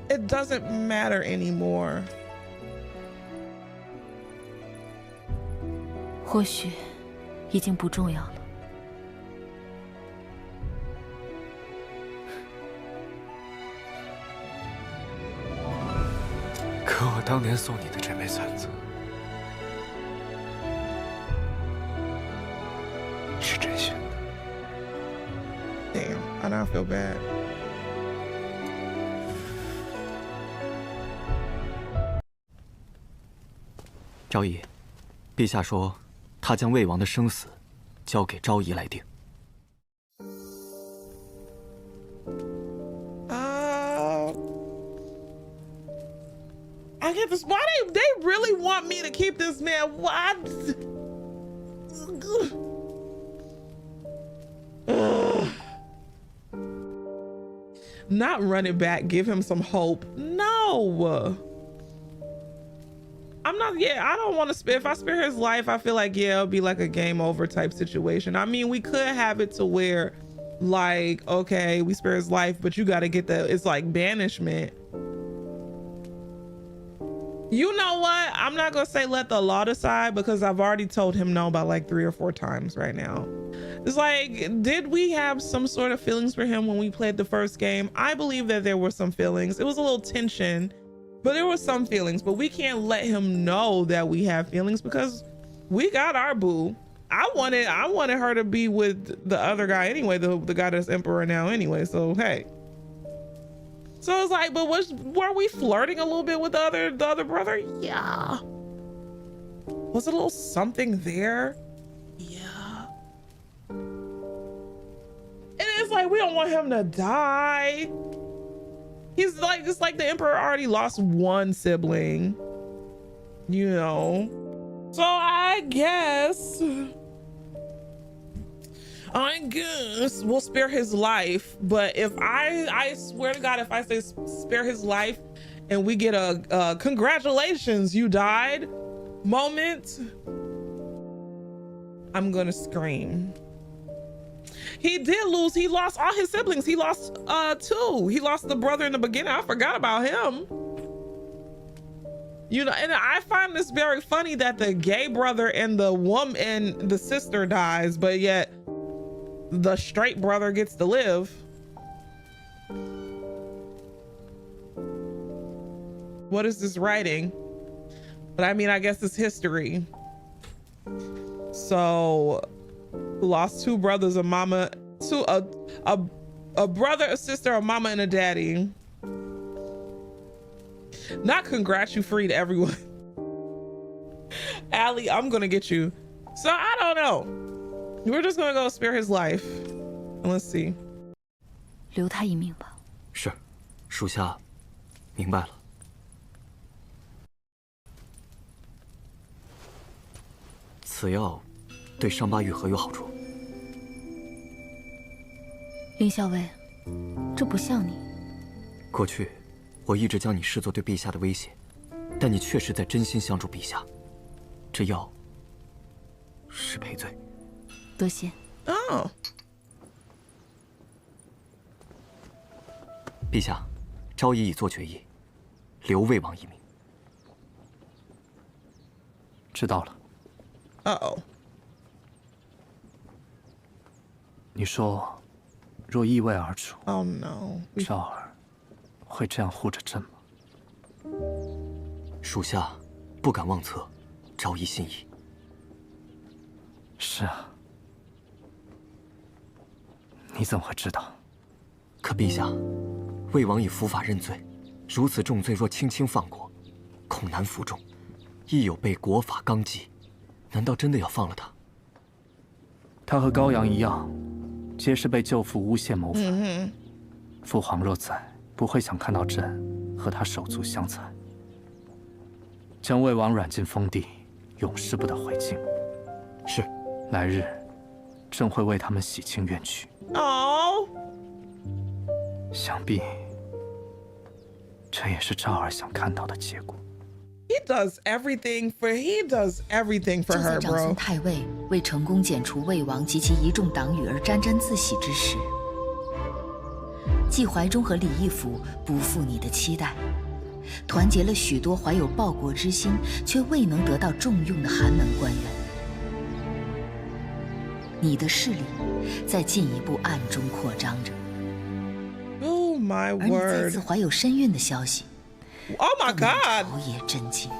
it doesn't matter anymore. 或许已经不重要了。可我当年送你的这枚簪子，是真心的。Damn, I now feel bad. 昭仪，陛下说，他将魏王的生死交给昭仪来定。I get this. Why they really want me to keep this man? What? Not run it back. Give him some hope. No. I'm not. Yeah, I don't want to spare. If I spare his life, I feel like it'll be like a game over type situation. I mean, we could have it to where, like, okay, we spare his life, but you got to get the. It's like banishment. You know what? I'm not gonna say let the law decide because I've already told him no about like 3 or 4 times right now. It's like, did we have some sort of feelings for him when we played the first game? I believe that there were some feelings. It was a little tension, but there were some feelings, but we can't let him know that we have feelings because we got our boo. I wanted her to be with the other guy anyway, the guy that's emperor now anyway, so hey. So it's like, but were we flirting a little bit with the other brother? Yeah. Was it a little something there? Yeah. And it's like, we don't want him to die. He's like, it's like the emperor already lost 1 sibling, you know? So I guess we'll spare his life, but if I swear to God, if I say spare his life and we get a congratulations, you died moment, I'm gonna scream. He did lose. He lost all his siblings. He lost 2. He lost the brother in the beginning. I forgot about him. You know, and I find this very funny that the gay brother and the woman and the sister dies, but yet the straight brother gets to live. What is this writing? But I mean, I guess it's history. So lost 2 brothers, a mama, a brother, a sister, a mama, and a daddy. Not congrats, you freed everyone. Allie, I'm gonna get you. So I don't know. We're just gonna go spare his life. And let's see. 留他一命吧。是，属下明白了。此药对伤疤愈合有好处。林校尉，这不像你。过去，我一直将你视作对陛下的威胁，但你确实在真心相助陛下。这药是赔罪。多谢。Oh. 陛下，昭仪已作决议，留魏王一命。知道了。Uh-oh。你说，若意外而处 ，Oh no， 昭儿会这样护着朕吗？属下不敢妄测昭仪心意。是啊，你怎么会知道？可陛下，魏王已伏法认罪，如此重罪若轻轻放过，恐难服众，亦有悖国法纲纪。难道真的要放了他？他和高阳一样，皆是被舅父诬陷谋反。父皇若在，不会想看到朕和他手足相残。将魏王软禁封地，永世不得回京。是，来日朕会为他们洗清冤屈。哦，想必这也是昭儿想看到的结果。He does everything for her, 就在长孙 bro. 太尉为成功剪除魏王及其一众党羽而沾沾自喜之时，季怀忠和李义府不负你的期待，团结了许多怀有报国之心却未能得到重用的寒门官员。你的势力在进一步暗中扩张着。Oh my 而你再 word. 次怀有身孕的消息。Oh my God! 朝野震惊。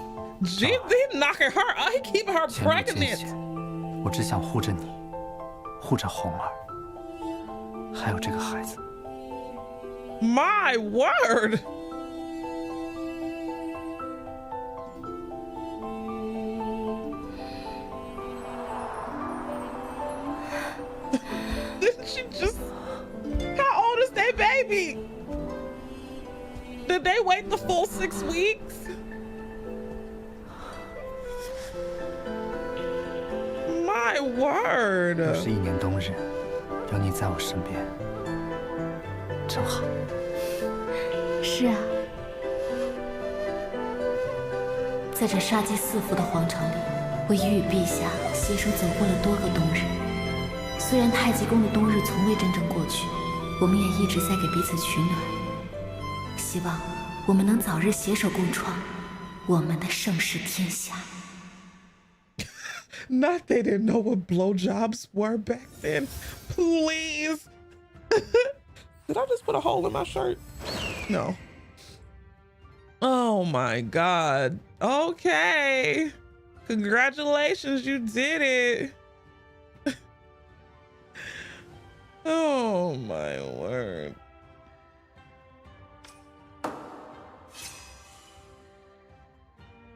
He knocking her out. He keeping her 前路艰 pregnant. 险，我只想护着你，护着红儿，还有这个孩子。My word. Didn't she just? How old is their baby? Did they wait the full 6 weeks? My word. 又是一年冬日，有你在我身边，真好。是啊，在这杀机四伏的皇城里，我已与陛下携手走过了多个冬日。虽然太极宫的冬日从未真正过去，我们也一直在给彼此取暖。希望我们能早日携手共创我们的盛世天下。Not they didn't know what blowjobs were back then. Please. Did I just put a hole in my shirt? No. Oh my God. Okay. Congratulations, you did it. Oh my word.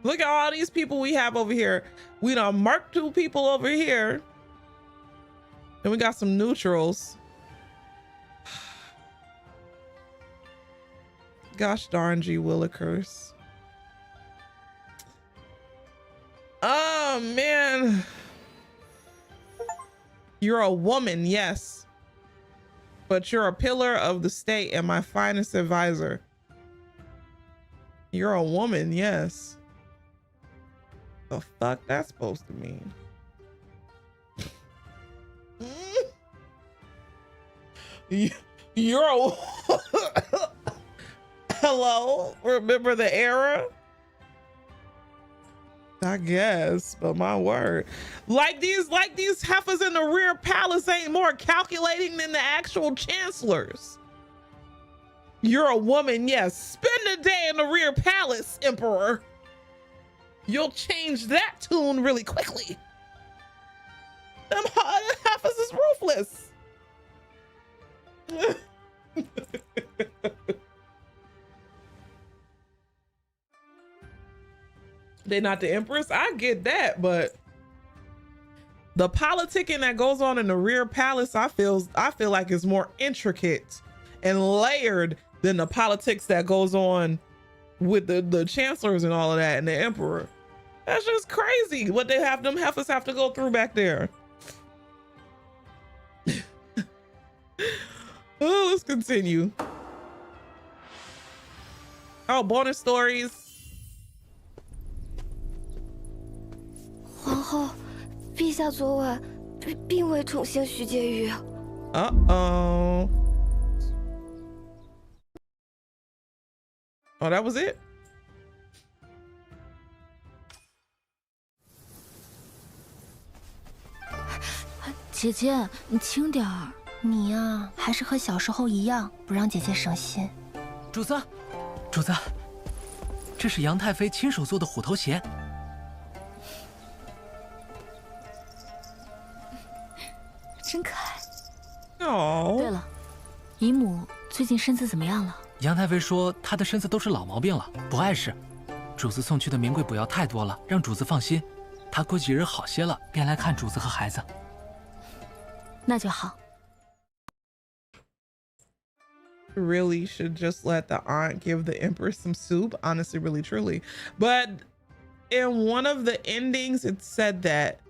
Look at all these people we have over here. We done marked 2 people over here. And we got some neutrals. Gosh darn G Willikers. Oh man. You're a woman, yes. But you're a pillar of the state and my finest advisor. You're a woman, yes. The fuck that's supposed to mean? You're a hello, remember the era? I guess, but my word, like these heifers in the rear palace ain't more calculating than the actual chancellors. You're a woman, yes. Spend a day in the rear palace, Emperor. You'll change that tune really quickly. Them heifers is ruthless. They're not the Empress. I get that, but the politicking that goes on in the rear palace, I feel like it's more intricate and layered than the politics that goes on with the chancellors and all of that and the emperor. That's just crazy what them heifers have to go through back there. Oh, let's continue. Oh, bonus stories. 皇后，陛下昨晚并未宠幸徐婕妤。Uh-oh. Oh, that was it? 姐姐，你轻点儿。你呀，还是和小时候一样，不让姐姐省心。主子，主子，这是杨太妃亲手做的虎头鞋。真可爱。哦。对了，姨母最近身子怎么样了？杨太妃说她的身子都是老毛病了，不碍事。主子送去的名贵补药太多了，让主子放心。她过几日好些了，便来看主子和孩子。那就好。Really should just let the aunt give the Empress some soup, honestly, really, truly. But in one of the endings, it said that,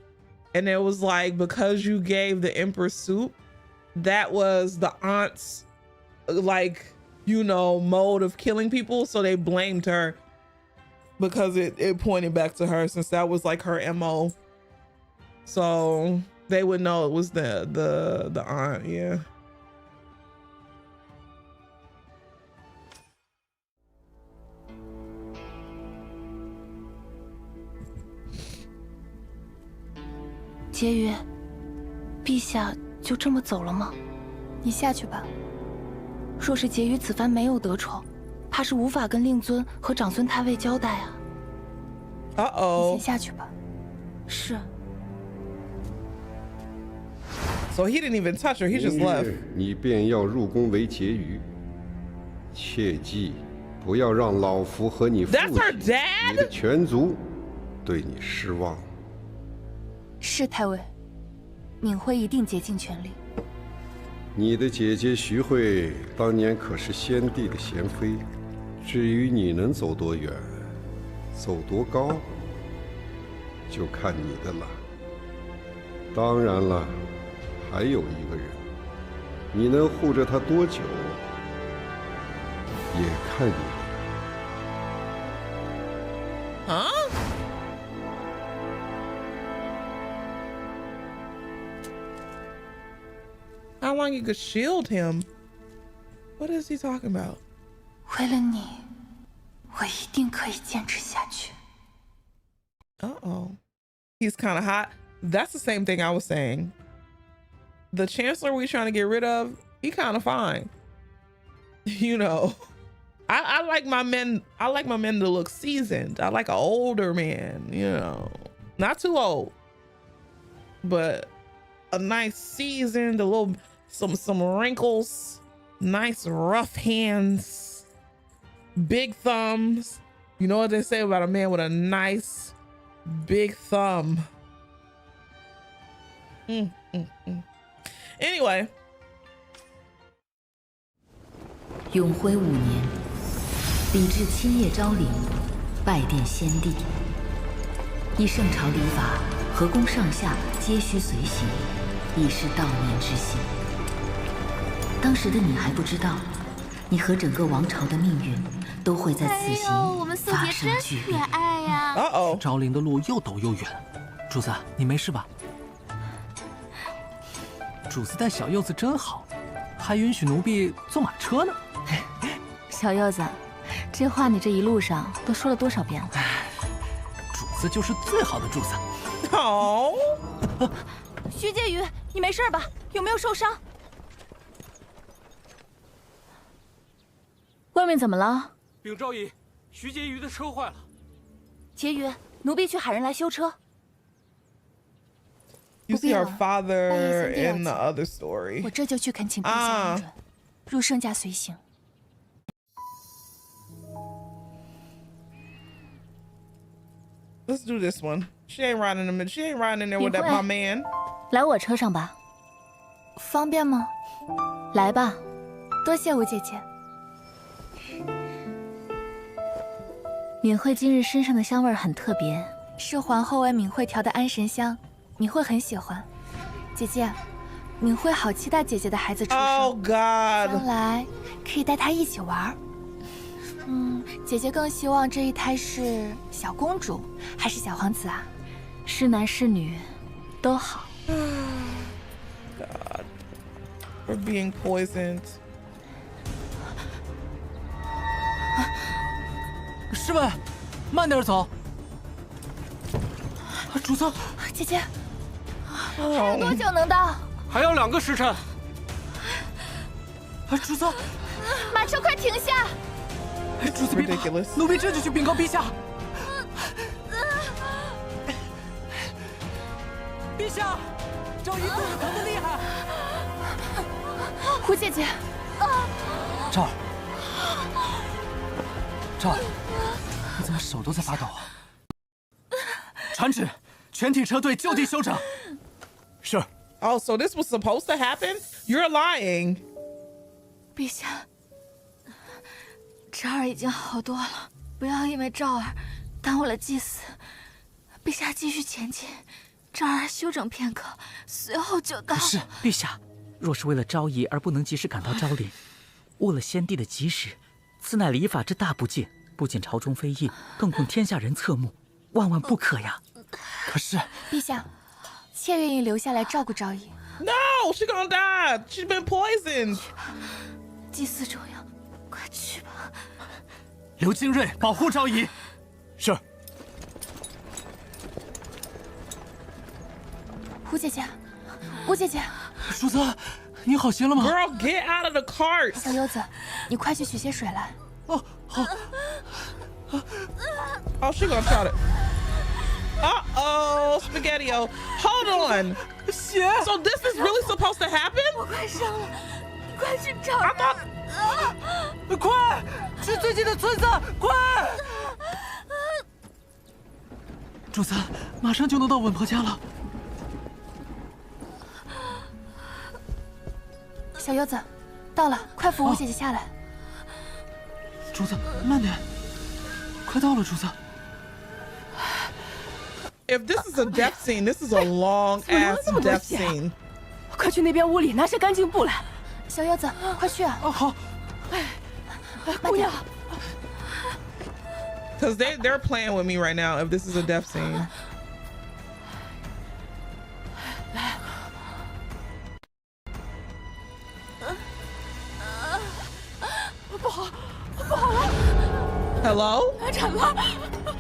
and it was like, because you gave the Empress soup, that was the aunt's, like, you know, mode of killing people. So they blamed her because it pointed back to her, since that was like her MO. So they would know it was the aunt, yeah.婕妤，陛下就这么走了吗？你下去吧。若是婕妤此番没有得宠，怕是无法跟令尊和长孙太尉交代啊。你先下去吧。是。So he didn't even touch her. He just left. 你便要入宫为婕妤，切记不要让老夫和你父亲、你的全族对你失望。是太尉，敏慧一定竭尽全力。你的姐姐徐慧当年可是先帝的贤妃，至于你能走多远，走多高，就看你的了。当然了，还有一个人，你能护着他多久，也看你的。啊？How long you could shield him? What is he talking about? 为了你，我一定可以坚持下去。Uh-oh. He's kind of hot. That's the same thing I was saying. The chancellor we trying to get rid of, he kind of fine. You know, I like my men. I like my men to look seasoned. I like an older man, you know, not too old, but a nice seasoned, a little, some wrinkles, nice rough hands, big thumbs. You know what they say about a man with a nice big thumb. Anyway. 永徽5年，李治亲谒昭陵，拜殿先帝。依圣朝礼法，河宫上下皆须随行，以示悼念之心。当时的你还不知道，你和整个王朝的命运都会在此行发生巨变。爱呀！昭陵的路又陡又远，主子，你没事吧？主子带小柚子真好，还允许奴婢坐马车呢。小柚子，这话你这一路上都说了多少遍了？主子就是最好的主子。哦，徐婕妤，你没事吧？有没有受伤？外面怎么了？禀昭仪，徐婕妤的车坏了。婕妤，奴婢去喊人来修车。You see her father in the other story. 我这就去恳请陛下恩准，入圣驾随行。Let's do this one. She ain't riding in there with that my man. 来我车上吧。方便吗？来吧。多谢吴姐姐。敏慧今日身上的香味很特别，是皇后为敏慧调的安神香，敏慧很喜欢。姐姐，敏慧好期待姐姐的孩子出生。Oh God！ 将来可以带她一起玩。姐姐更希望这一胎是小公主还是小皇子啊？是男是女都好。God, we're being poisoned. 师妹，慢点走。主子，姐姐，还有多久能到？还要2个时辰。主子，马车快停下！主子别怕，奴婢这就去禀告陛下。陛下，赵姨肚子疼得厉害。胡姐姐，赵儿，赵儿，你怎么手都在发抖啊？传旨，全体车队就地休整。是。Oh, so this was supposed to happen? You're lying. 陛下，赵儿已经好多了，不要因为赵儿耽误了祭祀。陛下继续前进，赵儿休整片刻，随后就到。是，陛下，若是为了昭仪而不能及时赶到昭陵，误了先帝的吉时，此乃礼法之大不敬，不仅朝中非议，更恐天下人侧目，万万不可呀！可是，陛下，妾愿意留下来照顾昭仪。No, she's gonna die. She's been poisoned. 祭祀重要，快去吧。刘精锐保护昭仪。是。胡姐姐，胡姐姐，主子，你好些了吗 ？Girl, get out of the cart. 小柚子，你快去取些水来。哦，好。Oh, she gonna try to. Uh-oh, Spaghetti-O. Hold on. So this is really supposed to happen? 我快伤了，你快去找人。快，去最近的村子，快！主子，马上就能到稳婆家了。小柚子，到了，快扶我姐姐下来。主子，慢点，快到了，主子。If this is a death scene, this is a long ass death scene. 快去那边屋里拿些干净布来。小柚子，快去啊！哦，好。姑娘。Because they're playing with me right now. If this is a death scene. 不好，不好了。Hello? 产了。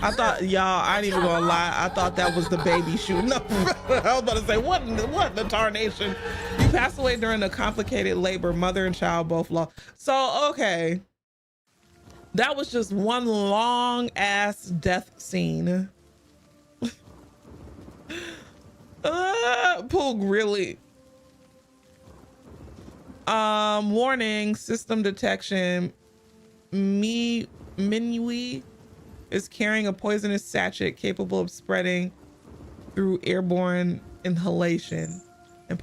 I thought, y'all, I ain't even gonna lie. I thought that was the baby shooting up. I was about to say, what in the tarnation? You passed away during a complicated labor. Mother and child both lost. So, okay. That was just one long ass death scene. Poog, really? Warning, system detection. Minui is carrying a poisonous sachet capable of spreading through airborne inhalation and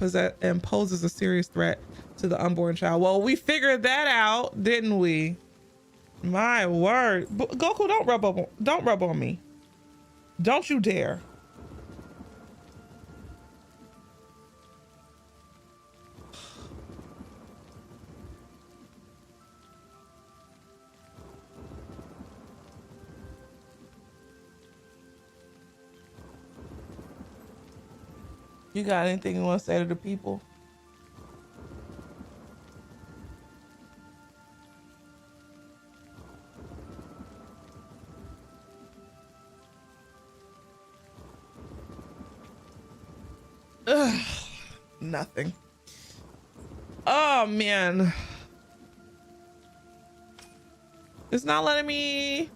poses a serious threat to the unborn child. Well, we figured that out, didn't we? My word. Goku, don't rub on me. Don't you dare. You got anything you want to say to the people? Ugh, nothing. Oh man. It's not letting me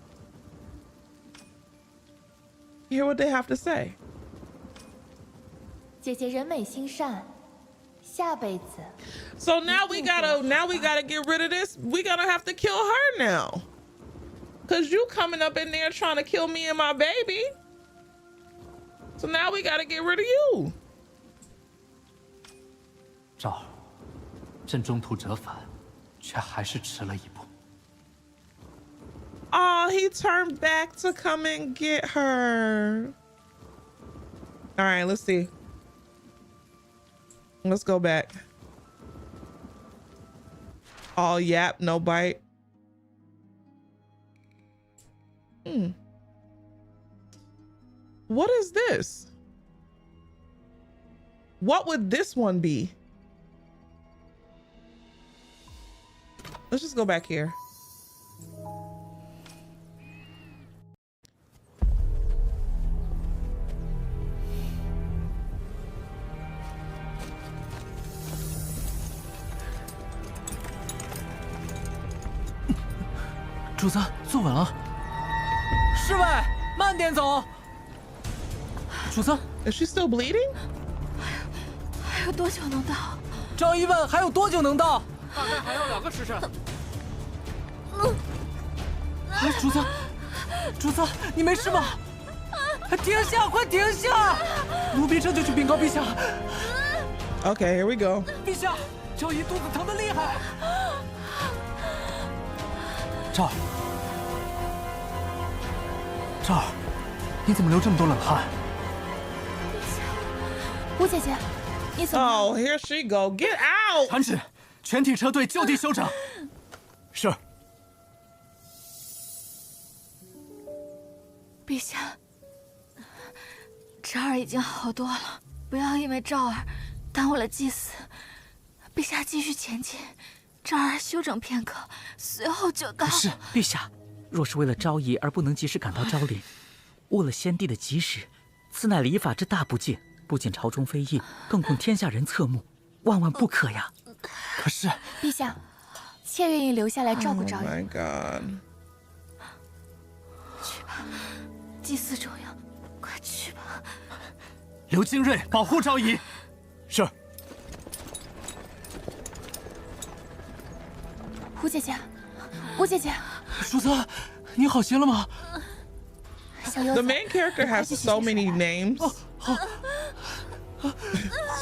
hear what they have to say. 姐姐人美心善，下辈子。So now we gotta get rid of this. We gotta have to kill her now. Cause you coming up in there trying to kill me and my baby. So now we gotta get rid of you. 赵儿，朕中途折返，却还是迟了一步。Oh, he turned back to come and get her. All right, let's see. Let's go back. All yap, no bite. What is this? What would this one be? Let's just go back here. 主子，坐稳了。侍卫，慢点走。主子 ，Is she still bleeding？ 还有多久能到？赵一问还有多久能到？大概还要2个时辰。主子，主子，你没事吗？停下，快停下！奴婢这就去禀告陛下。Okay, here we go. 陛下，赵姨肚子疼得厉害。赵儿，赵儿，你怎么流这么多冷汗？吴姐姐，你怎么了？ Oh, here she go. Get out! 传旨，全体车队就地休整。是。陛下，侄儿已经好多了，不要因为赵儿耽误了祭祀。陛下继续前进，赵儿休整片刻，随后就到。是，陛下，若是为了昭仪而不能及时赶到昭陵，误了先帝的吉时，此乃礼法之大不敬，不仅朝中非议，更供天下人侧目，万万不可呀！可是，陛下，妾愿意留下来照顾昭仪。 Oh my god！ 去吧，祭祀重要，快去吧。刘精锐保护昭仪。是。吴姐姐，吴姐姐，主子，你好些了吗？小柚 The 子， main character has so many names.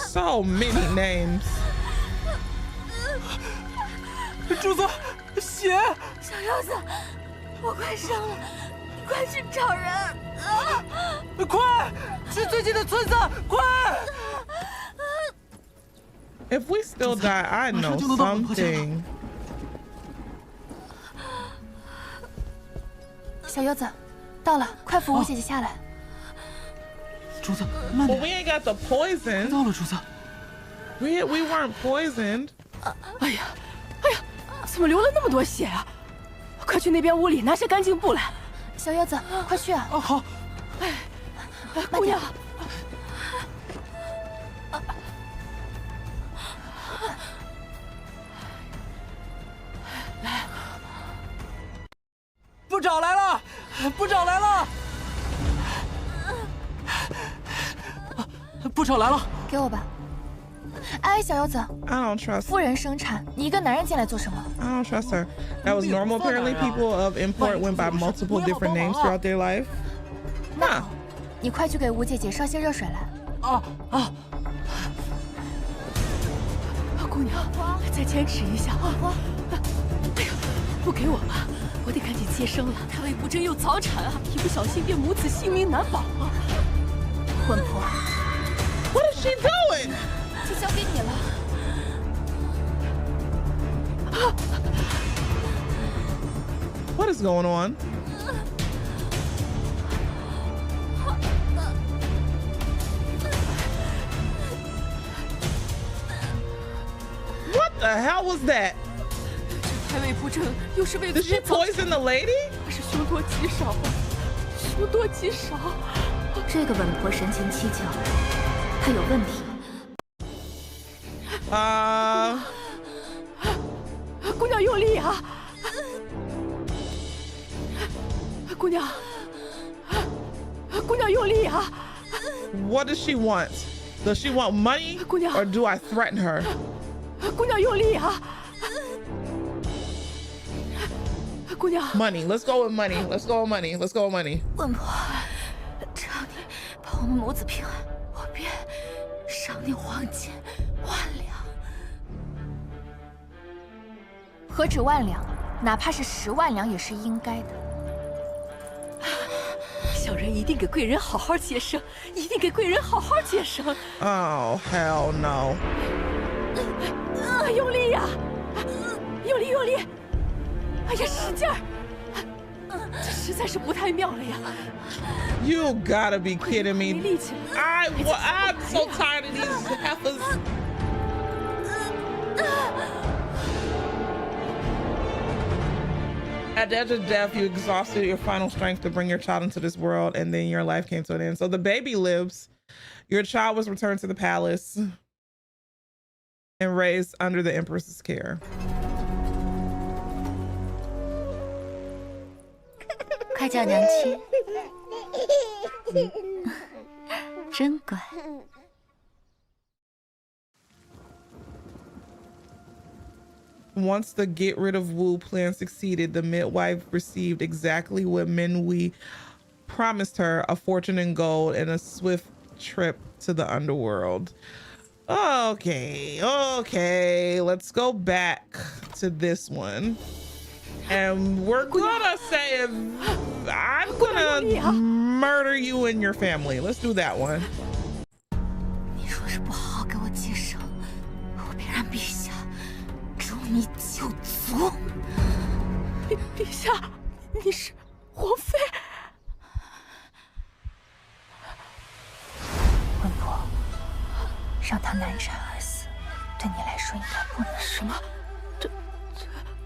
So many names. 主子，血！小柚子，我快生了，你快去找人！快，去最近的村子，快！ If we still die, I know something. 小柚子，到了，快扶吴姐姐下来。主子，慢 Well, 点。 we ain't got the poison. 到了，主子。We weren't poisoned. 哎呀，怎么流了那么多血啊？快去那边屋里拿些干净布来。小柚子，快去啊！哦，好。哎，姑娘。来，不找来了，不找来了，不找来了。给我吧。哎，小柚子 I don't trust. 夫人生产，你一个男人进来做什么？ I don't trust her. That was normal. Apparently, people of import went by multiple different names throughout their life. 那，你快去给吴姐姐烧些热水来。啊啊！姑娘，再坚持一下啊！哎呀，不给我吧，我得赶紧接生了。太尉不正又早产啊，一不小心便母子性命难保啊！混婆 What is she doing? 就交给你了。What is going on? What the hell was that? 太尉不正又是为 Did she poison the lady? 还是凶多吉少，凶多吉少。这个稳婆神情蹊跷，她有问题。姑娘用力啊！姑娘，姑娘用力啊！ What does she want? Does she want money, or do I threaten her? 姑娘用力啊！姑娘 Money. Let's go with money. Let's go with money. Let's go with money. 稳婆，只要你保我们母子平安，我便赏你黄金万两。何止万两，哪怕是10万两也是应该的。小人一定给贵人好好接生，一定给贵人好好接生。Oh, hell no. 用力呀！用力用力！哎呀，使劲儿！这实在是不太妙了呀！ You gotta be kidding me. I'm so tired of these heifers. At the edge of death, you exhausted your final strength to bring your child into this world, and then your life came to an end. So the baby lives. Your child was returned to the palace and raised under the Empress's care. 快叫娘亲。真乖。Once the get rid of Wu plan succeeded, the midwife received exactly what Minwei promised her: a fortune in gold and a swift trip to the underworld. Okay, let's go back to this one. And we're gonna say, I'm gonna murder you and your family. Let's do that one. 你若是不好好给我接生，我便让陛下诛你九族。陛下，你是皇妃。温婆，让他难产而死，对你来说应该不难。什么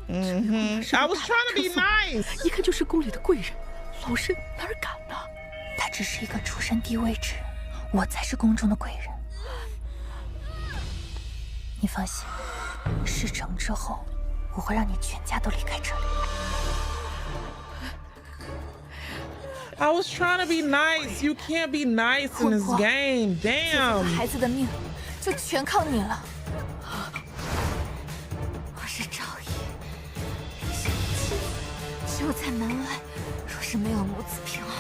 ？I was trying to be nice. 一看就是宫里的贵人，老身哪敢呢？他只是一个出身低位之人，我才是宫中的贵人。你放心，事成之后，我会让你全家都离开这里。I was trying to be nice. You can't be nice in this game. Damn. 孩子的命就全靠你了。我是赵姨，临行就在门外。若是没有母子平安，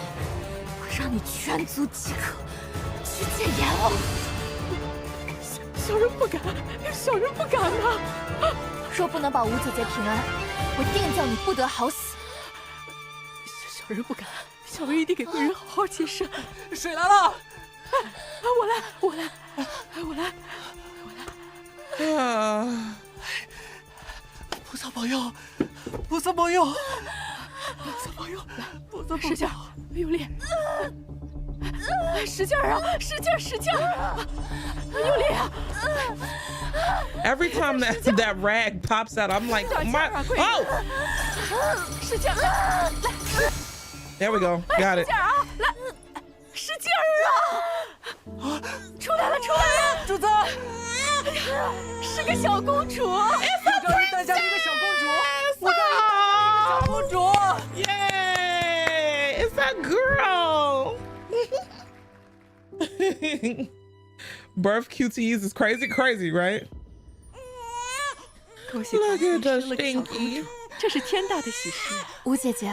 我让你全族饥渴，去见阎王。小人不敢，小人不敢呐！若不能保吴姐姐平安，我定叫你不得好死。小人不敢，小人一定给贵人好好接生。水来了，我来。菩萨保佑，菩萨保佑，菩萨保佑，菩萨保佑！使劲，用力，使劲啊！使劲，用力啊！ Every time that rag pops out, I'm like, oh! 使劲！ There we go, got it. 使劲啊！出来了！主子，是个小公主，我让人带下一个小公主，我让人带小公主。Yay! It's a girl. Birth QTs is crazy, right? Look at the stinky. 这是天大的喜事。吴姐姐，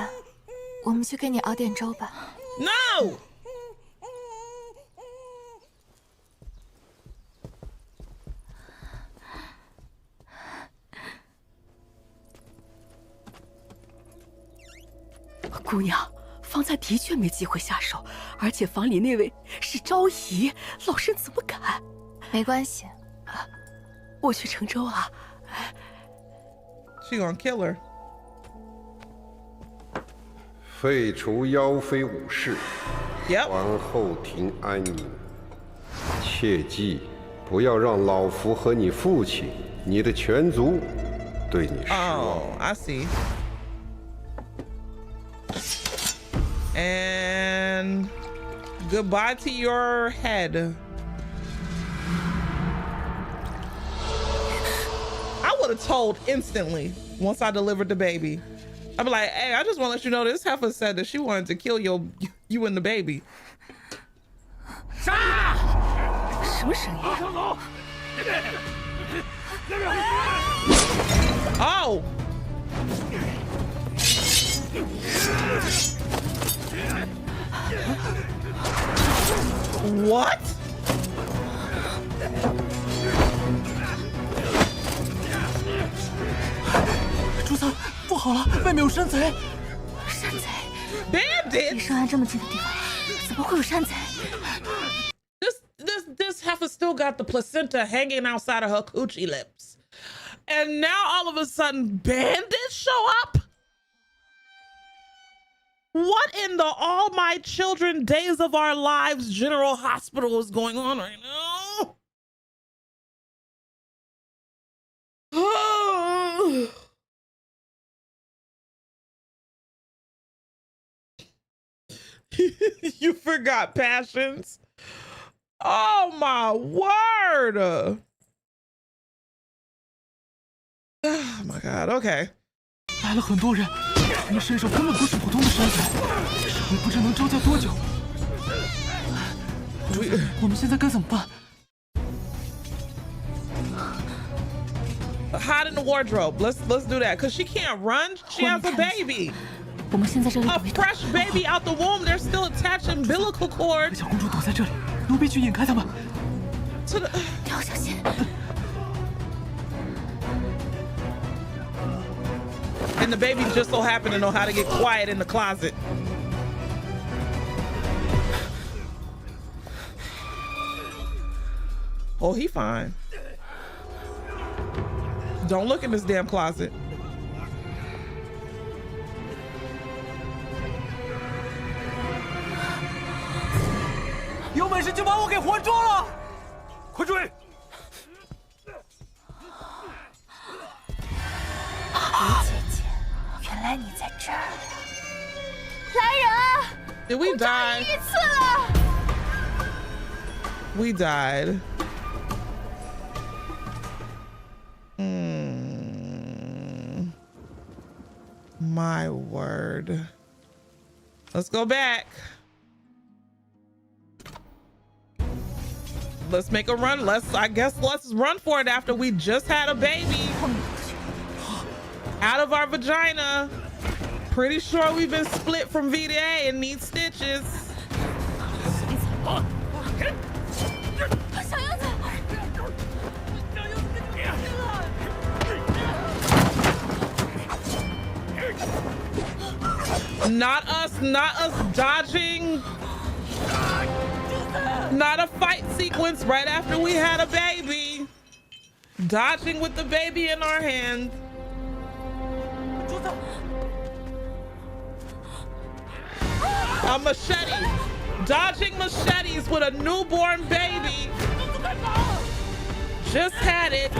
我们去给你熬点粥吧。No. 姑娘，方才的确没机会下手，而且房里那位是昭仪，老身怎么敢？没关系，我去盛粥啊。She gonna kill her. 废除妖妃武士，皇后庭安宁。切记，不要让老夫和你父亲、你的全族对你失望。Oh, I see. And goodbye to your head. I would have told instantly once I delivered the baby. I'd be like, hey, I just want to let you know this heifer said that she wanted to kill you and the baby. 杀！什么声音？Oh! What? 主子，不好了，外面有山贼！山贼 ！Bandit！ 离生安这么近的地方，怎么会有山贼 ？This heifer still got the placenta hanging outside of her coochie lips, and now all of a sudden, bandits show up. What in the all my children days of our lives general hospital is going on right now? You forgot passions. Oh my word. Oh my God. Okay. 来了很多人，他们身手根本不是普通的山贼，上尉不知能招架多久。我们现在该怎么办？ Hide in the wardrobe. Let's do that. Cause she can't run. She has a baby. 我们现在这里 A fresh baby out the womb. They're still attached umbilical cord. 小公主躲在这里，奴婢去引开他们。To the... 你要小心。 And the baby just so happened to know how to get quiet in the closet. Oh, he fine. Don't look in this damn closet. 有本事就把我给活捉了！快追！吴姐姐，原来你在这儿呀！来人啊！ Did we die? 一次了。 We died. My word. Let's go back. Let's make a run. I guess let's run for it after we just had a baby out of our vagina. Pretty sure we've been split from V to A and need stitches. 小柚子， Not us dodging. Not a fight sequence right after we had a baby. Dodging with the baby in our hands. A machete. Dodging machetes with a newborn baby. Just had it.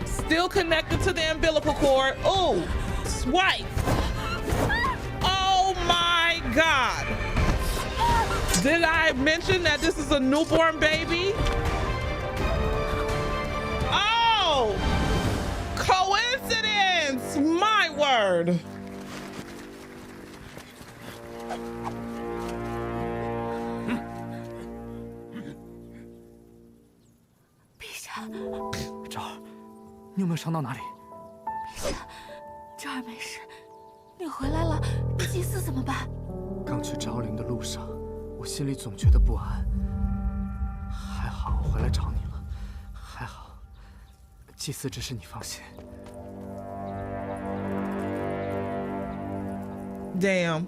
Still connected to the umbilical cord. Oh, swipe. Oh my God. Did I mention that this is a newborn baby? Oh, coincidence. My word.这儿，你有没有伤到哪里？陛下，这儿没事。你回来了，祭祀怎么办？刚去昭陵的路上，我心里总觉得不安。还好我回来找你了，还好，祭祀只是你放心。 Damn.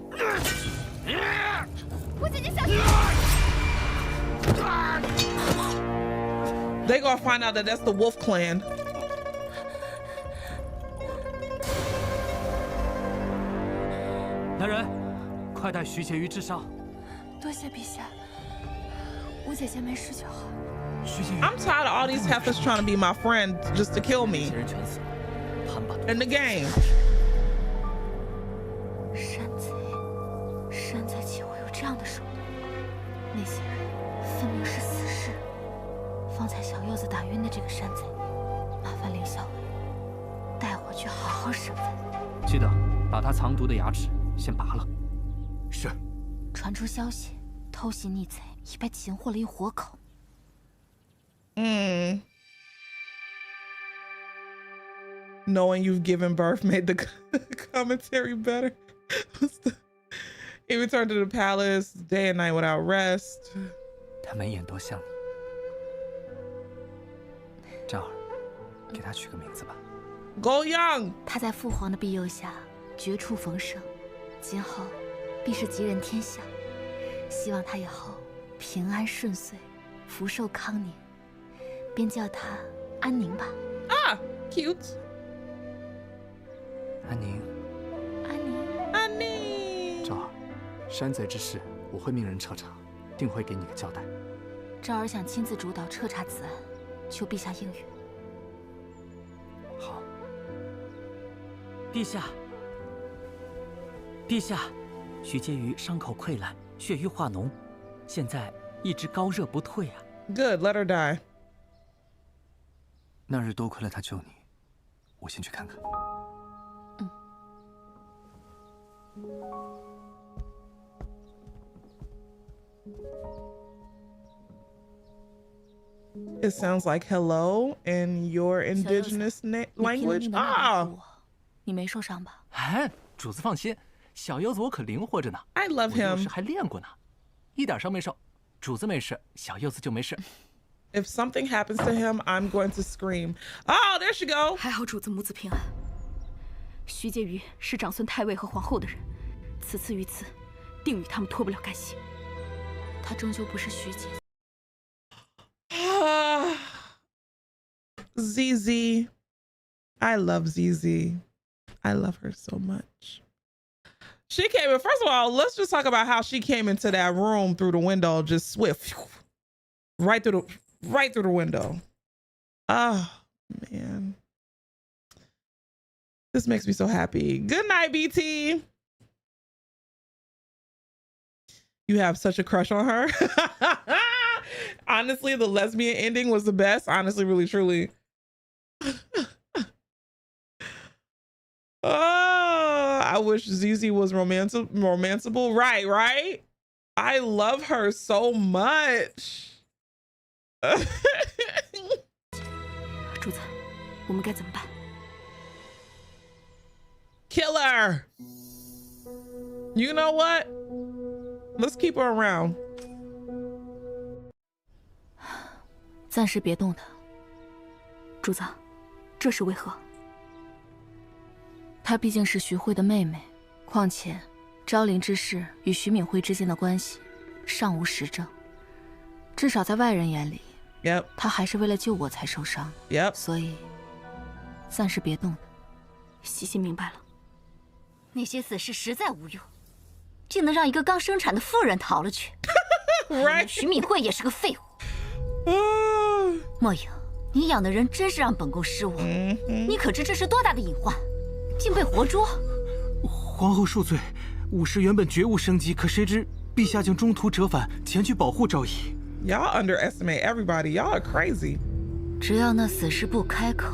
我姐姐小心！ They gonna find out that that's the Wolf Clan. 来人，快带徐婕妤治伤。多谢陛下，吴姐姐没事就好。 I'm tired of all these heifers trying to be my friend just to kill me. In the game. 山贼岂会有这样的手段？那些人分明是死士。方才小柚子打晕的这个山贼，麻烦凌校尉带回去好好审问。记得把他藏毒的牙齿先拔了。是。传出消息，偷袭逆贼已被擒获了一活口。Knowing you've given birth made the commentary better. He returned to the palace day and night without rest. 他眉眼多像你。这儿，给他取个名字吧。Go Young。他在父皇的庇佑下绝处逢生，今后必是吉人天下。希望他以后平安顺遂，福寿康年。便叫他安宁吧。啊 ，cute。安宁。安宁。安宁。昭儿，山贼之事我会命人彻查，定会给你个交代。昭儿想亲自主导彻查此案，求陛下应允。好。陛下，陛下，徐婕妤伤口溃烂，血瘀化脓，现在一直高热不退啊。Good, let her die. 那日多亏了他救你，我先去看看。It sounds like hello in your indigenous language. Ah, 你没受伤吧？哎，主子放心，小柚子我可灵活着呢。 I love him. 我有时还练过呢，一点伤没受。主子没事，小柚子就没事。 If something happens to him, I'm going to scream. Oh, there she go. 还好主子母子平安。徐婕妤是长孙太尉和皇后的人，此次于此，定与他们脱不了干系。她终究不是徐姐。ZZ. I love ZZ. I love her so much. She came in. First of all, let's just talk about how she came into that room through the window, just swift, right through the window. Oh man, this makes me so happy. Good night, BT. You have such a crush on her. Honestly, the lesbian ending was the best. Honestly, really, truly. Oh, I wish ZZ was romanceable. Right, right? I love her so much. 主子，我们该怎么办 ？Kill her. You know what? Let's keep her around. 暂时别动她。主子，这是为何？她毕竟是徐慧的妹妹，况且昭陵之事与徐敏慧之间的关系尚无实证，至少在外人眼里，她还是为了救我才受伤。所以暂时别动她。西西明白了。那些死士实在无用，竟能让一个刚生产的妇人逃了去。徐敏慧也是个废物。莫影，你养的人真是让本宫失望。你可知这是多大的隐患？竟被活捉！皇后恕罪，武士原本绝无生机，可谁知陛下竟中途折返，前去保护昭仪。Y'all underestimate everybody. Y'all are crazy. 只要那死士不开口，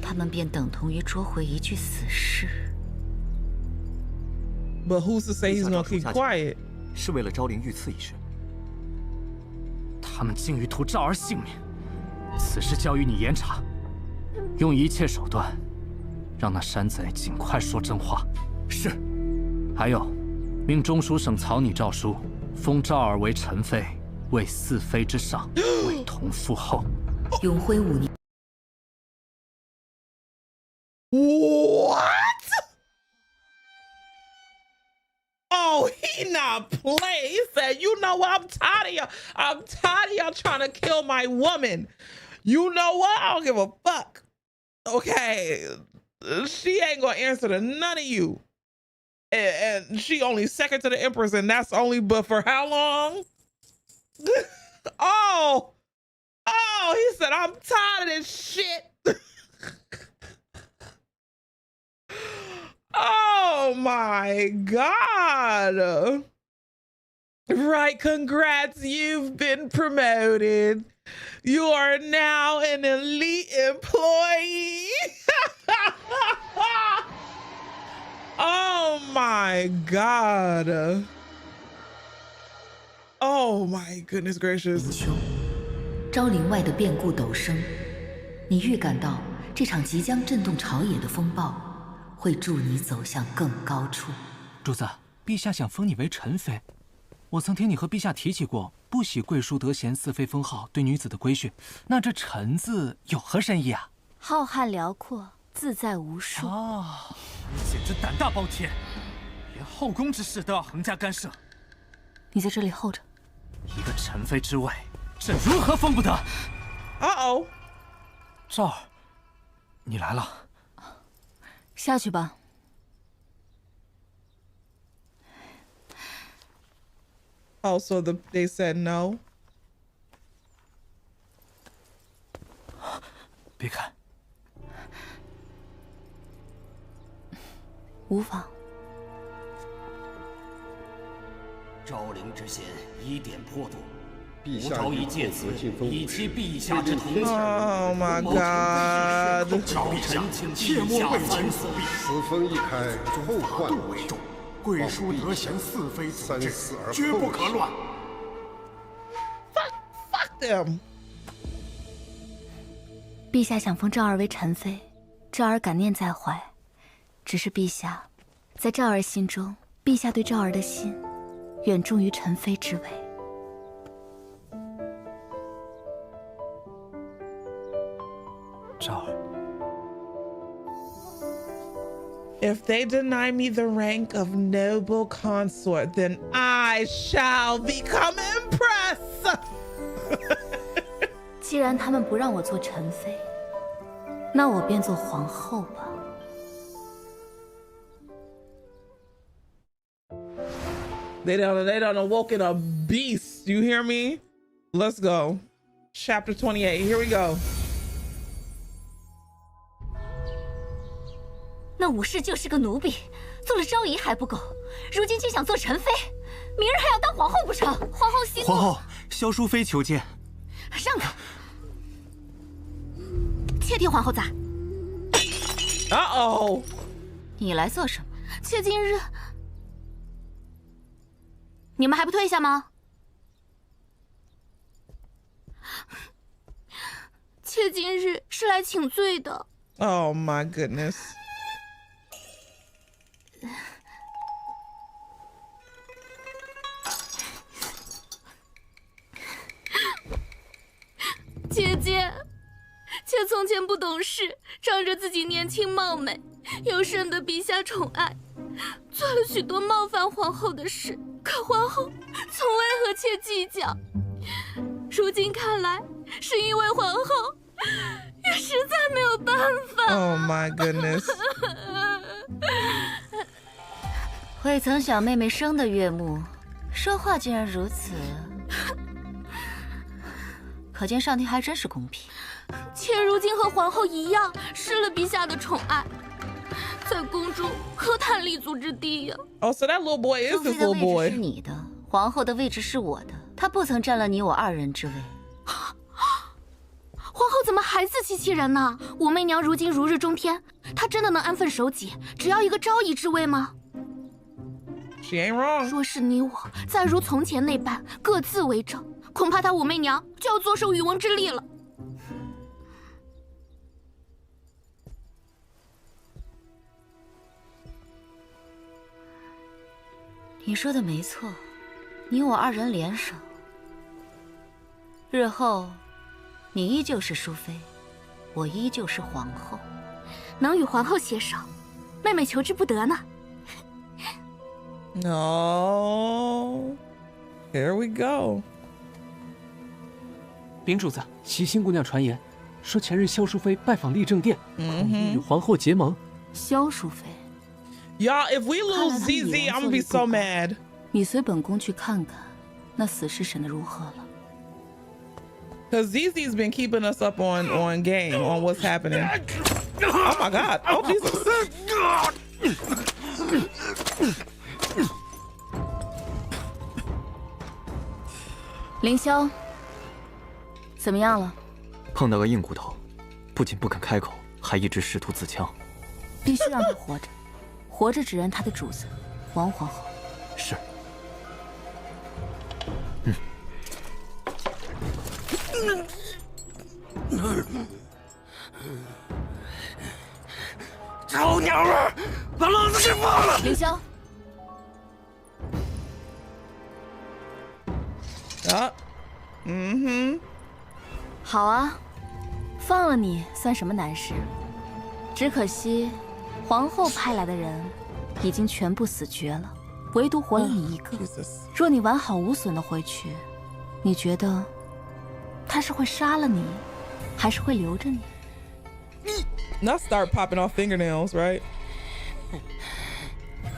他们便等同于捉回一具死士。But who's to say he's gonna keep quiet? 是为了昭陵遇刺一事。他们竟欲图昭儿性命，此事交与你严查，用一切手段，让那山贼尽快说真话。是。还有，命中书省草拟诏书，封昭儿为臣妃，为四妃之上，为同父后。永徽5年。What? Oh, he not play. He said, you know what? I'm tired of y'all. I'm tired of y'all trying to kill my woman. You know what? I don't give a fuck. Okay. She ain't gonna answer to none of you. And she only second to the Empress, and that's only but for how long? Oh, he said, I'm tired of this shit. Oh my God. Right, congrats, you've been promoted. You are now an elite employee. Oh my God. Oh my goodness gracious. 昭陵外的变故陡生，你预感到这场即将震动朝野的风暴会助你走向更高处。主子，陛下想封你为臣妃。我曾听你和陛下提起过，不喜贵淑得贤四妃封号对女子的规训。那这“臣”字有何深意啊？浩瀚辽阔，自在无数。哦，简直胆大包天，连后宫之事都要横加干涉。你在这里候着。一个臣妃之位，朕如何封不得？Uh-oh，赵儿，你来了。下去吧。Oh, so they said no. 别看，无妨。昭陵之嫌疑点颇多，陛下昭仪借此以其陛下之同情。Oh my God！ 昭臣请切莫为臣所避，此风一开，后患无穷。贵叔得贤，似非祖制，绝不可乱。Fuck them！ 陛下想封赵儿为臣妃，赵儿感念在怀。只是陛下，在赵儿心中，陛下对赵儿的心，远重于臣妃之位。赵儿。 If they deny me the rank of noble consort, then I shall become Empress. 既然他们不让我做臣妃，那我便做皇后吧。They done awoken a beast. You hear me? Let's go. Chapter 28. Here we go. 那武士就是个奴婢，做了昭仪还不够，如今竟想做臣妃，明日还要当皇后不成？皇后息怒。皇后，萧淑妃求见。让开！妾替皇后在。Uh-oh！ 你来做什么？妾今日……你们还不退下吗？妾今日是来请罪的。Oh my goodness！ 姐姐，妾从前不懂事，仗着自己年轻貌美，又深得陛下宠爱，做了许多冒犯皇后的事。可皇后从未和妾计较。如今看来，是因为皇后也实在没有办法。Oh my goodness！ 未曾想妹妹生的悦目，说话竟然如此。可见上天还真是公平。妾如今和皇后一样，失了陛下的宠爱，在宫中何谈立足之地呀？Oh, so that little boy is this little boy. 位置是你的，皇后的位置是我的，她不曾占了你我二人之位。皇后怎么还自欺欺人呢？武媚娘如今如日中天，她真的能安分守己，只要一个昭仪之位吗？ She ain't wrong. 若是你我再如从前那般各自为政，恐怕她武媚娘就要坐收渔翁之利了。你说的没错，你我二人联手，日后你依旧是淑妃，我依旧是皇后，能与皇后携手，妹妹求之不得呢。No, here we go. 禀主子，齐欣姑娘传言，说前日萧淑妃拜访立正殿，与皇后结盟。萧淑妃 ，Y'all, if we lose ZZ, I'm gonna be so mad. 你随本宫去看看，那死尸审得如何了 Cause ZZ's been keeping us up on game on what's happening. Oh my God! Oh Jesus! 凌霄，怎么样了？碰到个硬骨头，不仅不肯开口，还一直试图自枪。必须让他活着，活着指认他的主子，王皇后。是。臭娘们儿，把老子给放了！凌霄。啊，好啊，放了你算什么难事？只可惜，皇后派来的人已经全部死绝了，唯独活了你一个。若你完好无损的回去，你觉得他是会杀了你，还是会留着你？ Not start popping off fingernails, right?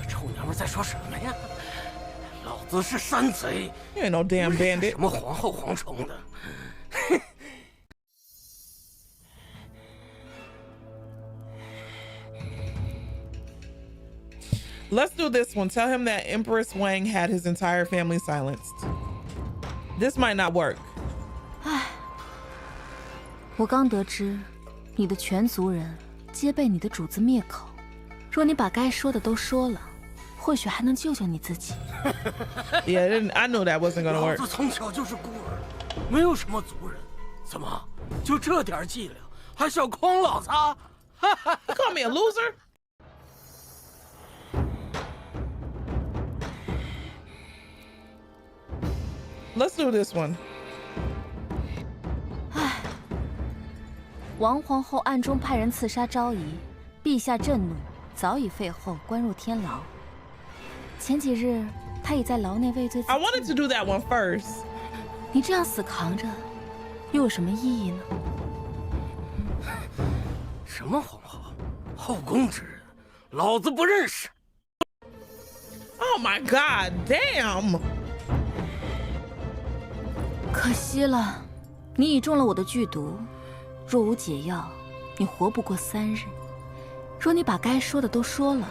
臭娘们在说什么呀？老子是山贼 You ain't no damn bandit. 什么皇后蝗虫的？ Let's do this one. Tell him that Empress Wang had his entire family silenced. This might not work. 唉，我刚得知，你的全族人皆被你的主子灭口。若你把该说的都说了，或许还能救救你自己。Yeah, I knew that wasn't gonna work. 老子从小就是孤儿，没有什么族人，怎么就这点伎俩还想诓老子？You call me a loser? Let's do this one. 唉，王皇后暗中派人刺杀昭仪，陛下震怒，早已废后，关入天牢。前几日，她已在牢内畏罪自尽。I wanted to do that one first. 你这样死扛着，又有什么意义呢？什么皇后？后宫之人，老子不认识。Oh my god, damn! 可惜了，你已中了我的剧毒，若无解药，你活不过3日。若你把该说的都说了，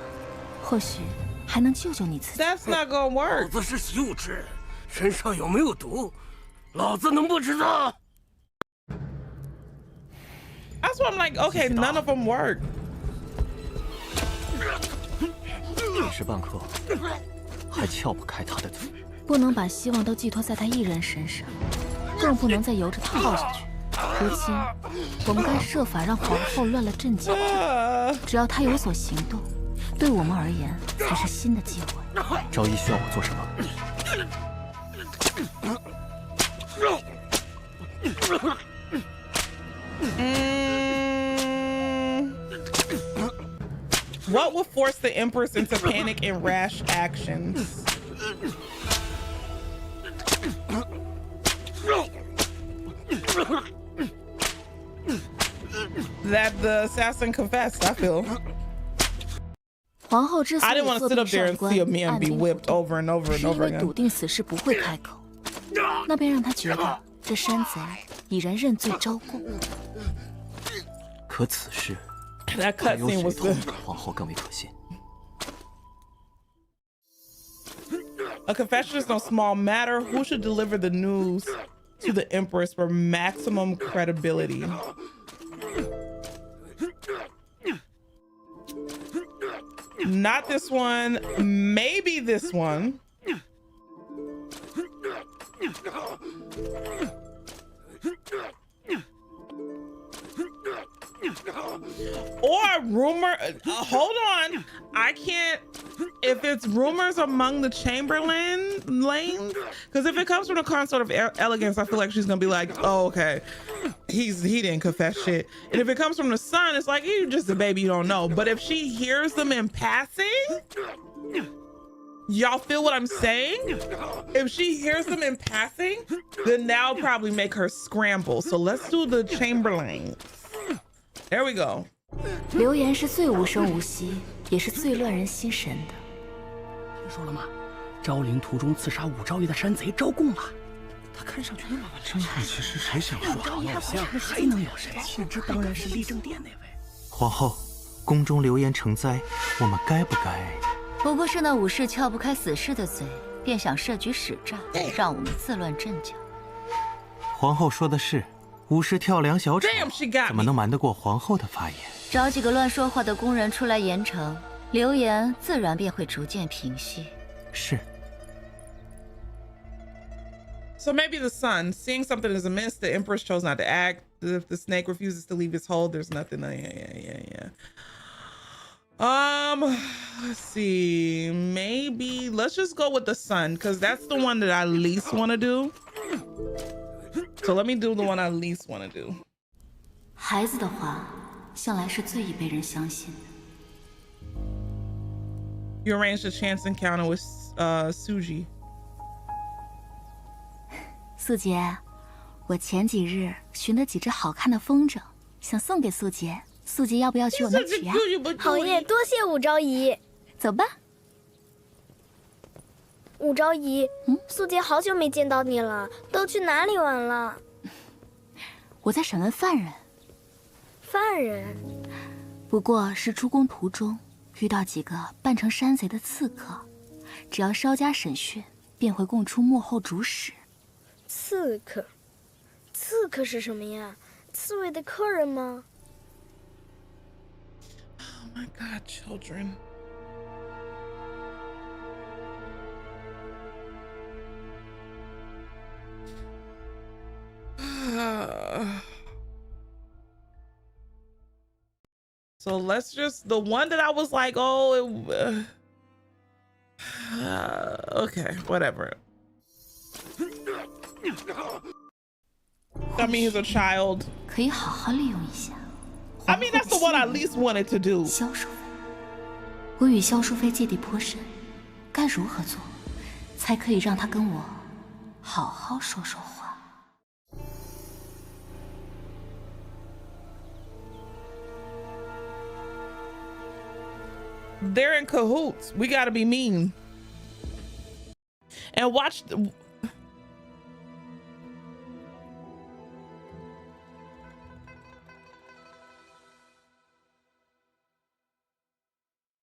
或许还能救救你自己。That's not gonna work. 老子是习武之人，身上有没有毒，老子能不知道？ That's why I'm like, okay, none of them work. 一时半刻还撬不开他的嘴。不能把希望都寄托在他一人身上，更不能再由着他耗下去。如今，我们该设法让皇后乱了阵脚。只要她有所行动，对我们而言才是新的机会。昭仪需要我做什么？ What would force the Empress into panic and rash actions? That the assassin confessed, I feel. 皇后之所 I 以 didn't want to sit up there and see a man be whipped over and over and 是因 over 为 again. 笃定此事不会开口，那便让他觉得这山贼已然认罪招供。可此事， That cutscene was good. 皇后更为可信。 A confession is no small matter. Who should deliver the news to the Empress for maximum credibility? Not this one. Maybe this one. Or rumor. Hold on. I can't. If it's rumors among the Chamberlain lanes, because if it comes from the consort of elegance, I feel like she's gonna be like, "Oh, okay, he didn't confess shit." And if it comes from the Sun, it's like you're just a baby, you don't know. But if she hears them in passing, y'all feel what I'm saying? If she hears them in passing, then that'll probably make her scramble. So let's do the Chamberlain. There we go. 流言是最无声无息，也是最乱人心神的。听说了吗？昭陵途中刺杀武昭仪的山贼招供了。他看上去那么稳重。其实谁想说好老乡，还能有谁？这当然是立正殿那位。皇后，宫中流言成灾，我们该不该？不过是那武士撬不开死士的嘴，便想设局使诈，让我们自乱阵脚。皇后说的是。 武士跳梁小丑，怎么能瞒得过皇后的发言？找几个乱说话的工人出来严惩，流言自然便会逐渐平息。是。So maybe the Sun, seeing something is amiss, the Empress chose not to act. If the snake refuses to leave its hole, there's nothing. Yeah. Let's see. Maybe let's just go with the Sun, because that's the one that I least want to do. So let me do the one I least want to do. 孩子的话，向来是最易被人相信的。You arranged a chance encounter with Suji. 素洁，我前几日寻了几只好看的风筝，想送给素洁。素洁要不要去我那取呀？好耶，多谢武昭仪。走吧。武昭仪，素洁好久没见到你了，都去哪里玩了？我在审问犯人。犯人？不过是出宫途中遇到几个扮成山贼的刺客，只要稍加审讯，便会供出幕后主使。刺客？刺客是什么呀？刺猬的客人吗 ？Oh my God, children. So let's just, the one that I was like, oh, okay, whatever. I mean, he's a child. 可以好好利用一下。 I mean, that's the one I at least wanted to do. 萧淑妃，我与萧淑妃芥蒂颇深，该如何做，才可以让她跟我好好说说话？ They're in cahoots. We gotta be mean. And watch the...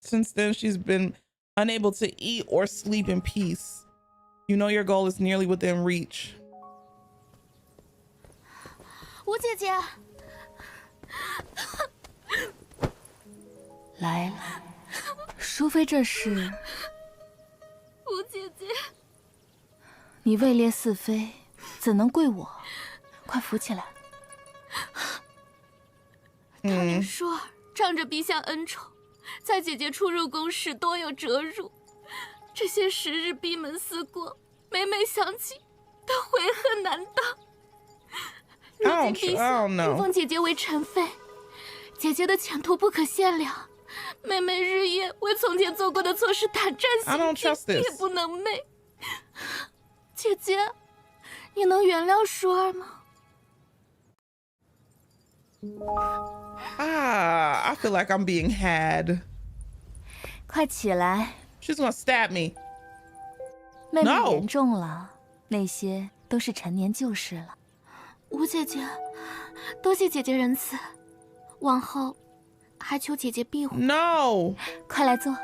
Since then, she's been unable to eat or sleep in peace. You know your goal is nearly within reach. 吴姐姐，来了。淑妃，这是吴姐姐，你位列四妃，怎能跪我？快扶起来。他们说仗着陛下恩宠，在姐姐出入宫时多有折辱，这些时日闭门思过，每每想起，都悔恨难当。如今陛下应封姐姐为宸妃，姐姐的前途不可限量。 妹妹日夜为从前做过的错事胆战心惊，夜不能寐。姐姐，你能原谅舒儿吗？ I feel like I'm being had. 快起来 ！She's gonna stab me. 妹妹严重了，那些都是陈年旧事了。吴姐姐，多谢姐姐仁慈，往后。 还求姐姐庇护。No， 快来坐。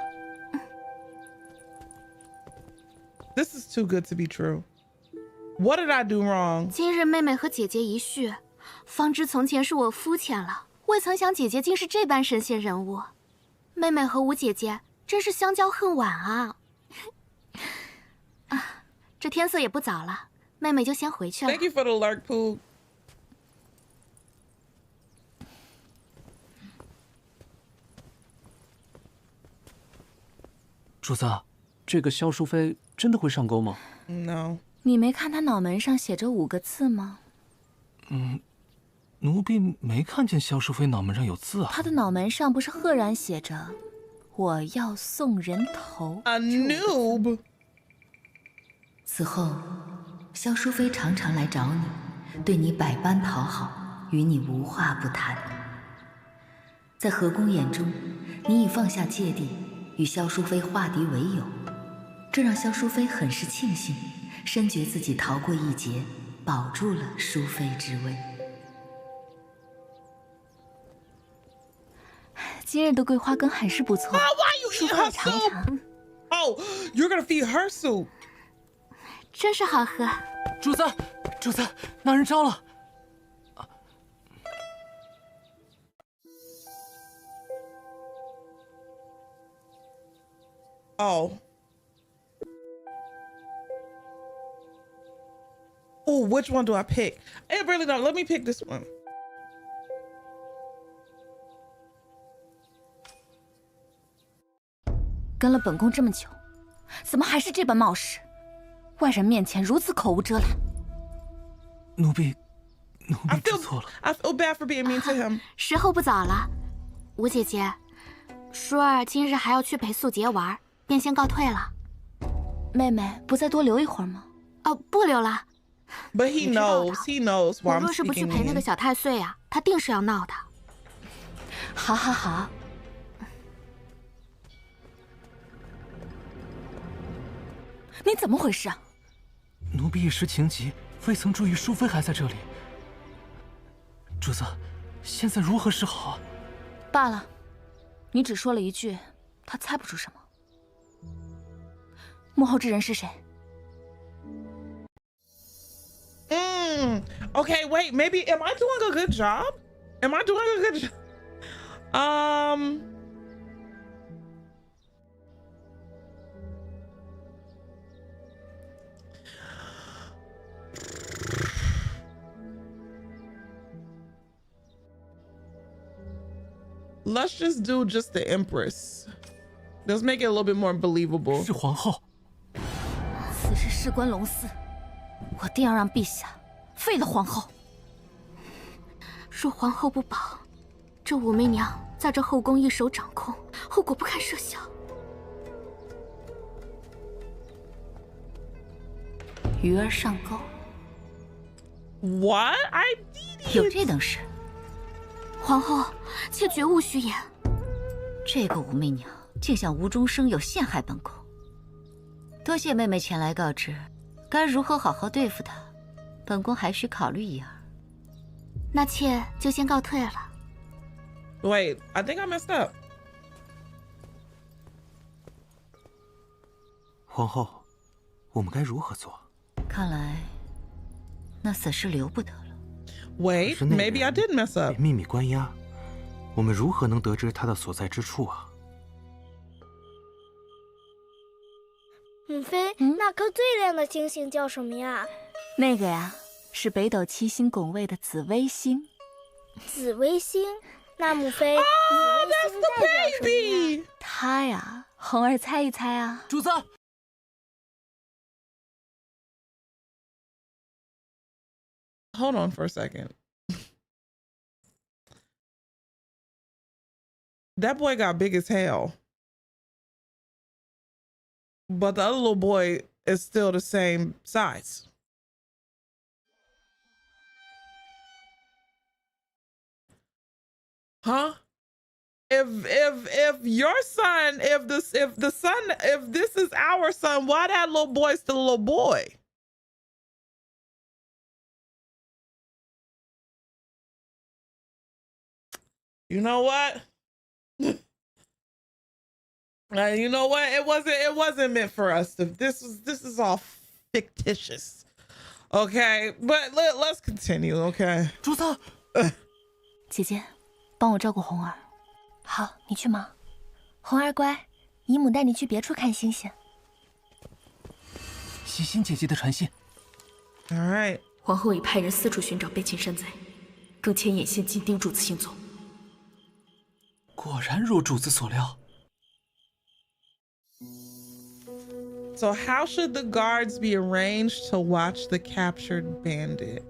This is too good to be true. What did I do wrong? 今日妹妹和姐姐一叙，方知从前是我肤浅了，未曾想姐姐竟是这般神仙人物。妹妹和吴姐姐真是相交恨晚啊！啊，这天色也不早了，妹妹就先回去了。Thank you for the lurk, Pooh. 主子，这个萧淑妃真的会上钩吗 ？No。你没看她脑门上写着5个字吗？奴婢没看见萧淑妃脑门上有字啊。她的脑门上不是赫然写着“我要送人头 ”？A noob。此后，萧淑妃常常来找你，对你百般讨好，与你无话不谈。在和宫眼中，你已放下芥蒂。 与萧淑妃化敌为友，这让萧淑妃很是庆幸，深觉自己逃过一劫，保住了淑妃之位。今日的桂花羹很是不错，淑妃也尝一尝。Oh, you're gonna feed her soup. 真是好喝。主子，主子，那人招了。 Oh. Oh, which one do I pick? I really don't. Let me pick this one. 跟了本宫这么久，怎么还是这般冒失？外人面前如此口无遮拦。奴婢知错了。I feel bad for being mean to him. 时候不早了，吴姐姐，舒儿今日还要去陪素洁玩。 便先告退了。妹妹不再多留一会儿吗？哦，不留了。But he knows, he knows why I'm 我若是不去陪那个小太岁啊，他定是要闹的。好，好，好。你怎么回事啊？奴婢一时情急，未曾注意淑妃还在这里。主子，现在如何是好？罢了，你只说了一句，他猜不出什么。 幕后之人是谁？ Okay, wait. Maybe am I doing a good job? Am I doing a good job? let's just do just the Empress. Let's make it a little bit more believable. 是皇后。此事事关龙嗣，我定要让陛下废了皇后。若皇后不保，这武媚娘在这后宫一手掌控，后果不堪设想。鱼儿上钩。What? 有这等事？皇后，妾绝无虚言。这个武媚娘竟想无中生有陷害本宫，多谢妹妹前来告知，该如何好好对付她，本宫还需考虑一二。那妾就先告退了。Wait, I think I messed up. 皇后，我们该如何做？看来那死士留不得了。Wait, maybe I did mess up. 被秘密关押，我们如何能得知他的所在之处啊？母妃，那颗最亮的星星叫什么呀？那个呀，是北斗七星拱卫的紫微星。紫微星？那母妃，紫微星代表什么呀？它呀，红儿猜一猜啊。主子。Hold on for a second. That boy got big as hell. But the other little boy is still the same size. Huh? If your son, if this is our son, why that little boy still a little boy? You know what? You know what? It wasn't meant for us. This is all fictitious. Okay, but let's continue. Okay. 主子，姐姐，帮我照顾红儿。好，你去忙。红儿乖，姨母带你去别处看星星。喜欣姐姐的传信。All right. 皇后已派人四处寻找被擒山贼，更牵眼线紧盯主子行踪。果然如主子所料。So how should the guards be arranged to watch the captured bandit?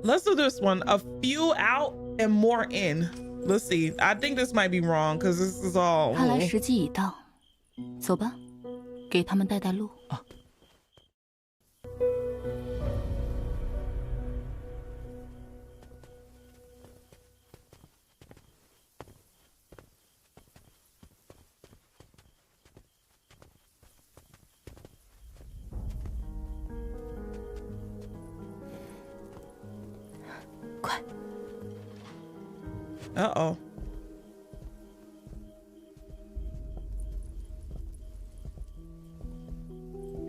Let's do this one. A few out and more in. Let's see. I think this might be wrong because this is all. 看来时机已到，走吧，给他们带带路。啊。快。Uh-oh.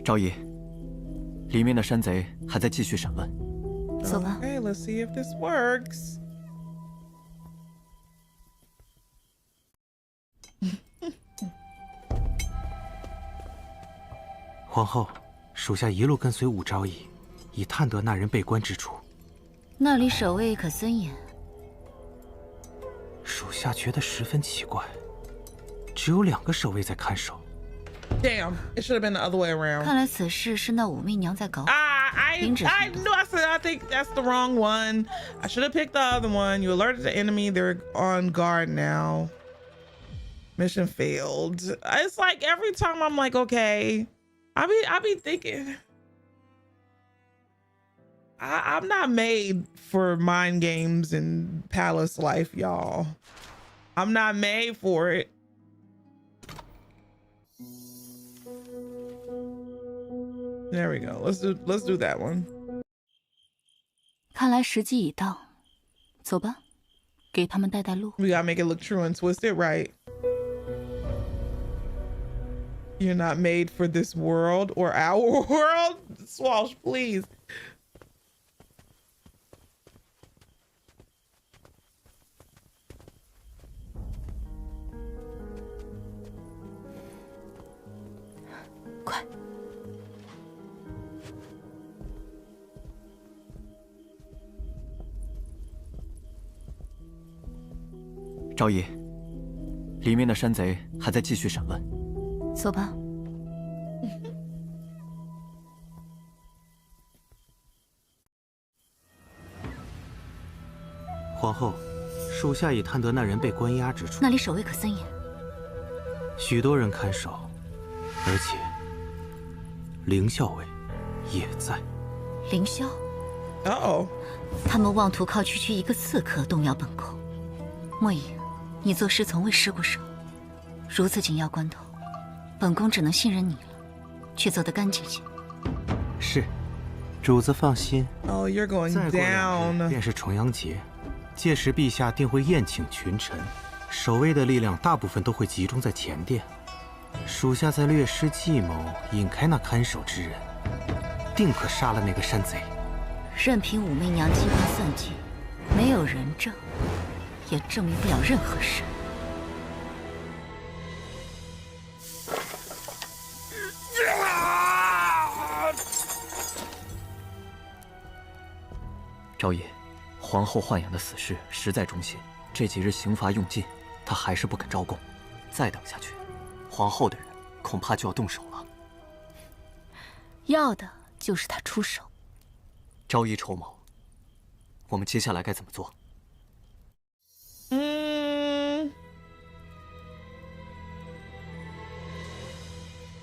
昭仪，里面的山贼还在继续审问。走吧。Okay, let's see if this works. 皇后，属下一路跟随武昭仪，已探得那人被关之处。那里守卫可森严。属下觉得十分奇怪，只有2个守卫在看守。Damn, it should have been the other way around. 看来此事是那武媚娘在搞。I knew. I said I think that's the wrong one. I should have picked the other one. You alerted the enemy. They're on guard now. Mission failed. It's like every time I'm like, okay. I be thinking. I'm not made for mind games and palace life, y'all. I'm not made for it. There we go. Let's do that one. 看来时机已到，走吧，给他们带带路。We gotta make it look true and twist it right. You're not made for this world or our world. Swash, please. 快。昭仪，里面的山贼还在继续审问。走吧。皇后，属下已探得那人被关押之处。那里守卫可森严，许多人看守，而且凌校尉也在。凌霄。哦。他们妄图靠区区一个刺客动摇本宫。莫影，你做事从未失过手，如此紧要关头，本宫只能信任你了，却做得干净些。是，主子放心。Oh, you're going down. 再过2日便是重阳节，届时陛下定会宴请群臣，守卫的力量大部分都会集中在前殿。属下在略施计谋，引开那看守之人，定可杀了那个山贼。任凭武媚娘机关算计，没有人证，也证明不了任何事。昭仪，皇后豢养的死士实在忠心，这几日刑罚用尽，她还是不肯招供。再等下去，皇后的人恐怕就要动手了。要的就是他出手。昭仪筹谋，我们接下来该怎么做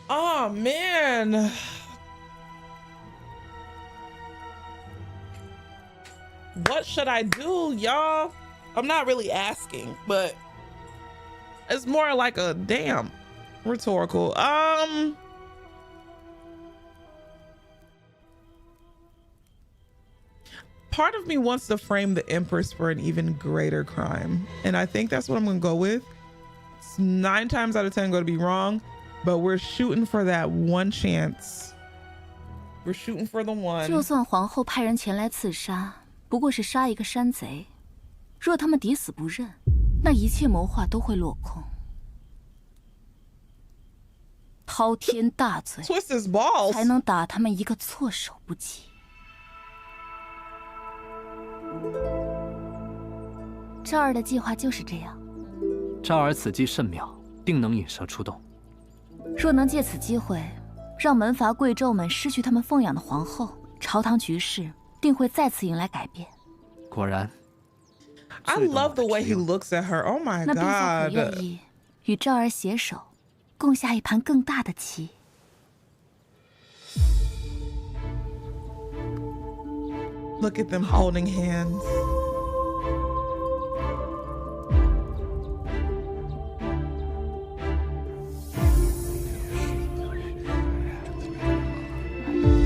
？Oh man. What should I do, y'all? I'm not really asking, but it's more like a damn rhetorical. Part of me wants to frame the Empress for an even greater crime, and I think that's what I'm gonna go with. It's 9 times out of 10 going to be wrong, but we're shooting for that one chance. We're shooting for the one. 就算皇后派人前来刺杀，不过是杀一个山贼。若他们抵死不认，那一切谋划都会落空。滔天大罪， Twist his balls 才能打他们一个措手不及。赵儿的计划就是这样。昭儿此计甚妙，定能引蛇出洞。若能借此机会，让门阀贵胄们失去他们奉养的皇后，朝堂局势定会再次迎来改变。果然。I love the way he looks at her. Oh my god. 那陛下可愿意与赵儿携手，共下一盘更大的棋？Look at them holding hands.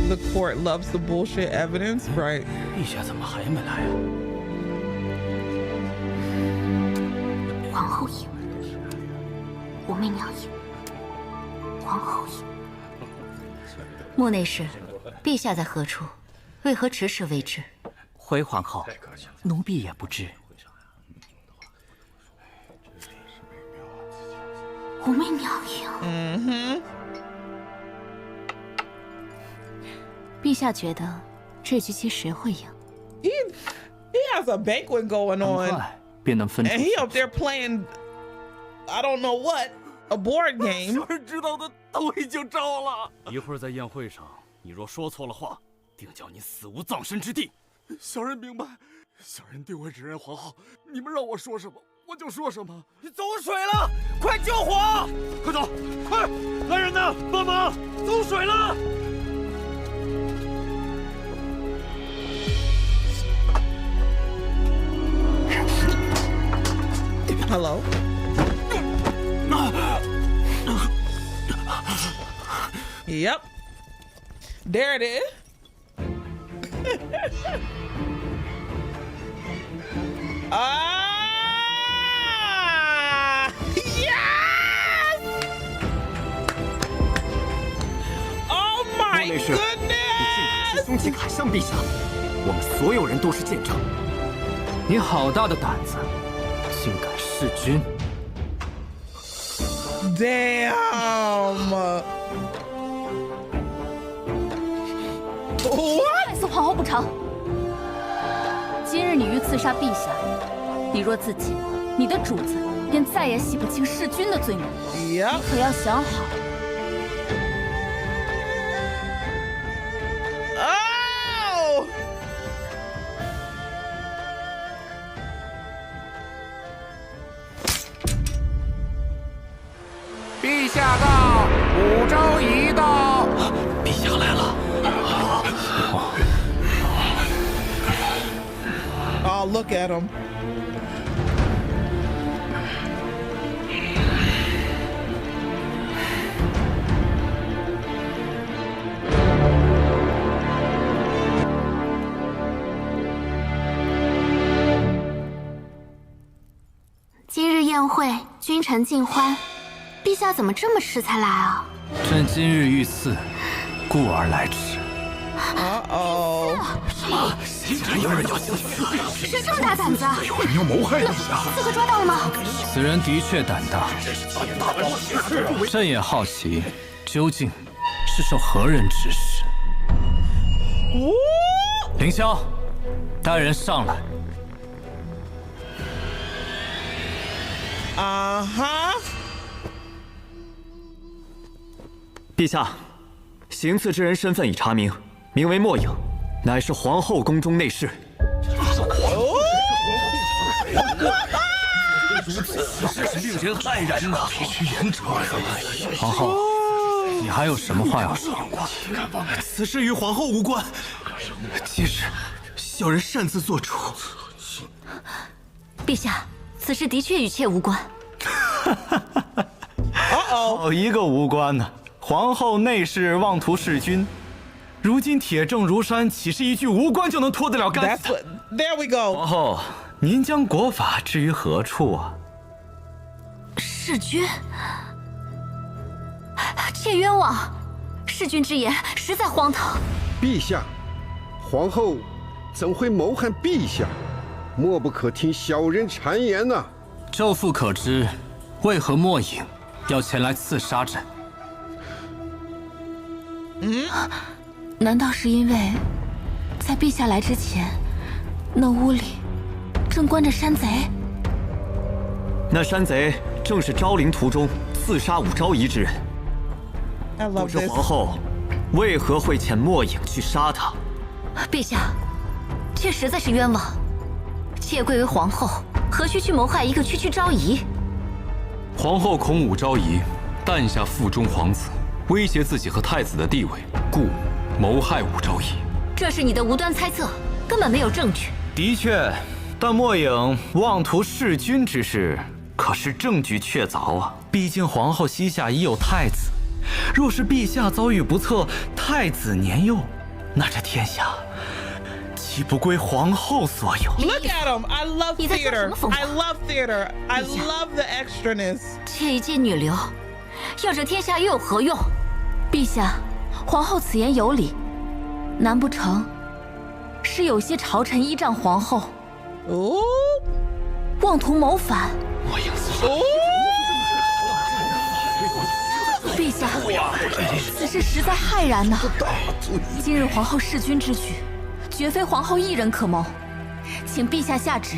The court loves the bullshit evidence, right? 陛下怎么还没来啊？皇后赢，武媚娘赢，皇后赢。莫内侍，陛下在何处？为何迟迟未至？回皇后，奴婢也不知。武媚娘赢。陛下觉得这局棋谁会赢 He has a banquet going on. 便能分出。 And he up there playing, I don't know what, a board game. 小人知道的都已经招了。一会儿在宴会上，你若说错了话，定叫你死无葬身之地。小人明白，小人定会指认皇后。你们让我说什么，我就说什么。你走水了，快救火！快走，快！来人呐，帮忙，走水了！ Hello. Yep. There it is. Yes! Oh my goodness! 你竟敢持凶器砍伤陛下，我们所有人都是见证。你好大的胆子！ 竟敢弑君 ！Damn! 皇后不成？今日你欲刺杀陛下，你若自尽，你的主子便再也洗不清弑君的罪名。你可要想好。哦！陛下到，武昭仪到。陛下来了。Oh, look at him. “今日宴会，君臣尽欢，陛下怎么这么迟才来啊？”“朕今日遇刺，故而来迟。”“什么？竟然有人要行刺？谁这么大胆子？有人要谋害陛下？刺客抓到了吗？”“此人的确胆大，朕也好奇，究竟是受何人指使？”“凌霄，带人上来。”“啊哈！”“陛下，行刺之人身份已查明，名为莫影，乃是皇后宫中内侍。”“如此真是令人骇然呐！必须严惩。”“皇后，你还有什么话要说？”“此事与皇后无关，皆是小人擅自做主。”“陛下，此事的确与妾无关。”“好一个无关呢！皇后内侍妄图弑君，如今铁证如山，岂是一句无关就能脱得了干系？” There we go。皇后，您将国法置于何处啊？弑君，妾冤枉，弑君之言实在荒唐。陛下，皇后怎会谋害陛下？莫不可听小人谗言呐！昼父可知，为何莫影要前来刺杀朕？难道是因为在陛下来之前，那屋里正关着山贼？那山贼正是昭陵途中刺杀武昭仪之人。不知皇后为何会遣莫影去杀他？陛下，妾实在是冤枉。妾贵为皇后，何须去谋害一个区区昭仪？皇后恐武昭仪诞下腹中皇子，威胁自己和太子的地位，故谋害武昭仪。这是你的无端猜测，根本没有证据。的确，但莫影妄图弑君之事，可是证据确凿啊！毕竟皇后膝下已有太子，若是陛下遭遇不测，太子年幼，那这天下岂不归皇后所有 ？Look at him! I love theater. I love theater. I love the extraness. 妾一介女流，要这天下又有何用？陛下，皇后此言有理，难不成是有些朝臣依仗皇后，妄图谋反？莫影刺杀。陛下，此事实在骇然呐！今日皇后弑君之举，绝非皇后一人可谋，请陛下下旨，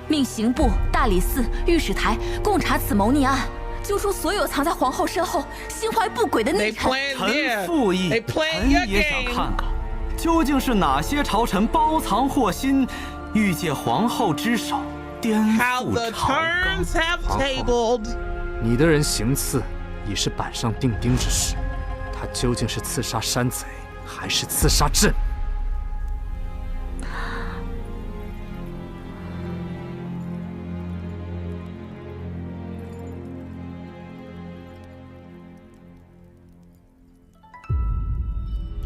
命刑部、大理寺、御史台共查此谋逆案，揪出所有藏在皇后身后、心怀不轨的内臣。臣附议，臣也想看看，究竟是哪些朝臣包藏祸心，欲借皇后之手颠覆朝纲。你的人行刺已是板上钉钉之事，他究竟是刺杀山贼，还是刺杀朕？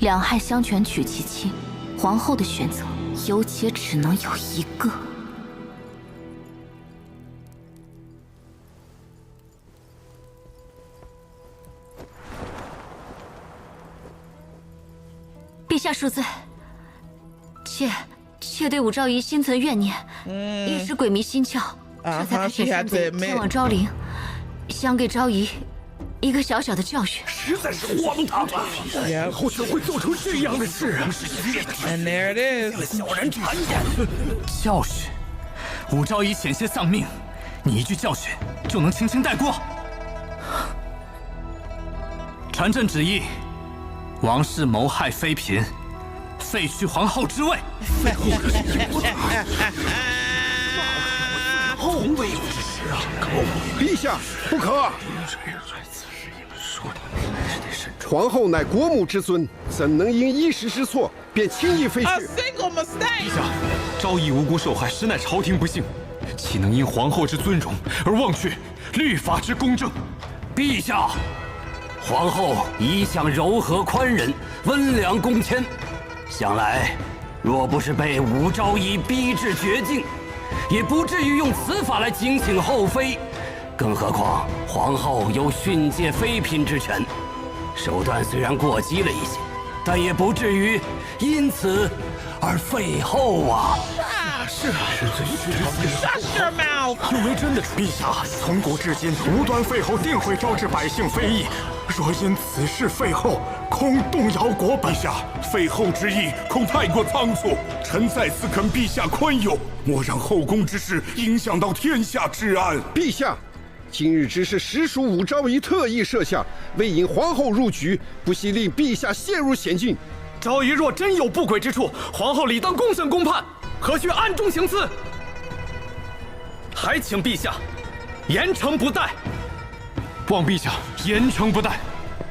两害相权取其轻，皇后的选择有且只能有一个。陛下恕罪，妾对武昭仪心存怨念，一时鬼迷心窍，这才派遣山贼前往昭陵，想给昭仪一个小小的教训，实在是荒唐啊！以后怎会做出这样的事啊 And there it is. 小人馋见。教训，武昭仪险些丧命，你一句教训就能轻轻带过？传朕旨意，王室谋害妃嫔，废去皇后之位。从未有之事啊！陛下，不可！皇后乃国母之尊，怎能因一时失错便轻易废去？ A single mistake. 陛下，昭仪无辜受害，实乃朝廷不幸，岂能因皇后之尊荣而忘却律法之公正？陛下，皇后一向柔和宽仁，温良恭谦，想来若不是被武昭仪逼至绝境，也不至于用此法来警醒后妃。更何况皇后有训诫妃嫔之权，手段虽然过激了一些，但也不至于因此而废后啊！是啊，是最虚常的。 Shut your mouth！ 有违真的陛下，从古至今，无端废后定会招致百姓非议。若因此事废后，恐动摇国本。陛下，废后之意恐太过仓促，臣在此恳陛下宽宥，莫让后宫之事影响到天下治安。陛下。 今日之事实属武昭仪特意设下，为引皇后入局，不惜令陛下陷入险境。昭仪若真有不轨之处，皇后理当公审公判，何须暗中行刺？还请陛下严惩不贷。望陛下严惩不贷。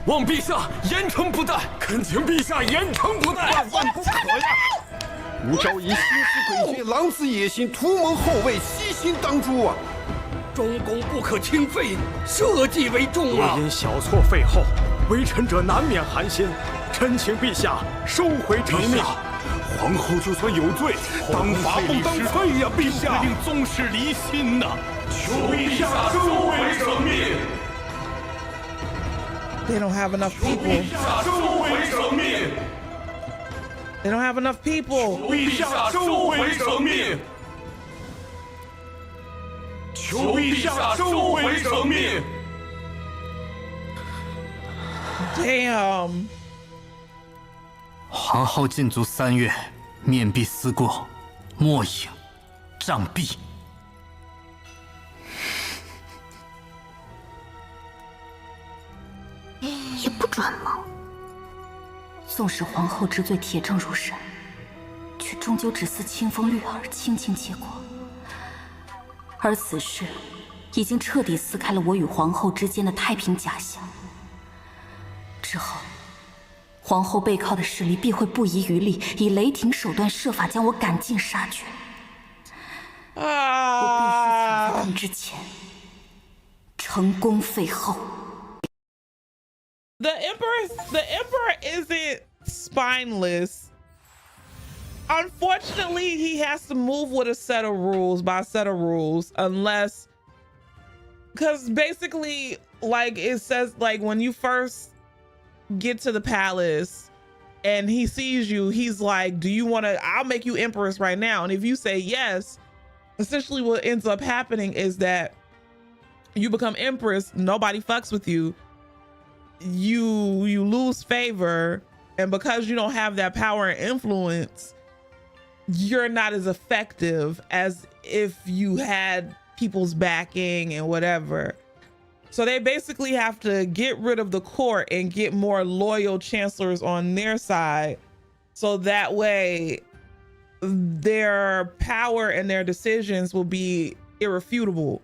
望陛下严惩不贷。恳请陛下严惩不贷。万万不可呀！武昭仪心思诡谲，狼子野心，图谋后位，悉心当诛啊！ 中宫不可轻废，社稷为重啊！若因小错废后，为臣者难免寒心。臣请陛下收回成命。皇后就算有罪，当罚不当废呀！陛下，令宗室离心呐！求陛下收回成命。 They don't have enough people. 收回成命。 They don't have enough people. 陛下收回成命。 求陛下收回成命。Damn。皇后禁足3月，面壁思过，莫影杖毙。也不准吗？纵使皇后之罪铁证如山，却终究只似清风掠耳，轻轻接过。 而此事已经彻底撕开了我与皇后之间的太平假象。之后，皇后背靠的势力必会不遗余力，以雷霆手段设法将我赶尽杀绝。我必须抢在他们之前成功废后。The Emperor isn't spineless. Unfortunately, he has to move with a set of rules, by a set of rules, unless, because basically, like it says, like when you first get to the palace and he sees you, he's like, do you want to, I'll make you Empress right now. And if you say yes, essentially what ends up happening is that you become Empress, nobody fucks with you, you lose favor, and because you don't have that power and influence, you're not as effective as if you had people's backing and whatever. So they basically have to get rid of the court and get more loyal chancellors on their side. So that way their power and their decisions will be irrefutable.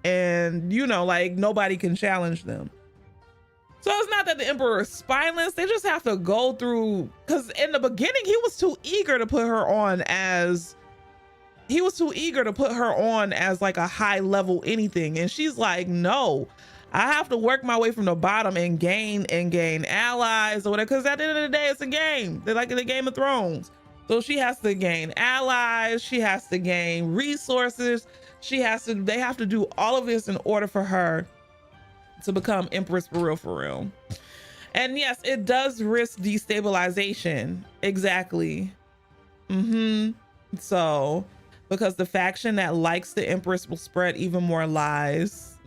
And, you know, like nobody can challenge them. So it's not that the Emperor is spineless. They just have to go through, because in the beginning, he was too eager to put her on as like a high level anything. And she's like, no, I have to work my way from the bottom and gain allies or whatever. Because at the end of the day, it's a game. They're like in the Game of Thrones. So she has to gain allies. She has to gain resources. They have to do all of this in order for her to become Empress for real. And yes, it does risk destabilization. Exactly. So, because the faction that likes the Empress will spread even more lies.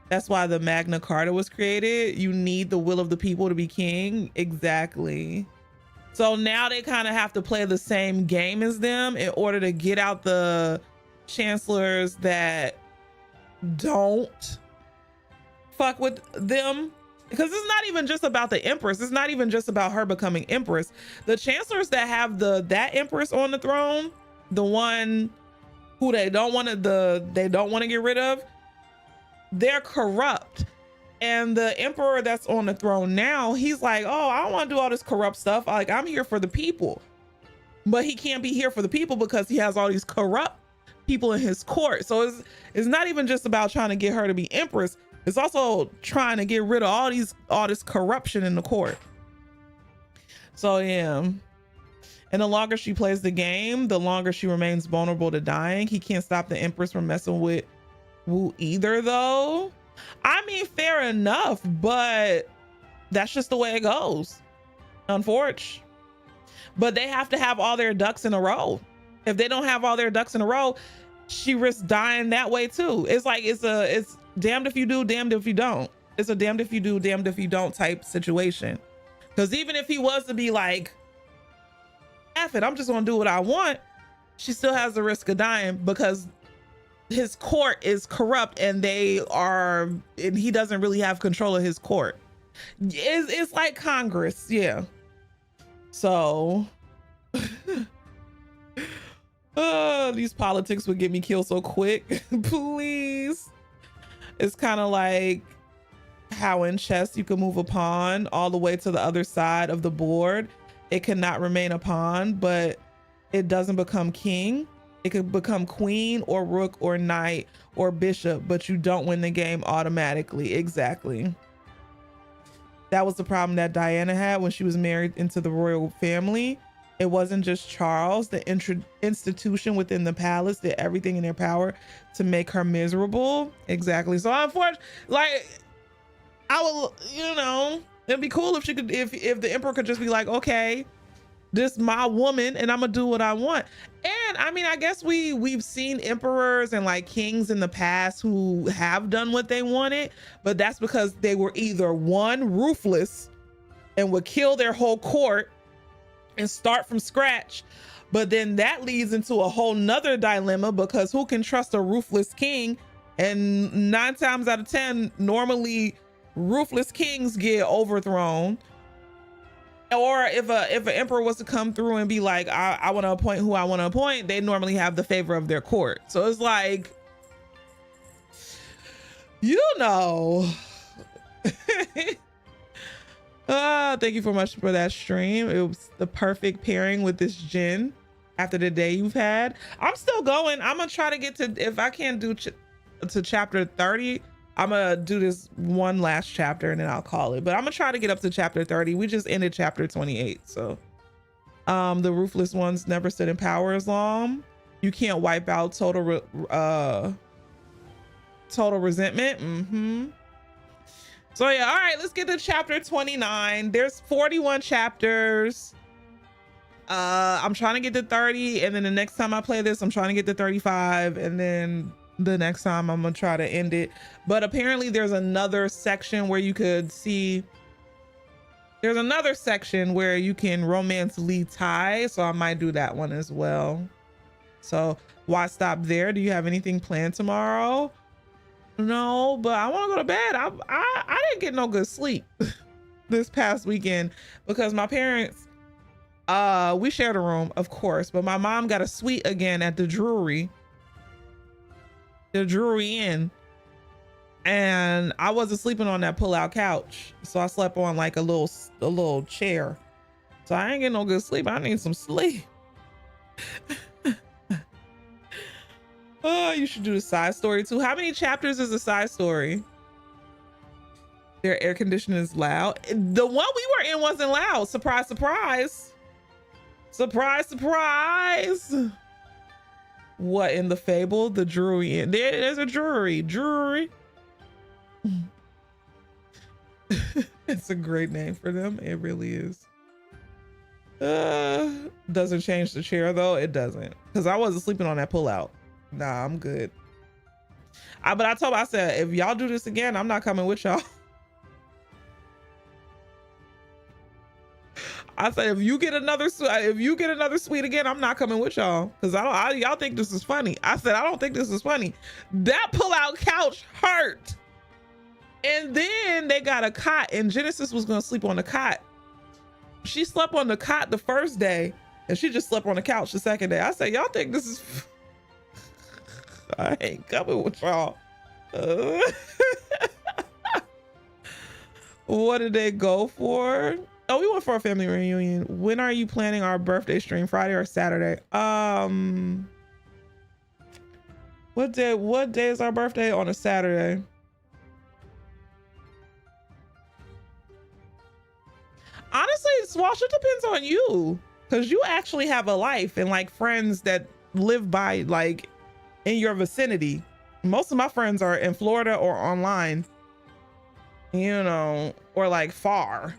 That's why the Magna Carta was created. You need the will of the people to be king. Exactly. So now they kind of have to play the same game as them in order to get out the chancellors that don't fuck with them. Because it's not even just about the Empress. It's not even just about her becoming Empress. The chancellors that have that Empress on the throne, the one who they don't want to get rid of, they're corrupt. And the emperor that's on the throne now, he's like, oh, I don't want to do all this corrupt stuff. Like, I'm here for the people. But he can't be here for the people because he has all these corrupt people in his court. So it's not even just about trying to get her to be Empress. It's also trying to get rid of all this corruption in the court. So yeah. And the longer she plays the game, the longer she remains vulnerable to dying. He can't stop the Empress from messing with Wu either, though. I mean, fair enough, but that's just the way it goes, unfortunately. But they have to have all their ducks in a row. If they don't have all their ducks in a row, she risks dying that way too. It's like it's damned if you do, damned if you don't. It's a damned if you do, damned if you don't type situation. Because even if he was to be like, F it, I'm just gonna do what I want, she still has the risk of dying because his court is corrupt and he doesn't really have control of his court. It's like Congress, yeah. So these politics would get me killed so quick. Please. It's kind of like how in chess you can move a pawn all the way to the other side of the board. It cannot remain a pawn, but it doesn't become king. It could become queen or rook or knight or bishop, but you don't win the game automatically. Exactly. That was the problem that Diana had when she was married into the royal family. It wasn't just Charles. The institution within the palace did everything in their power to make her miserable. Exactly. So unfortunately, like, I will, it'd be cool if she could, if the emperor could just be like, okay, this is my woman and I'm gonna do what I want. And I mean, I guess we've seen emperors and like kings in the past who have done what they wanted, but that's because they were either one, ruthless and would kill their whole court and start from scratch. But then that leads into a whole nother dilemma, because who can trust a ruthless king? And 9 times out of 10, normally ruthless kings get overthrown. Or if an emperor was to come through and be like, I want to appoint who I want to appoint, they normally have the favor of their court. So it's like, thank you so much for that stream. It was the perfect pairing with this gin after the day you've had. I'm still going. I'm gonna try to get to, if I can't do to chapter 30, I'm gonna do this one last chapter and then I'll call it. But I'm gonna try to get up to chapter 30. We just ended chapter 28. So the ruthless ones never stood in power as long. You can't wipe out total resentment. So yeah, all right, let's get to chapter 29. There's 41 chapters. I'm trying to get to 30, and then the next time I play this, I'm trying to get to 35, and then the next time I'm gonna try to end it. But apparently there's another section where you could see, there's another section where you can romance Li Tai, so I might do that one as well. So why stop there? Do you have anything planned tomorrow? No, but I want to go to bed. I didn't get no good sleep this past weekend because my parents, we shared a room, of course, but my mom got a suite again at the Drury Inn, and I wasn't sleeping on that pull-out couch, so I slept on like a little chair. So I ain't getting no good sleep. I need some sleep. Oh, you should do the side story too. How many chapters is a side story? Their air conditioning is loud. The one we were in wasn't loud. Surprise, surprise. Surprise, surprise. What, in the fable? The Drury Inn. There's a Drury. It's a great name for them. It really is. Doesn't change the chair though. It doesn't. Because I wasn't sleeping on that pullout. Nah, I'm good. But I told him, I said, if y'all do this again, I'm not coming with y'all. I said, if you get another suite again, I'm not coming with y'all, because y'all think this is funny. I said, I don't think this is funny. That pull-out couch hurt. And then they got a cot, and Genesis was gonna sleep on the cot. She slept on the cot the first day, and she just slept on the couch the second day. I said, y'all think this is... I ain't coming with y'all. What did they go for? Oh, we went for a family reunion. When are you planning our birthday stream? Friday or Saturday? What day is our birthday? On a Saturday. Honestly, Swash, it depends on you, because you actually have a life and like friends that live by like in your vicinity. Most of my friends are in Florida or online, you know, or like far.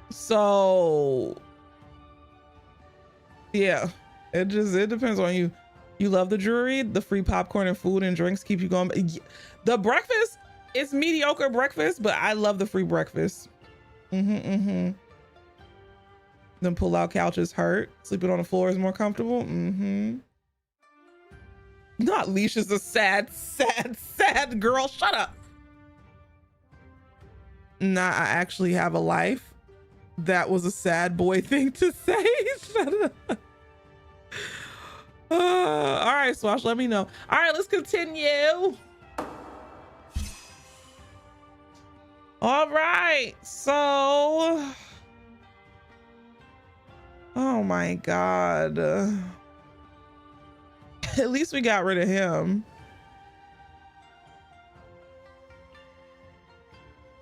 So yeah, it depends on you. You love the jewelry, the free popcorn and food and drinks keep you going. The breakfast, it's mediocre breakfast, but I love the free breakfast. Them pull-out couches hurt. Sleeping on the floor is more comfortable. Not Leisha's a sad girl. Shut up. Nah, I actually have a life. That was a sad boy thing to say. Shut up. All right, Swash, let me know. All right, let's continue. All right, so, oh my God. At least we got rid of him.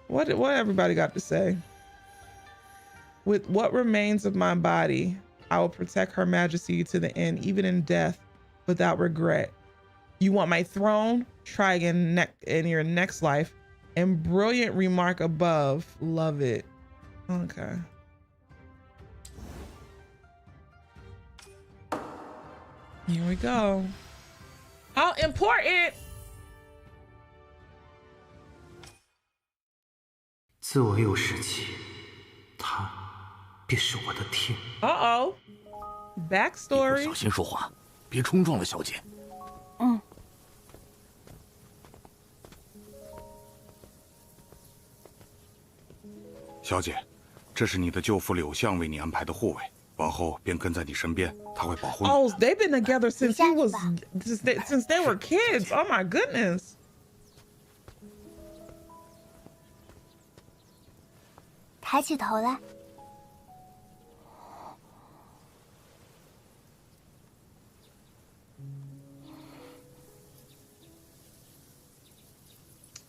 What everybody got to say? With what remains of my body, I will protect Her Majesty to the end, even in death, without regret. You want my throne? Try again in your next life. And brilliant remark above. Love it. Okay. Here we go. How important. 自我有时起，他便是我的天。Uh-oh. Backstory. 小心说话，别冲撞了小姐。嗯。小姐，这是你的舅父柳相为你安排的护卫，王后便跟在你身边，他会保护你。Oh, they've been together since since they were kids. Oh my goodness. 抬起头来。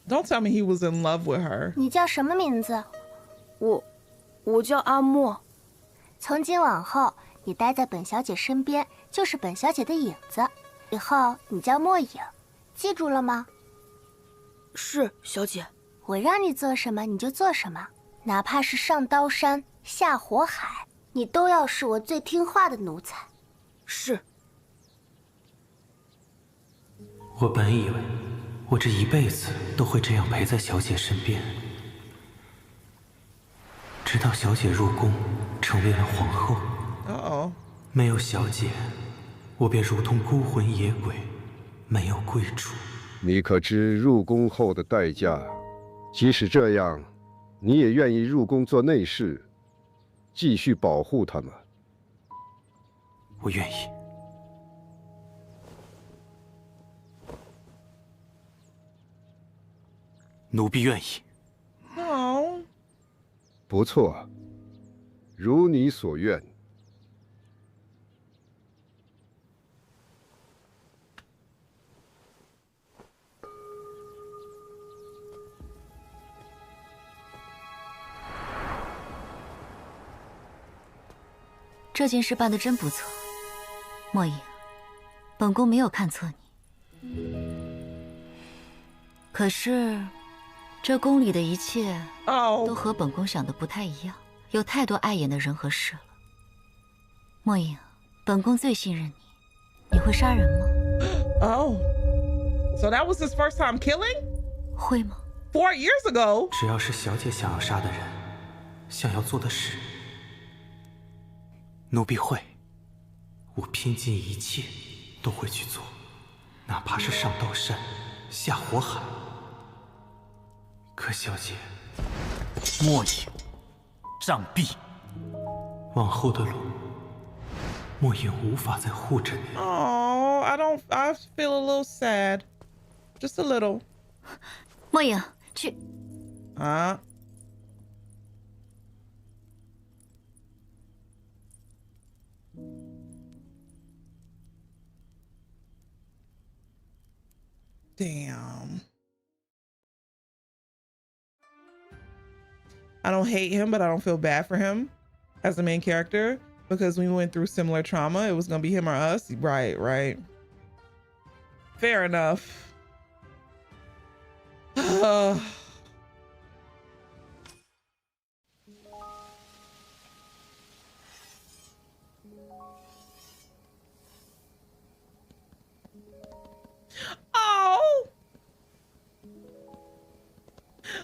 Don't tell me he was in love with her. 你叫什么名字？我叫阿莫。从今往后，你待在本小姐身边，就是本小姐的影子。以后你叫莫影，记住了吗？是，小姐。我让你做什么你就做什么，哪怕是上刀山下火海，你都要是我最听话的奴才。是。我本以为我这一辈子都会这样陪在小姐身边，直到小姐入宫，成为了皇后。没有小姐，我便如同孤魂野鬼，没有归处。你可知入宫后的代价？即使这样，你也愿意入宫做内侍，继续保护他们？我愿意。奴婢愿意。哦，不错，如你所愿。这件事办得真不错，莫影，本宫没有看错你。可是，这宫里的一切都和本宫想的不太一样，有太多碍眼的人和事了。莫影，本宫最信任你，你会杀人吗？ Oh, so that was his first time killing? 会吗？ 4 years ago. 只要是小姐想要杀的人，想要做的事，奴婢会。我拼尽一切都会去做，哪怕是上刀山，下火海。可小姐，莫影，杖毙。往后的路，莫影无法再护着你。Oh, I feel a little sad. Just a little. 莫影，去。啊。Damn. I don't hate him, but I don't feel bad for him as the main character because we went through similar trauma. It was gonna be him or us. Right. Fair enough. Oh!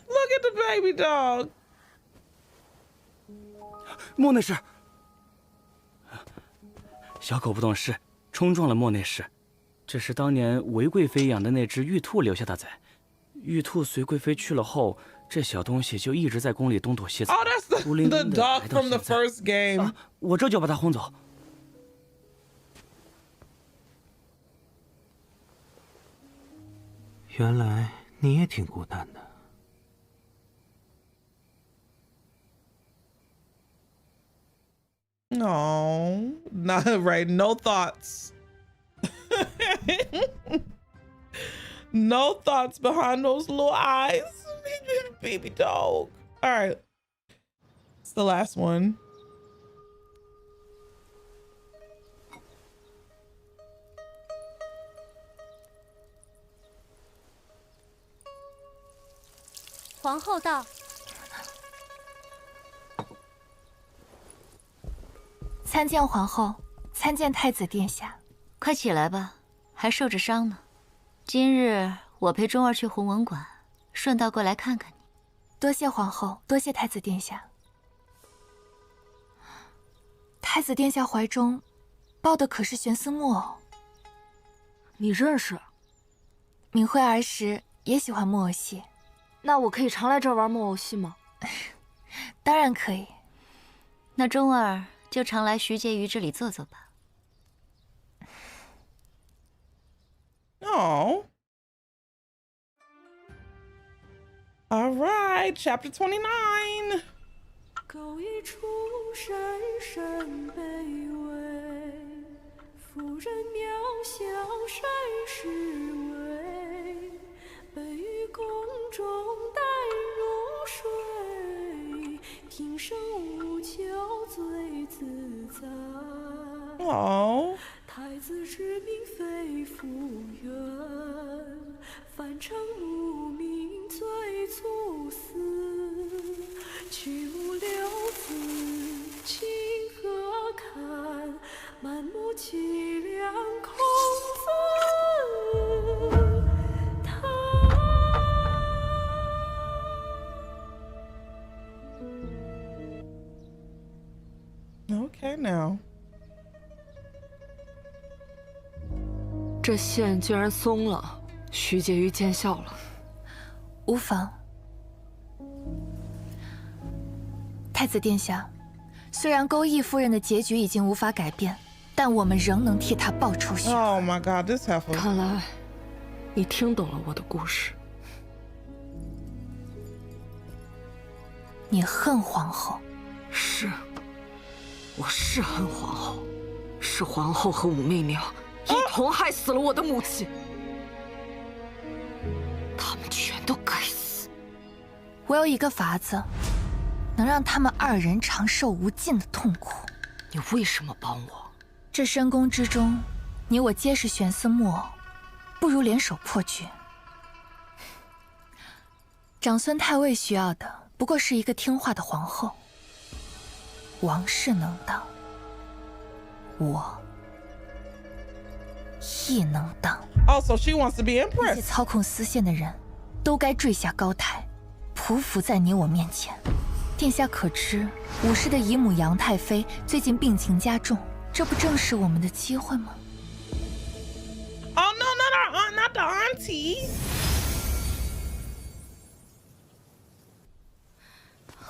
Look at the baby dog. 莫内侍，小狗不懂事，冲撞了莫内侍。这是当年韦贵妃养的那只玉兔留下的崽。玉兔随贵妃去了后，这小东西就一直在宫里东躲西藏。Oh, that's the dog from the first game. 我这就把它轰走。原来你也挺孤单的。No, not right. No thoughts. No thoughts behind those little eyes. Baby dog. All right. It's the last one. Hoàng hậu到。参见皇后，参见太子殿下。快起来吧，还受着伤呢。今日我陪钟儿去弘文馆，顺道过来看看你。多谢皇后，多谢太子殿下。太子殿下怀中抱的可是玄思木偶？你认识？敏慧儿时也喜欢木偶戏。那我可以常来这儿玩木偶戏吗？当然可以。那钟儿就常来徐婕妤这里坐坐吧。Oh. All right, chapter 29. 高一出深深卑微，妇人渺小谁是为？被于宫中待如水，听声无求最自在。哦。太子之命非复原，凡尘无名最粗死。曲目留字，情何堪？满目凄凉空自叹。Okay, now. 这线居然松了，徐婕妤见笑了。无妨。太子殿下，虽然钩弋夫人的结局已经无法改变，但我们仍能替她报仇雪恨。Oh my God, this heifer. 看来你听懂了我的故事。你恨皇后？是，我是恨皇后，是皇后和武媚娘一同害死了我的母亲，他们全都该死。我有一个法子，能让他们二人长受无尽的痛苦。你为什么帮我？这深宫之中，你我皆是玄思木偶，不如联手破局。长孙太尉需要的不过是一个听话的皇后。王室能当，我亦能当。Also, she wants to be Empress. 那些操控丝线的人，都该坠下高台，匍匐在你我面前。殿下可知，武氏的姨母杨太妃最近病情加重，这不正是我们的机会吗？ Oh no, not our aunt, not the auntie.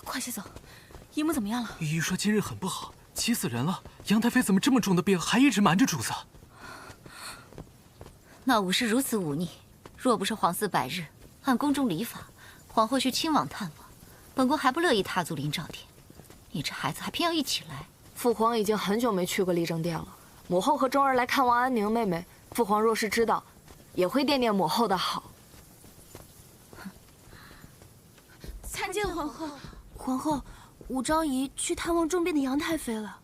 快些走，姨母怎么样了？姨说今日很不好，急死人了。杨太妃怎么这么重的病，还一直瞒着主子？那武氏如此忤逆，若不是皇嗣百日，按宫中礼法，皇后需亲往探望，本宫还不乐意踏足灵照殿。你这孩子还偏要一起来。父皇已经很久没去过丽正殿了。母后和钟儿来看望安宁妹妹，父皇若是知道，也会念念母后的好。参见皇后。皇后，武昭仪去探望重病的杨太妃了。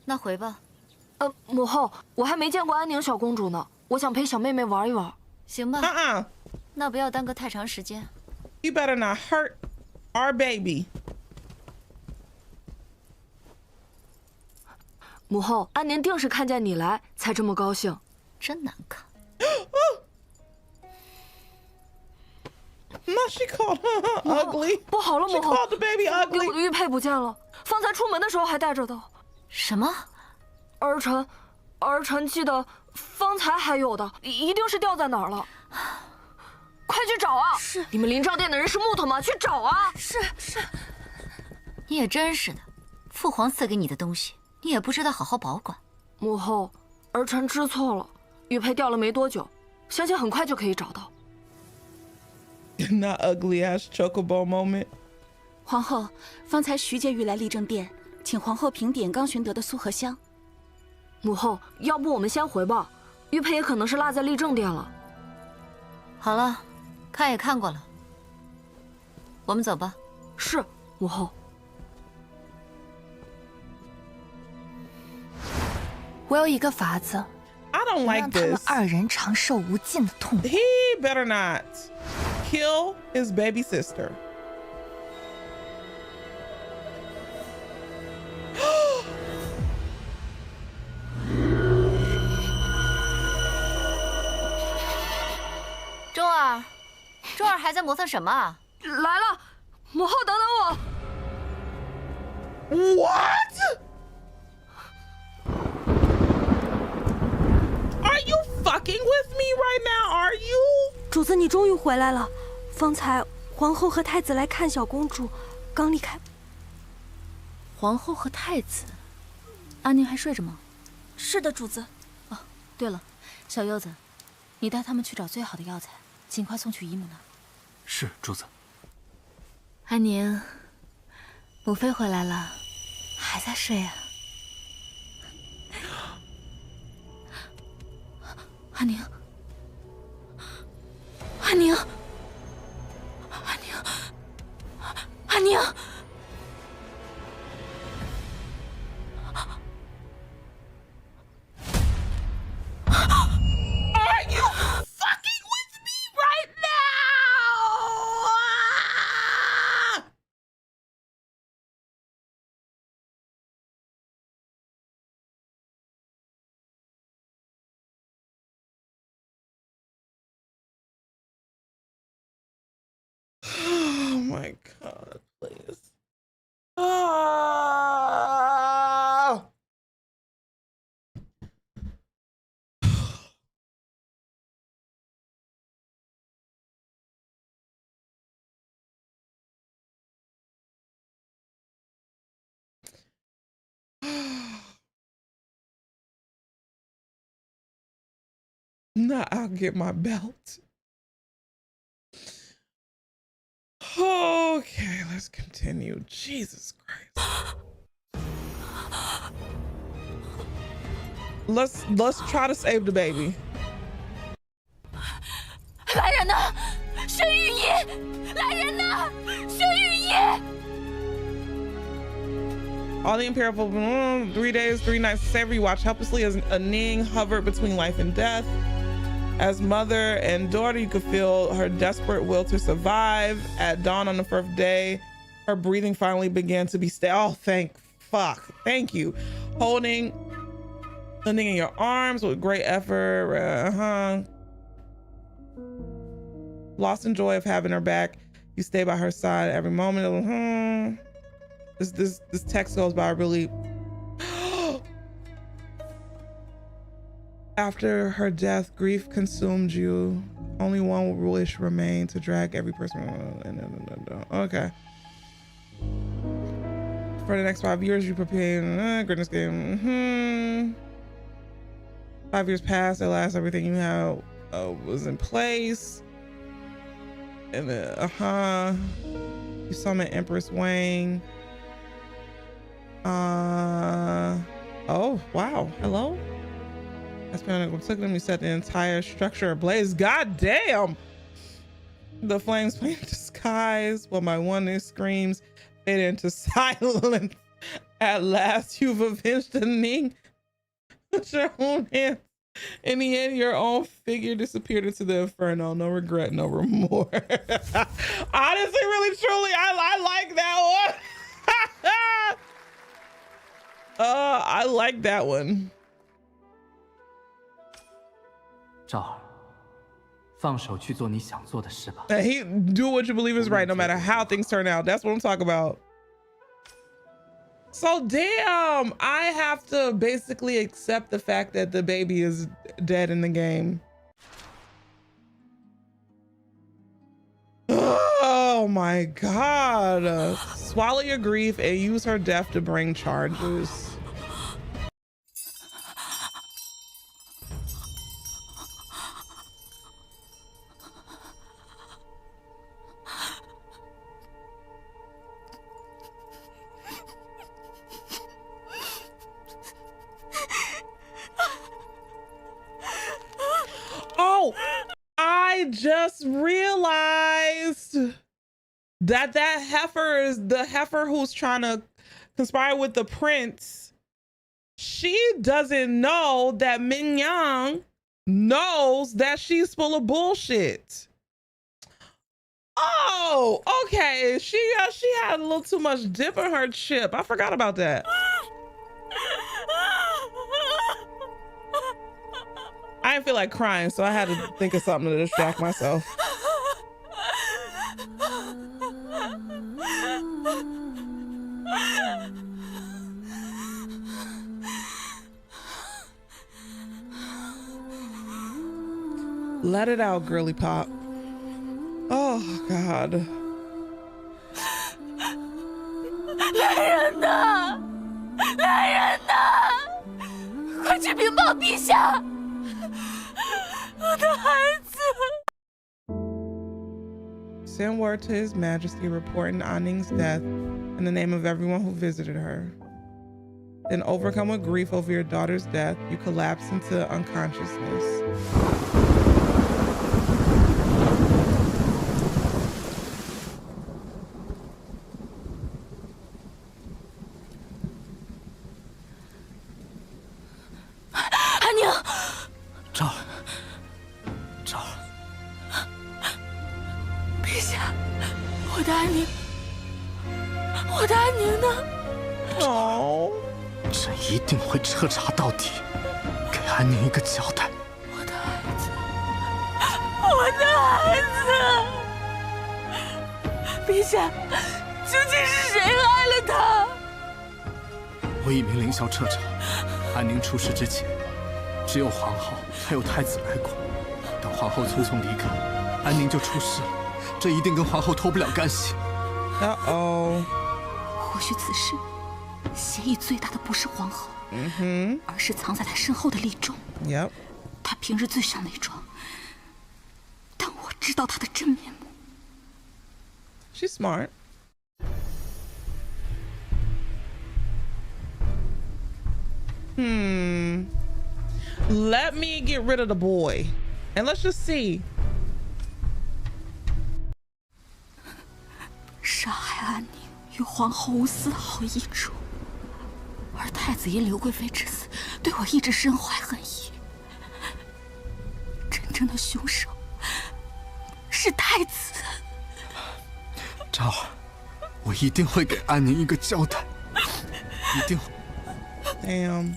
那回吧。母后，我还没见过安宁小公主呢，我想陪小妹妹玩一玩。行吧。那不要耽搁太长时间。You better not hurt our baby. 母后，安宁定是看见你来才这么高兴。真难看。那 she called her ugly. 不好了，母后 She called the baby ugly. 玉佩不见了，方才出门的时候还带着的。什么？儿臣记得方才还有的，一定是掉在哪儿了。快去找啊！是。你们灵照殿的人是木头吗？去找啊！是。你也真是的，父皇赐给你的东西，你也不知道好好保管。母后，儿臣知错了。玉佩掉了没多久，相信很快就可以找到。那 ugly ass chocobo moment. 皇后，方才徐婕妤来丽正殿，请皇后评点刚寻得的苏合香。母后，要不我们先回吧，玉佩也可能是落在丽正殿了。好了，看也看过了，我们走吧。是，母后。我有一个法子， I don't like 让他们 this. 二人长受无尽的痛苦。He better not kill his baby sister. 钟儿还在磨蹭什么啊？来了，母后等等我。What? Are you fucking with me right now? Are you? 主子，你终于回来了。方才皇后和太子来看小公主，刚离开。皇后和太子，安宁还睡着吗？是的，主子。哦，对了，小柚子，你带他们去找最好的药材，尽快送去姨母那儿。是，主子。安宁，母妃回来了，还在睡啊？安宁，安宁，安宁，安宁。Oh my God, please. Ah! Now I'll get my belt. Okay, let's continue. Jesus Christ. Let's try to save the baby. 来人呐！薛御医！来人呐！薛御医！ All the imperial 3 days, 3 nights, Savory watched helplessly as Aning hovered between life and death. As mother and daughter, you could feel her desperate will to survive. At dawn on the 4th day, her breathing finally began to be steady. Oh, thank you. Holding Lending in your arms with great effort. Lost in joy of having her back. You stay by her side every moment. This text goes by really. After her death, grief consumed you. Only one wish remained, to drag every person. Okay. For the next 5 years, you prepare. Goodness game. 5 years passed. At last, everything you had was in place. And you summon Empress Wang. Oh wow. Hello. That's when took them. You set the entire structure ablaze. God damn! The flames play into skies while my oneness screams fade into silence. At last, you've avenged the Ning with your own hands. In the end, your own figure disappeared into the inferno. No regret, no remorse. Honestly, really, truly, I like that one. I like that one. 赵儿，放手去做你想做的事吧。He do what you believe is right, no matter how things turn out. That's what I'm talking about. So damn, I have to basically accept the fact that the baby is dead in the game. Oh my God. Swallow your grief and use her death to bring charges. Oh, I just realized that heifer is the heifer who's trying to conspire with the prince. She doesn't know that Min Yang knows that she's full of bullshit. Oh, okay. She had a little too much dip in her chip. I forgot about that. I didn't feel like crying, so I had to think of something to distract myself. Let it out, girly pop. Oh, God. 来人呐！来人呐！快去禀报陛下！我的孩子。 Send word to His Majesty reporting Anning's death in the name of everyone who visited her. Then, overcome with grief over your daughter's death, you collapse into unconsciousness. Oh. 朕一定会彻查到底，给安宁一个交代。我的孩子，我的孩子，陛下，究竟是谁害了他？我已命凌霄彻查，安宁出事之前，只有皇后还有太子来过。当皇后匆匆离开，安宁就出事了。这一定跟皇后脱不了干系。或许此事嫌疑最大的不是皇后，而是藏在她身后的丽忠。她平日最善伪装，但我知道她的真面目。She's smart. Let me get rid of the boy, and let's just see. 杀害安宁与皇后无丝毫一处，而太子因刘贵妃之死对我一直深怀恨意。真正的凶手是太子。昭儿，我一定会给安宁一个交代，一定会。Damn.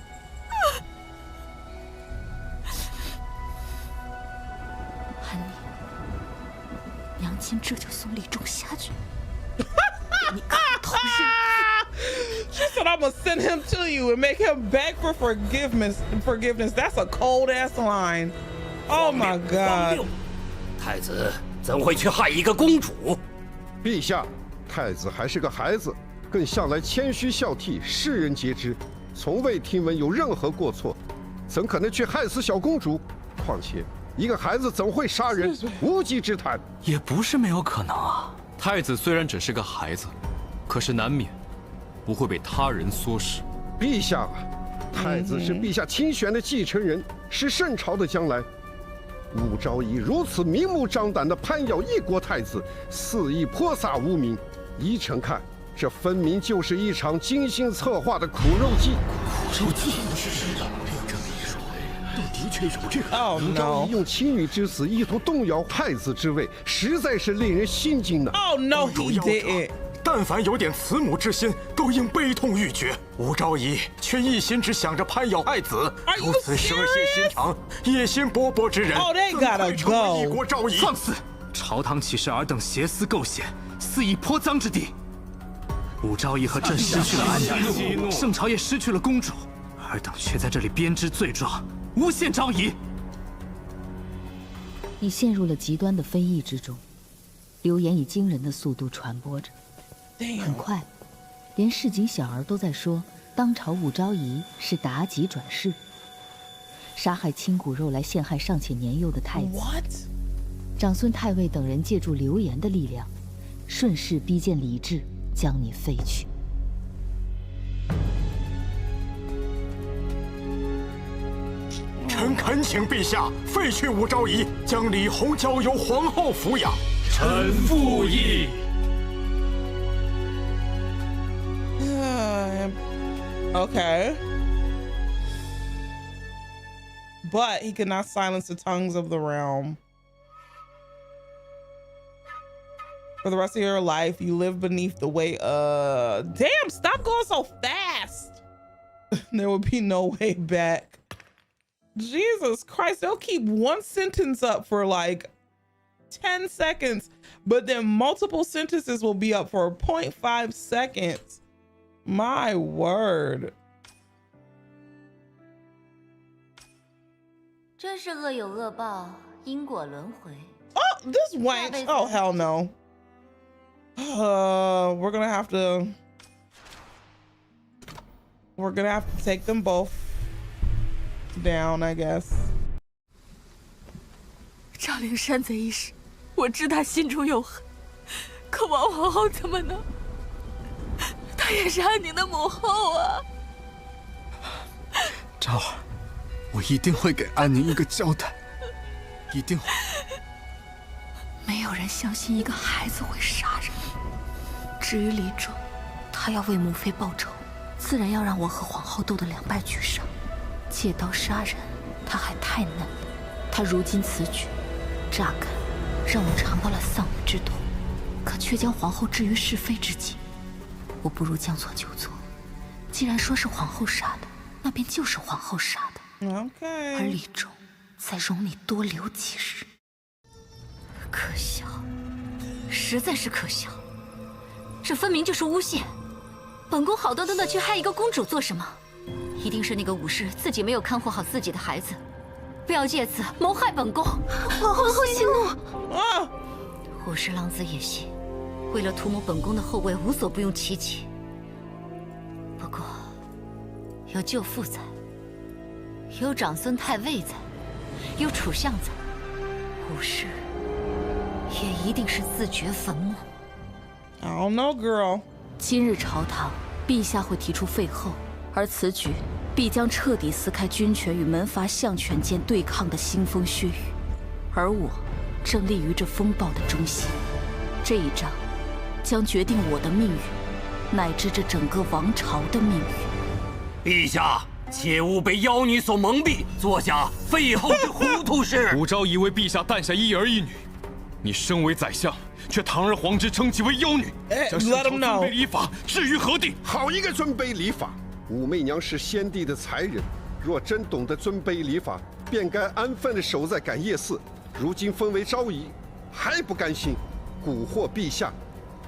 心这就送李仲下去，给你磕头认字。She said, "I'm gonna send him to you and make him beg for forgiveness. That's a cold ass line. Oh my god. 太子怎会去害一个公主？陛下，太子还是个孩子，更向来谦虚孝悌，世人皆知，从未听闻有任何过错，怎可能去害死小公主？况且一个孩子怎会杀人？无稽之谈。也不是没有可能啊。太子虽然只是个孩子，可是难免不会被他人唆使。陛下啊，太子是陛下亲选的继承人，是圣朝的将来。武昭仪如此明目张胆地攀咬一国太子，肆意泼洒污名，依臣看，这分明就是一场精心策划的苦肉计。苦肉计？这么一说，的确有这个。武昭仪用妻女之死意图动摇太子之位，实在是令人心惊的。Oh no, he didn't. 但凡有点慈母之心，都应悲痛欲绝。武昭仪却一心只想着攀咬太子，如此蛇蝎心肠、野心勃勃之人，怎会成为一国昭仪？放肆！朝堂岂是尔等挟私构陷、肆意泼脏之地？武昭仪和朕失去了安宁，圣朝也失去了公主，尔等却在这里编织罪状，诬陷昭仪。你陷入了极端的非议之中，流言以惊人的速度传播着。很快，连市井小儿都在说，当朝武昭仪是妲己转世，杀害亲骨肉来陷害尚且年幼的太子。长孙太尉等人借助流言的力量，顺势逼见李治，将你废去。臣恳请陛下废去武昭仪，将李弘交由皇后抚养。臣附议。Okay. But he cannot silence the tongues of the realm. For the rest of your life, you live beneath the weight. Damn, stop going so fast. There would be no way back. Jesus Christ, they'll keep one sentence up for like 10 seconds, but then multiple sentences will be up for 0.5 seconds. My word. 真是恶有恶报，因果轮回。 Oh, this wench. Oh, hell no. We're gonna have to take them both down, I guess. 赵灵山贼一事，我知他心中有恨，可王皇后怎么能？她也是安宁的母后啊！昭儿，我一定会给安宁一个交代，一定会。没有人相信一个孩子会杀人。至于李仲，他要为母妃报仇，自然要让我和皇后斗得两败俱伤。借刀杀人，他还太嫩了。他如今此举，乍看让我尝到了丧女之痛，可却将皇后置于是非之境。我不如将错就错，既然说是皇后杀的，那便就是皇后杀的。Okay. 而李仲再容你多留几日。可笑，实在是可笑，这分明就是诬陷。本宫好端端的去害一个公主做什么？一定是那个武士自己没有看护好自己的孩子，不要借此谋害本宫。皇后息怒！啊！武士狼子野心，为了图谋本宫的后位，无所不用其极。不过，有舅父在，有长孙太尉在，有楚相在，武士也一定是自掘坟墓。I don't know, girl. 今日朝堂，陛下会提出废后，而此举必将彻底撕开军权与门阀相权间对抗的腥风血雨，而我正立于这风暴的中心。这一仗将决定我的命运，乃至这整个王朝的命运。陛下，切勿被妖女所蒙蔽，做下废后之糊涂事。武昭仪为陛下诞下一儿一女，你身为宰相，却堂而皇之称其为妖女，将圣朝尊卑礼法置于何地？好一个尊卑礼法！武媚娘是先帝的才人，若真懂得尊卑礼法，便该安分地守在感业寺。如今封为昭仪，还不甘心？蛊惑陛下，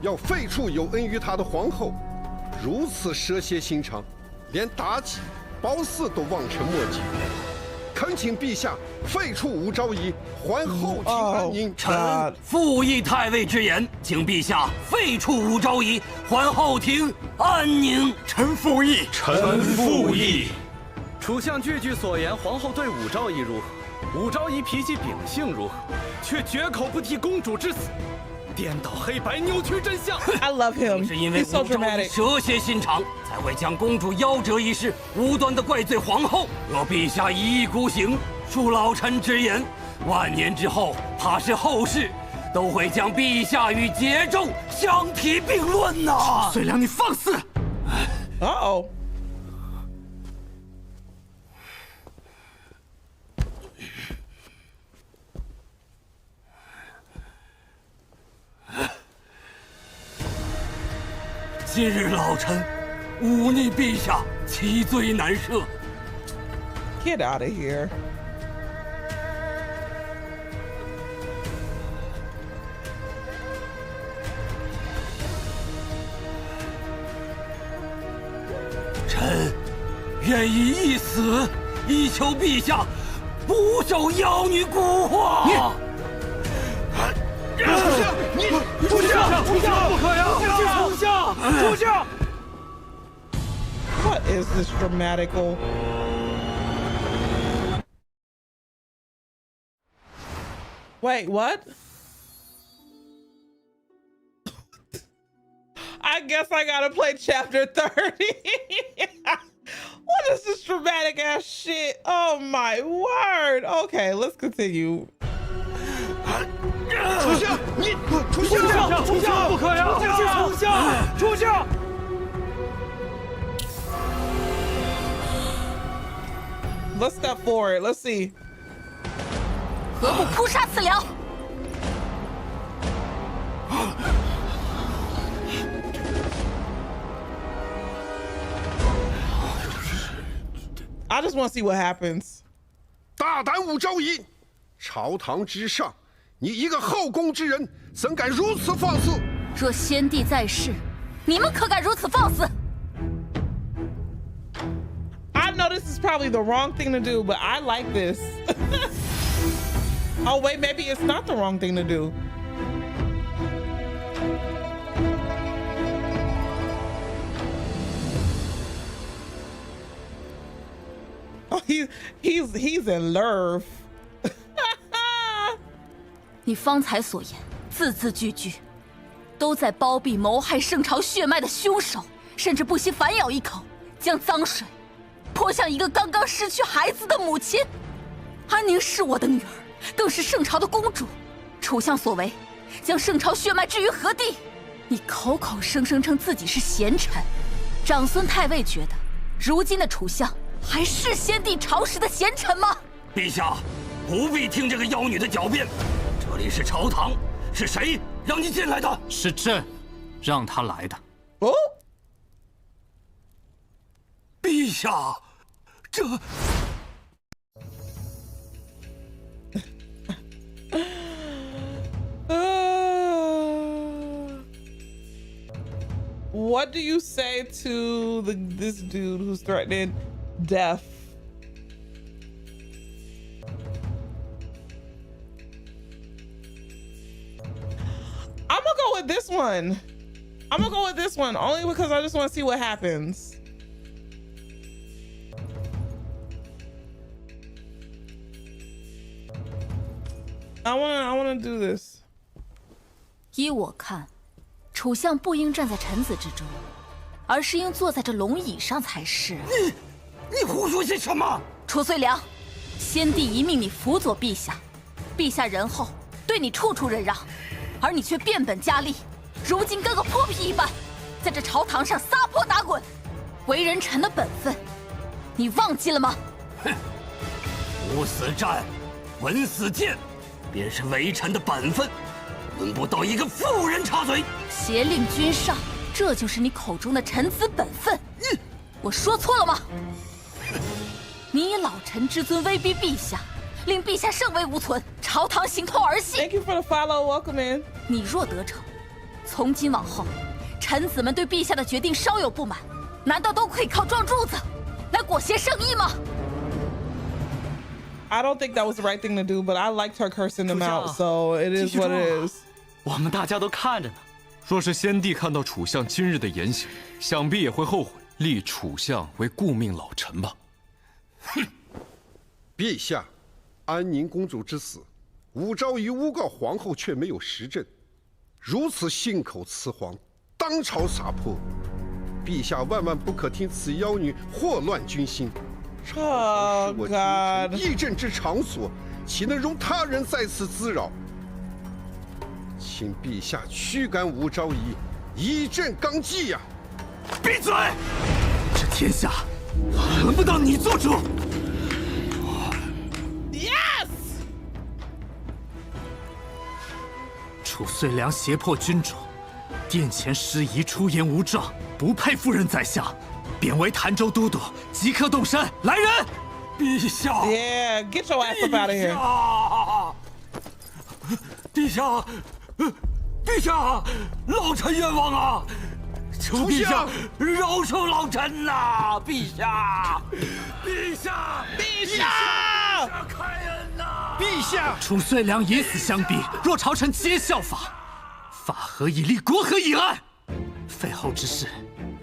要废黜有恩于他的皇后，如此蛇蝎心肠，连妲己、褒姒都望尘莫及。恳请陛下废黜武昭仪，还后庭安宁。臣复议太尉之言，请陛下废黜武昭仪，还后庭安宁。臣复议。臣复议。楚相句句所言，皇后对武昭仪如何？武昭仪脾气秉性如何？却绝口不提公主之死，颠倒黑白，扭曲真相。I love him. 是因为 He's so 武昭仪 dramatic. 蛇蝎心肠，才会将公主夭折一事无端的怪罪皇后。若陛下一意孤行，恕老臣直言，万年之后，怕是后世都会将陛下与桀纣相提并论呐！遂良，你放肆！Uh-oh. 今日老臣忤逆陛下，其罪难赦。Get out of here. 臣愿以一死，以求陛下不受妖女蛊惑。主相，不可呀！主相。 What is this dramatical? Wait, what? I guess I gotta play chapter 30. What is this dramatic ass shit? Oh my word. Okay, let's continue. 丞相，你丞相不可呀！丞相。 Let's step forward. Let's see. 何不扑杀此僚？ I just want to see what happens. 大胆武昭仪，朝堂之上，你一个后宫之人，怎敢如此放肆？若先帝在世，你们可敢如此放肆？ I know this is probably the wrong thing to do, but I like this. Oh, wait, maybe it's not the wrong thing to do. Oh, he's in love. 你方才所言，字字句句，都在包庇谋害圣朝血脉的凶手，甚至不惜反咬一口，将脏水 泼向一个刚刚失去孩子的母亲，安宁是我的女儿，更是圣朝的公主。楚相所为，将圣朝血脉置于何地？你口口声声称自己是贤臣，长孙太尉觉得，如今的楚相还是先帝朝时的贤臣吗？陛下，不必听这个妖女的狡辩，这里是朝堂，是谁让你进来的？是朕，让他来的。哦。 陛下，这What do you say to this dude who's threatening death? I'm gonna go with this one. I'm gonna go with this one only because I just want to see what happens. I wanna do this. 依我看，楚相不应站在臣子之中，而是应坐在这龙椅上才是。你胡说些什么？楚遂良，先帝遗命你辅佐陛下，陛下仁厚，对你处处忍让，而你却变本加厉，如今跟个泼皮一般，在这朝堂上撒泼打滚，为人臣的本分，你忘记了吗？哼，无死战，文死谏，便是为臣的本分。 轮不到一个妇人插嘴，挟令君上，这就是你口中的臣子本分。我说错了吗？你以老臣之尊威逼陛下，令陛下圣威无存，朝堂形同儿戏。Thank you for the follow, welcome in. 你若得逞，从今往后，臣子们对陛下的决定稍有不满，难道都可以靠撞柱子来裹挟圣意吗？ I don't think that was the right thing to do, but I liked her cursing them out, so it is what it is. 我们大家都看着呢。若是先帝看到楚相今日的言行，想必也会后悔立楚相为顾命老臣吧。哼！陛下，安宁公主之死，武昭仪诬告皇后却没有实证，如此信口雌黄，当朝撒泼，陛下万万不可听此妖女祸乱军心。朝是我君臣议政之场所，岂能容他人在此滋扰？ 请陛下驱赶武昭仪，以正纲纪呀！闭嘴！这天下轮不到你做主。Yes！ 楚遂良胁迫君主，殿前失仪出言无状，不配赴任宰相，贬为潭州都督，即刻动身。来人！陛下 ！Yeah, get your ass up out of here！ 陛下！ 陛下，老臣冤枉啊！求陛下饶恕老臣呐！陛下，陛下，陛下，开恩呐！陛下，楚遂良以死相逼，若朝臣皆效法，法何以立，国何以安？废后之事，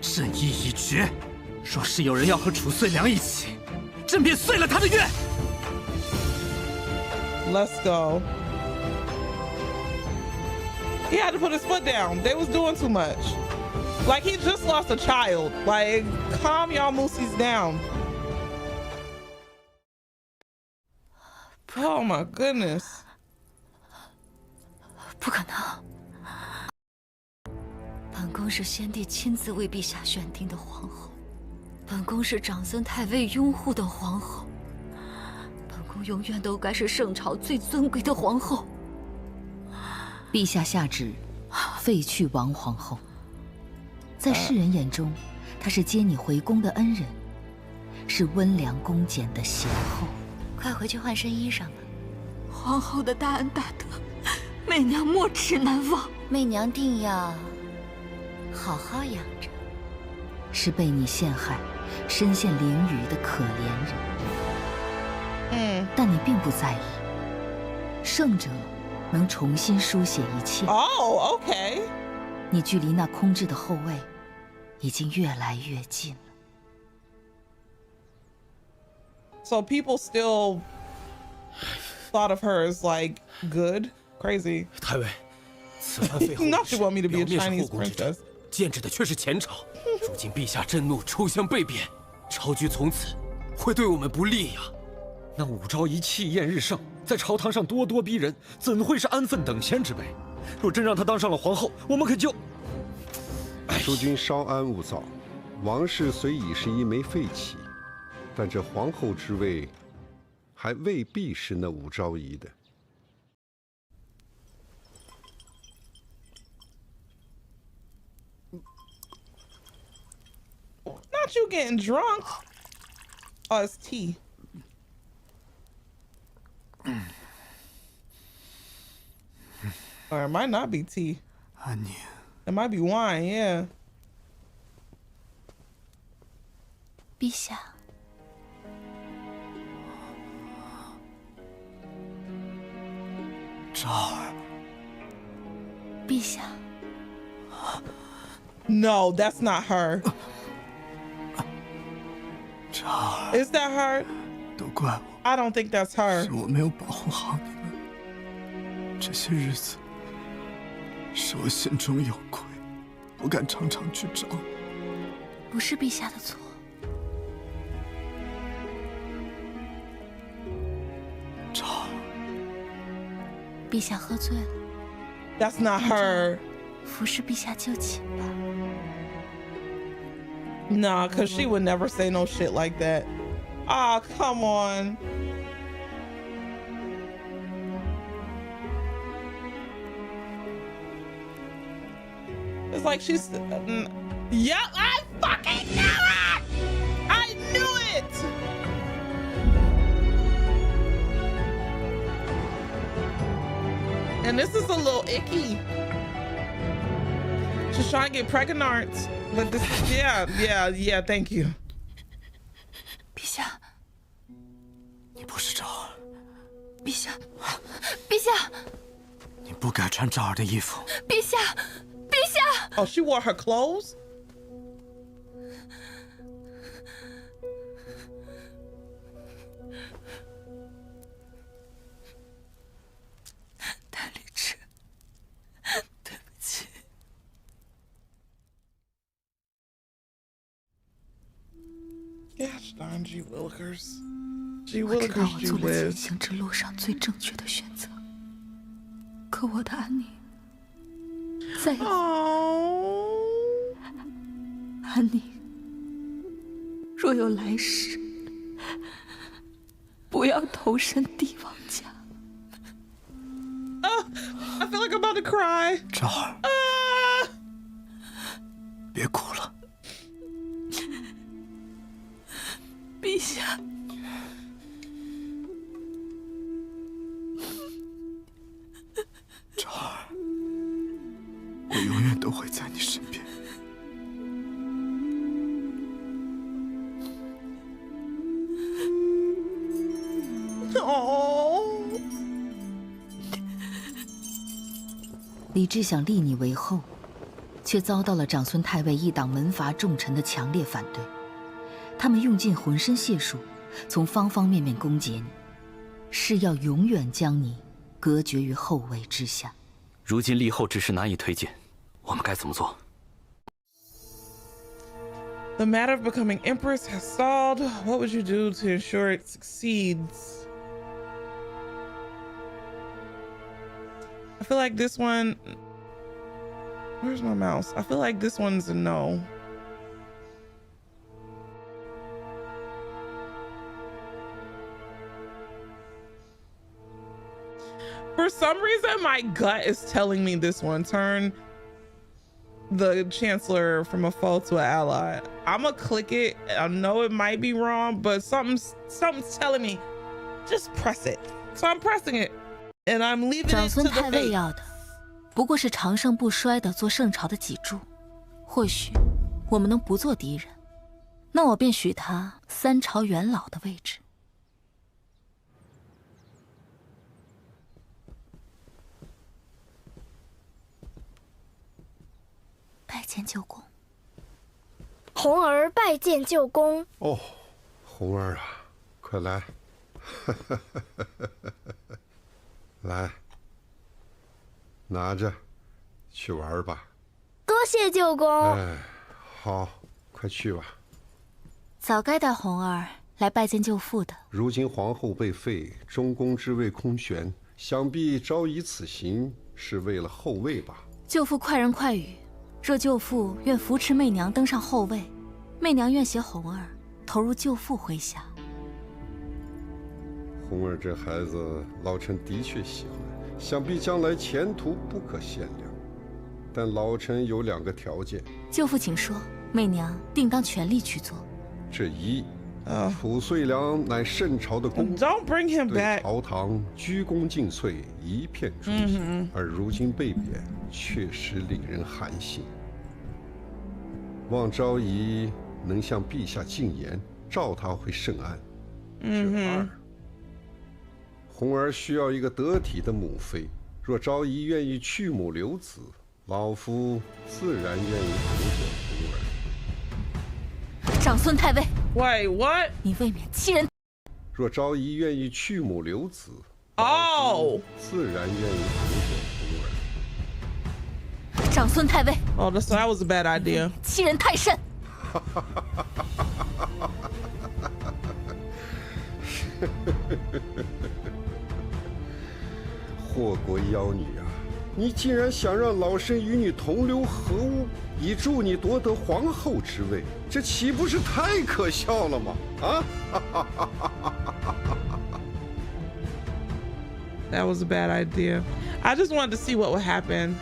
朕意已决。若是有人要和楚遂良一起，朕便遂了他的愿。Let's go. He had to put his foot down. They was doing too much. Like, he just lost a child. Like, calm y'all moosies down. Oh my goodness. 不可能。本宫是先帝亲自为陛下选定的皇后，本宫是长孙太尉拥护的皇后，本宫永远都该是圣朝最尊贵的皇后。 陛下下旨废去王皇后，在世人眼中，她是接你回宫的恩人，是温良恭俭的贤后。快回去换身衣裳吧。皇后的大恩大德，媚娘没齿难忘。媚娘定要好好养着。是被你陷害、身陷囹圄的可怜人。但你并不在意，圣者。 能重新书写一切。Oh, okay. 你距离那空置的后位已经越来越近了。So people still thought of her as like good, crazy. 太尉，此番废后 Not you want me to be a 表面是 Chinese 后宫之争， princess. 见证的却是前朝。如今陛下震怒，抽象被贬，朝局从此会对我们不利呀。 那武昭仪气焰日盛，在朝堂上咄咄逼人，怎会是安分等闲之辈？若真让她当上了皇后，我们可就……诸君稍安勿躁，王室虽已是一枚废棋，但这皇后之位，还未必是那武昭仪的。 Not you getting drunk. Oh, it's tea. Or it might not be tea. It might be wine, yeah. 陛下，昭儿，陛下。 No, that's not her. 昭儿， Is that her? 都怪我。 I don't think that's her. 是我没有保护好你们。这些日子，是我心中有愧，不敢常常去找你。不是陛下的错。昭儿，陛下喝醉了。 That's not her. 服侍陛下就寝吧。 Nah, cause she would never say no shit like that. Ah, come on. It's like she's. Yep, I fucking knew it! I knew it! And this is a little icky. She's trying to get pregnant, but this is, yeah, thank you. 陛下，你不是赵儿。陛下，陛下，你不该穿赵儿的衣服。陛下，陛下。Oh, she wore her clothes? 太理智，对不起。Gosh darn, G Willikers. 我知道我做了前行之路上最正确的选择，可我的安宁，再有安宁，若有来世，不要投身帝王家。I feel like I'm about to cry. 赵儿，别哭了。陛下。赵儿，我永远都会在你身边。李治想立你为后，却遭到了长孙太尉一党门阀重臣的强烈反对。他们用尽浑身解数，从方方面面攻讦你，是要永远将你隔绝于后位之下。如今立后之事难以推进，我们该怎么做？ The matter of becoming Empress has stalled. What would you do to ensure it succeeds? I feel like this one... Where's my mouse? I feel like this one's a no. For some reason, my gut is telling me this one. Turn the Chancellor from a foe to an ally. I'm gonna click it. I know it might be wrong, but something's telling me just press it. So I'm pressing it, and I'm leaving it to the fate. 长孙太尉要的不过是长盛不衰的做圣朝的脊柱，或许我们能不做敌人，那我便许他三朝元老的位置。拜见舅公。红儿拜见舅公。哦，红儿啊，快来，来，拿着，去玩吧。多谢舅公。哎，好，快去吧。早该带红儿来拜见舅父的。如今皇后被废，中宫之位空悬，想必昭仪此行是为了后位吧？舅父快人快语。 若舅父愿扶持媚娘登上后位，媚娘愿携红儿投入舅父麾下。红儿这孩子，老臣的确喜欢，想必将来前途不可限量。但老臣有2个条件。舅父请说，媚娘定当全力去做。这一，褚遂良乃圣朝的公子，对朝堂鞠躬尽瘁，一片诛心，而如今被贬。 确实令人寒心。望昭仪能向陛下进言，召他回圣安。2，红儿需要一个得体的母妃。若昭仪愿意去母留子，老夫自然愿意辅佐红儿。长孙太尉， Wait, what？ 你未免欺人。若昭仪愿意去母留子，自然愿意辅佐红儿。 长孙太尉 ，Oh, that was a bad idea. 欺人太甚。祸国妖女啊！你竟然想让老身与你同流合污，以助你夺得皇后之位，这岂不是太可笑了吗？啊！That was a bad idea. I just wanted to see what would happen.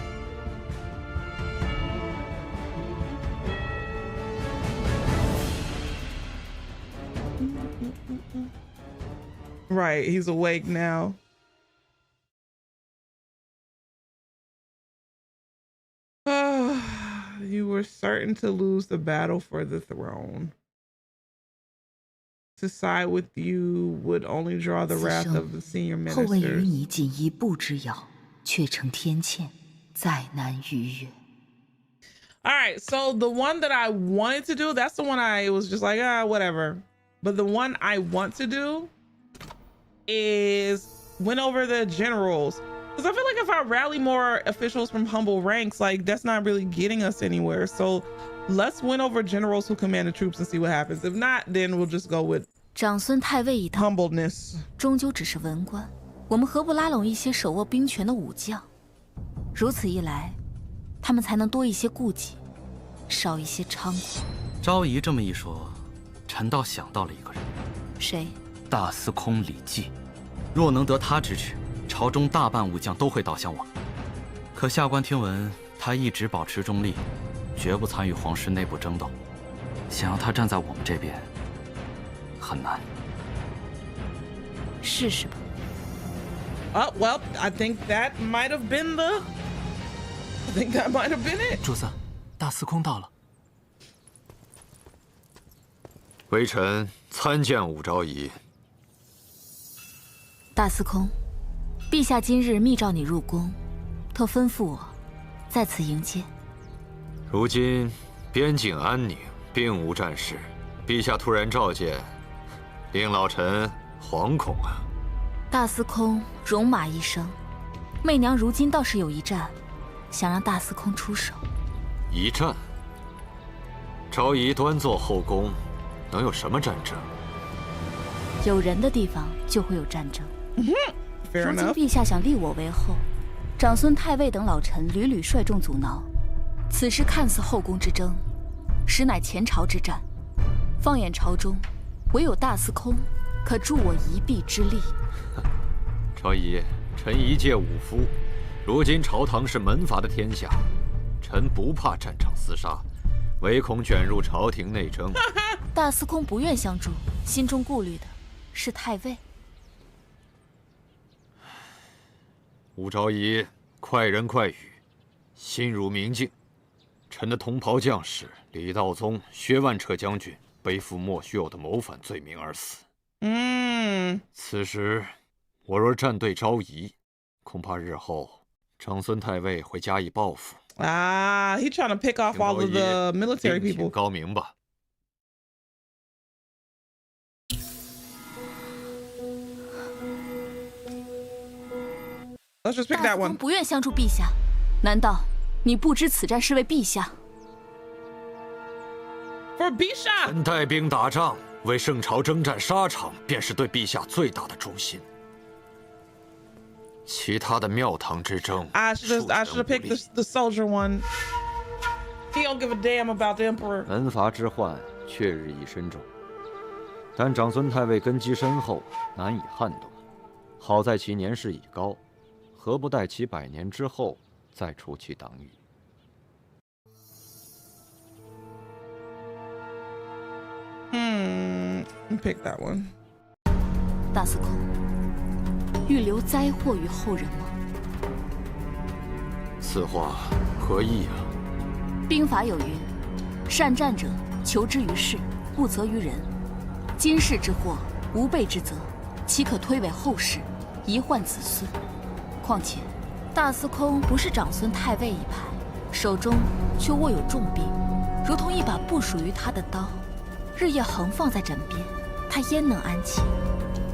Right, he's awake now. You were certain to lose the battle for the throne. To side with you would only draw the wrath of the senior 后位与 ministers. 你仅一步之遥，却成天堑，再难逾越。 All right, so the one that I wanted to do, that's the one I was just like, whatever. But the one I want to do is win over the generals. Because I feel like if I rally more officials from humble ranks, like that's not really getting us anywhere. So let's win over generals who command the troops and see what happens. If not, then we'll just go with 长孙太尉一套 humbleness. 终究只是文官，我们何不拉拢一些手握兵权的武将？如此一来，他们才能多一些顾忌，少一些猖狂。昭仪这么一说，臣倒想到了一个人。谁？大司空李绩。若能得他支持，朝中大半武将都会倒向我。可下官听闻他一直保持中立，绝不参与皇室内部争斗。想要他站在我们这边，很难。试试吧。 Well, I think that might have been the. I think that might have been it. 主子，大司空到了。微臣参见武昭仪。大司空，陛下今日密召你入宫，特吩咐我在此迎接。如今边境安宁，并无战事，陛下突然召见，令老臣惶恐啊。 大司空戎马一生，媚娘如今倒是有一战，想让大司空出手。一战？昭仪端坐后宫，能有什么战争？有人的地方就会有战争。如今陛下想立我为后，长孙太尉等老臣屡屡率众阻挠，此时看似后宫之争，实乃前朝之战。放眼朝中，唯有大司空可助我一臂之力。 昭仪，臣一介武夫，如今朝堂是门阀的天下，臣不怕战场厮杀，唯恐卷入朝廷内争。大司空不愿相助，心中顾虑的是太尉。武昭仪，快人快语，心如明镜。臣的同袍将士李道宗、薛万彻将军背负莫须有的谋反罪名而死。此时。 我若站队昭仪，恐怕日后长孙太尉会加以报复。He trying to pick off all of the military people. 高明吧。Let's just pick that one. 不愿相助陛下，难道你不知此战是为陛下 ？For 陛下。臣带兵打仗，为圣朝征战沙场，便是对陛下最大的忠心。 其他的庙堂之争 ，I should have picked the soldier one. He don't give a damn about the emperor. 门阀之患确日益深重，但长孙太尉根基深厚，难以撼动。好在其年事已高，何不待其100年之后再除其党羽？ Pick that one. 大司空。 预留灾祸于后人吗？此话何意啊？兵法有云：“善战者，求之于事，不责于人。”今世之祸，无备之责，岂可推诿后世，遗患子孙？况且，大司空不是长孙太尉一派，手中却握有重兵，如同一把不属于他的刀，日夜横放在枕边，他焉能安寝？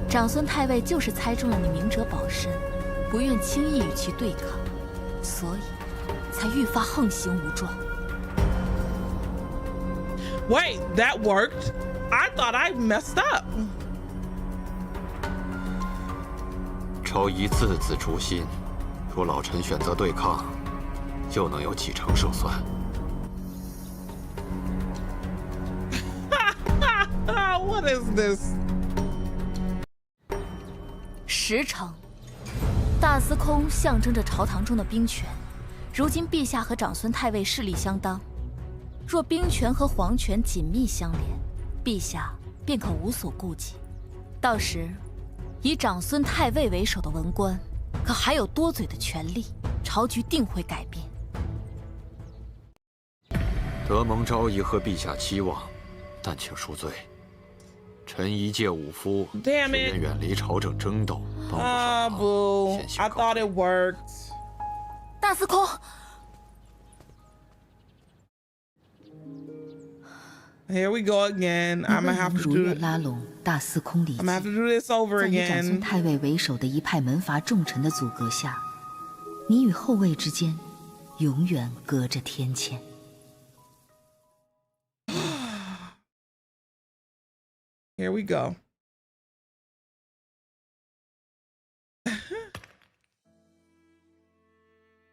长孙太尉就是猜中了你明哲保身，不愿轻易与其对抗，所以才愈发横行无状。Wait, that worked. I thought I messed up. 昭仪字字诛心，若老臣选择对抗，又能有几成胜算？What is this? 10成，大司空象征着朝堂中的兵权。如今陛下和长孙太尉势力相当，若兵权和皇权紧密相连，陛下便可无所顾忌。到时，以长孙太尉为首的文官，可还有多嘴的权力，朝局定会改变。得蒙昭仪和陛下期望，但请恕罪。臣一介武夫，只愿远离朝政争斗，帮不上忙。boo. I thought it worked. 大司空。 Here we go again. I'm gonna have to 如 do 愿 it. 拉拢大司空李 I'm gonna have 靖 to do this over 在以长孙 again. 太尉为首的一派门阀重臣的阻隔下，你与后卫之间永远隔着天堑。Here we go.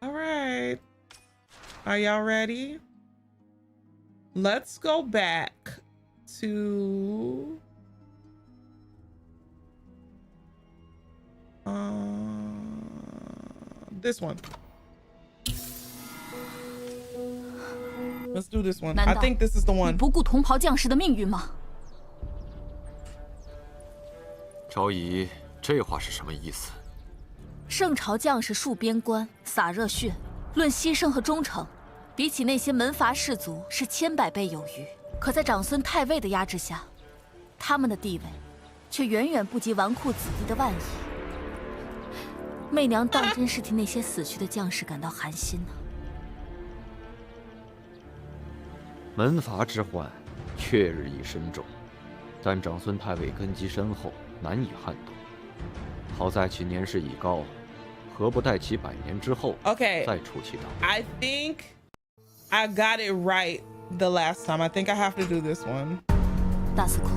All right. Are y'all ready? Let's go back to this one. Let's do this one. I think this is the one. 不顾同袍将士的命运吗？ 昭仪，这话是什么意思？圣朝将士戍边关，洒热血，论牺牲和忠诚，比起那些门阀士族是千百倍有余。可在长孙太尉的压制下，他们的地位却远远不及纨绔子弟的万一。媚娘当真是替那些死去的将士感到寒心呢。门阀之患，确日益深重，但长孙太尉根基深厚，难以撼动。好在其年事已高，何不待其100年之后 Okay. 再除其党？ I think I got it right the last time. I think I have to do this one. 大司空，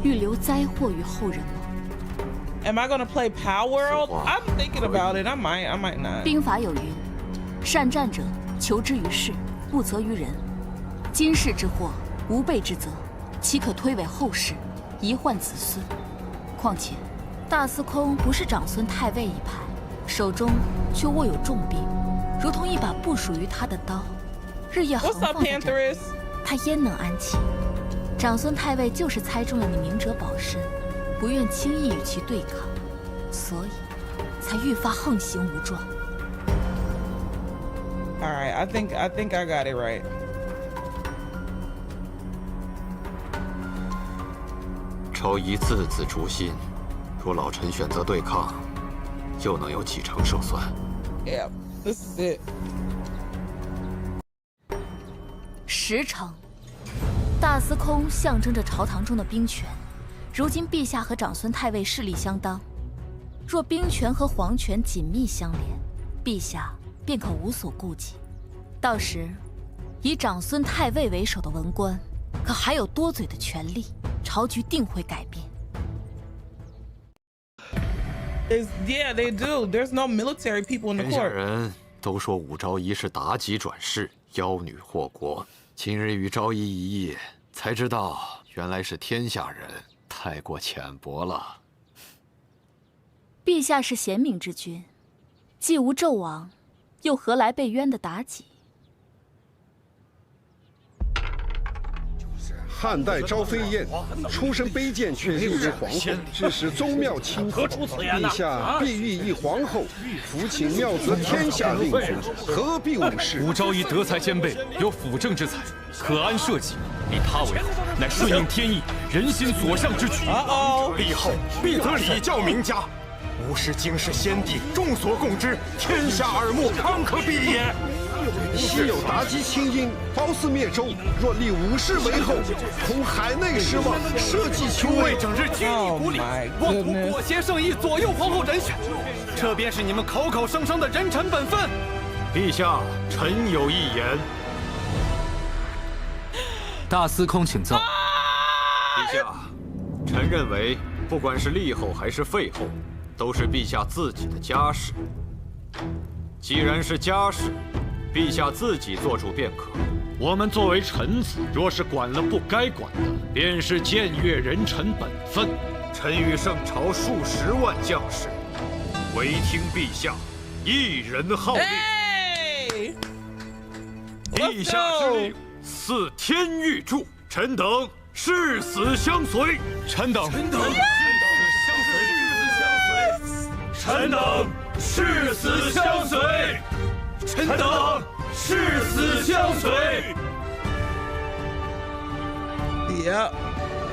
欲留灾祸于后人吗？ Am I gonna play Power World? I'm thinking about it. I might not. 兵法有云：善战者，求之于世，不责于人。今世之祸，无备之责，岂可推诿后世，遗患子孙？况且，大司空不是长孙太尉一派，手中却握有重兵，如同一把不属于他的刀，日夜横放在这里，他焉能安寝？长孙太尉就是猜中了你明哲保身，不愿轻易与其对抗，所以才愈发横行无状。All right, I think I got it right. 昭仪字字诛心，若老臣选择对抗，又能有几成胜算？ Yeah, this is it. 10成。大司空象征着朝堂中的兵权，如今陛下和长孙太尉势力相当，若兵权和皇权紧密相连，陛下便可无所顾忌。到时，以长孙太尉为首的文官，可还有多嘴的权力，朝局定会改变。Yeah, they do. There's no military people in the 天下 court. 人都说武昭仪是妲己转世，妖女祸国。今日与昭仪一夜，才知道原来是天下人，太过浅薄了。陛下是贤明之君，既无纣王，又何来被冤的妲己？汉代昭妃燕出身卑贱，却立为皇后，致使宗庙倾覆。陛下必欲一皇后，扶请妙则天下令尊，何必无事？武昭仪德才兼备，有辅政之才，可安社稷，立他为后，乃顺应天意，人心所向之举。立后必得礼教名家，吾视经世先帝，众所共知，天下耳目，方可必也。昔有妲己亲英，褒姒灭周，若立武氏为后，恐海内失望，社稷求危。整日拘泥古礼，妄图裹挟圣意，左右皇后人选，这便是你们口口声声的人臣本分。陛下，臣有一言。大司空请奏。陛下，臣认为，不管是立后还是废后，都是陛下自己的家事。既然是家事，陛下自己做主便可。我们作为臣子，若是管了不该管的，便是僭越人臣本分。臣与圣朝数10万将士，唯听陛下一人号令。陛下之令，似天欲柱，臣等誓死相随。臣等誓死相随。誓死相随。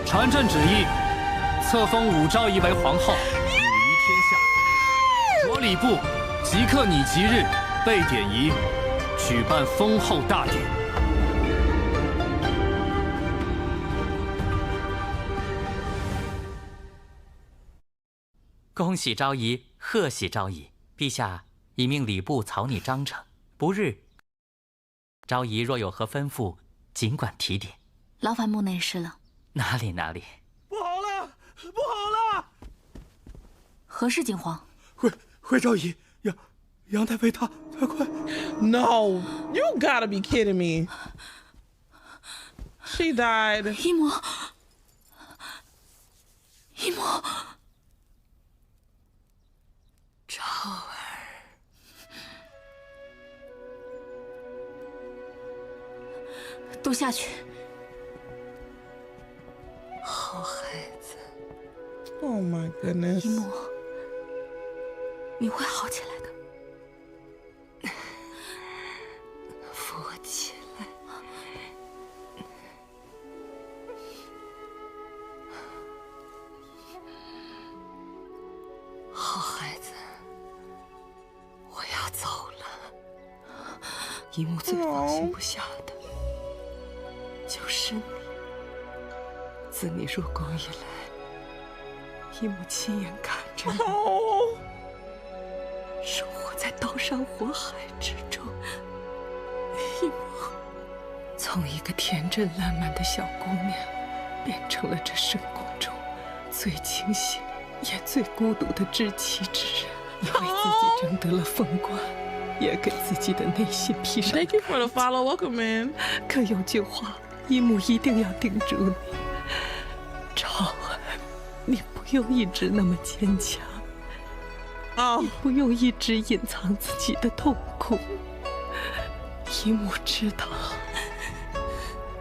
传朕旨意，册封武昭仪为皇后，武仪天下。着礼部即刻拟吉日备典仪，举办封后大典。恭喜昭仪，贺喜昭仪！陛下已命礼部草拟章程，不日，昭仪若有何吩咐，尽管提点。劳烦木内侍了。哪里哪里。不好了，不好了！何事，景皇？回昭仪，杨太妃她快 ！No, you gotta be kidding me. She died. 姨母，姨母，昭儿，都下去。好孩子。Oh my goodness. 姨母，你会好起来的。扶我起来。好孩子，我要走了。姨母最放心不下的就是你。自你入宫以来，姨母亲眼看着你生活在刀山火海之中。姨母从一个天真烂漫的小姑娘，变成了这深宫中最清醒也最孤独的知妻之人。你为自己争得了封官，也给自己的内心披上。Thank you for the follow, welcome man. 可有句话，姨母一定要叮嘱你。昭儿，你不用一直那么坚强，你不用一直隐藏自己的痛苦。姨母知道，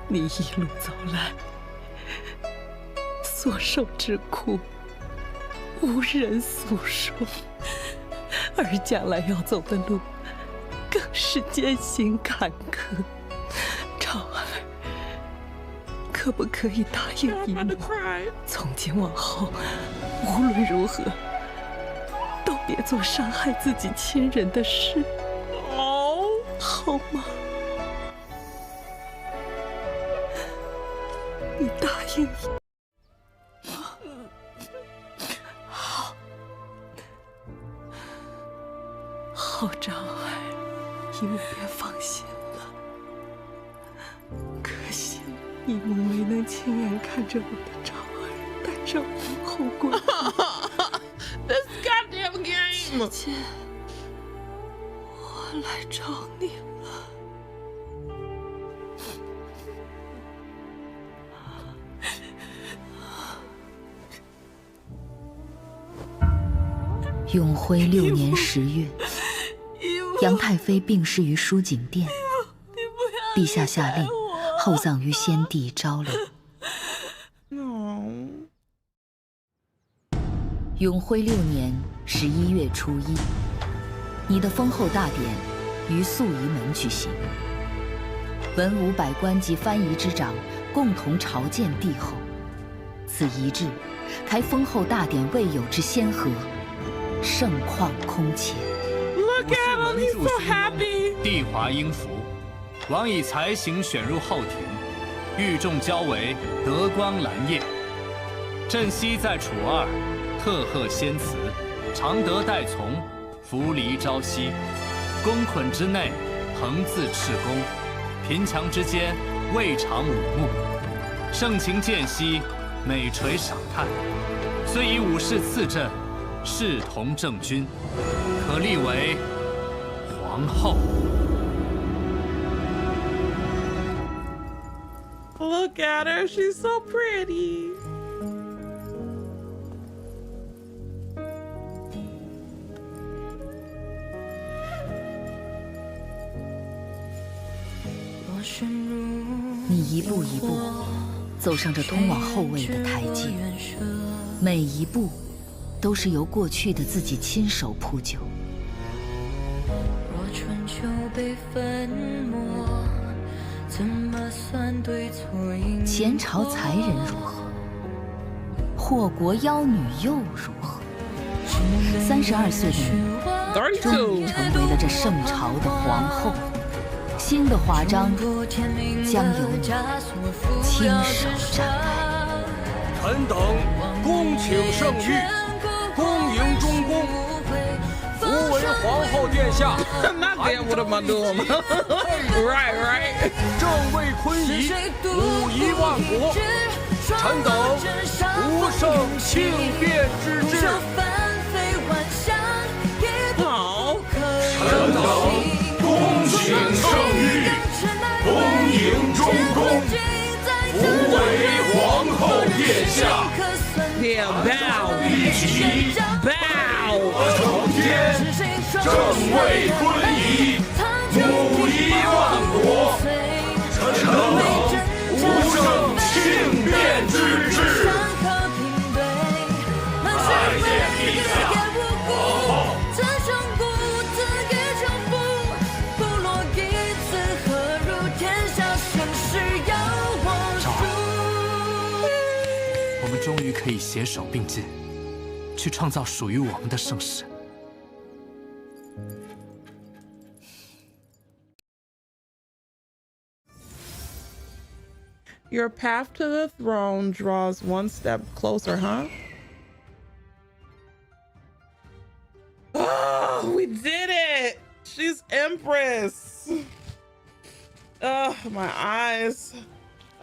你一路走来所受之苦，无人诉说，而将来要走的路，更是艰辛坎坷。昭儿，可不可以答应姨母，从今往后，无论如何，都别做伤害自己亲人的事，好吗？你答应？好，好，昭儿，姨母便放心了。可惜姨母没能亲眼看着我的昭儿带着皇后过去。This goddamn game！ 姐姐，我来找你了。永徽6年10月，杨太妃病逝于淑景殿，陛下下令厚葬于先帝昭陵。永徽6年11月初1，你的封后大典于肃仪门举行，文武百官及藩仪之长共同朝见帝后。此一日，开封后大典未有之先河，盛况空前。Look at him, he's so happy. 帝华英服，王以才行选入后庭，御众交为德光蓝叶。朕昔在楚二，特贺先祠，常德待从，扶离朝夕。宫捆之内，腾自赤宫；贫强之间，未尝五目。盛情见兮，每垂赏叹。虽以武士赐朕，视同正君，可立为皇后。Look at her, she's so pretty. 你一步一步走上这通往后位的台阶，每一步都是由过去的自己亲手铺就。前朝才人如何？祸国妖女又如何？32岁的你，终于成为了这圣朝的皇后。新的华章将由你亲手展开。臣等恭请圣谕，恭迎中宫。伏为皇后殿下。Not damn what am I doing? Right. 正位坤仪，武夷万国。臣等无胜庆变之志。好，臣等恭请圣谕，恭迎中宫。伏为皇后殿下。Yeah, bow. 一起 bow. 承天，正位坤仪，武夷万国。臣等无胜庆变之志。拜见陛下，皇后。我们终于可以携手并进，去创造属于我们的盛世。Your path to the throne draws one step closer, huh? Oh, we did it! She's Empress. Oh, my eyes.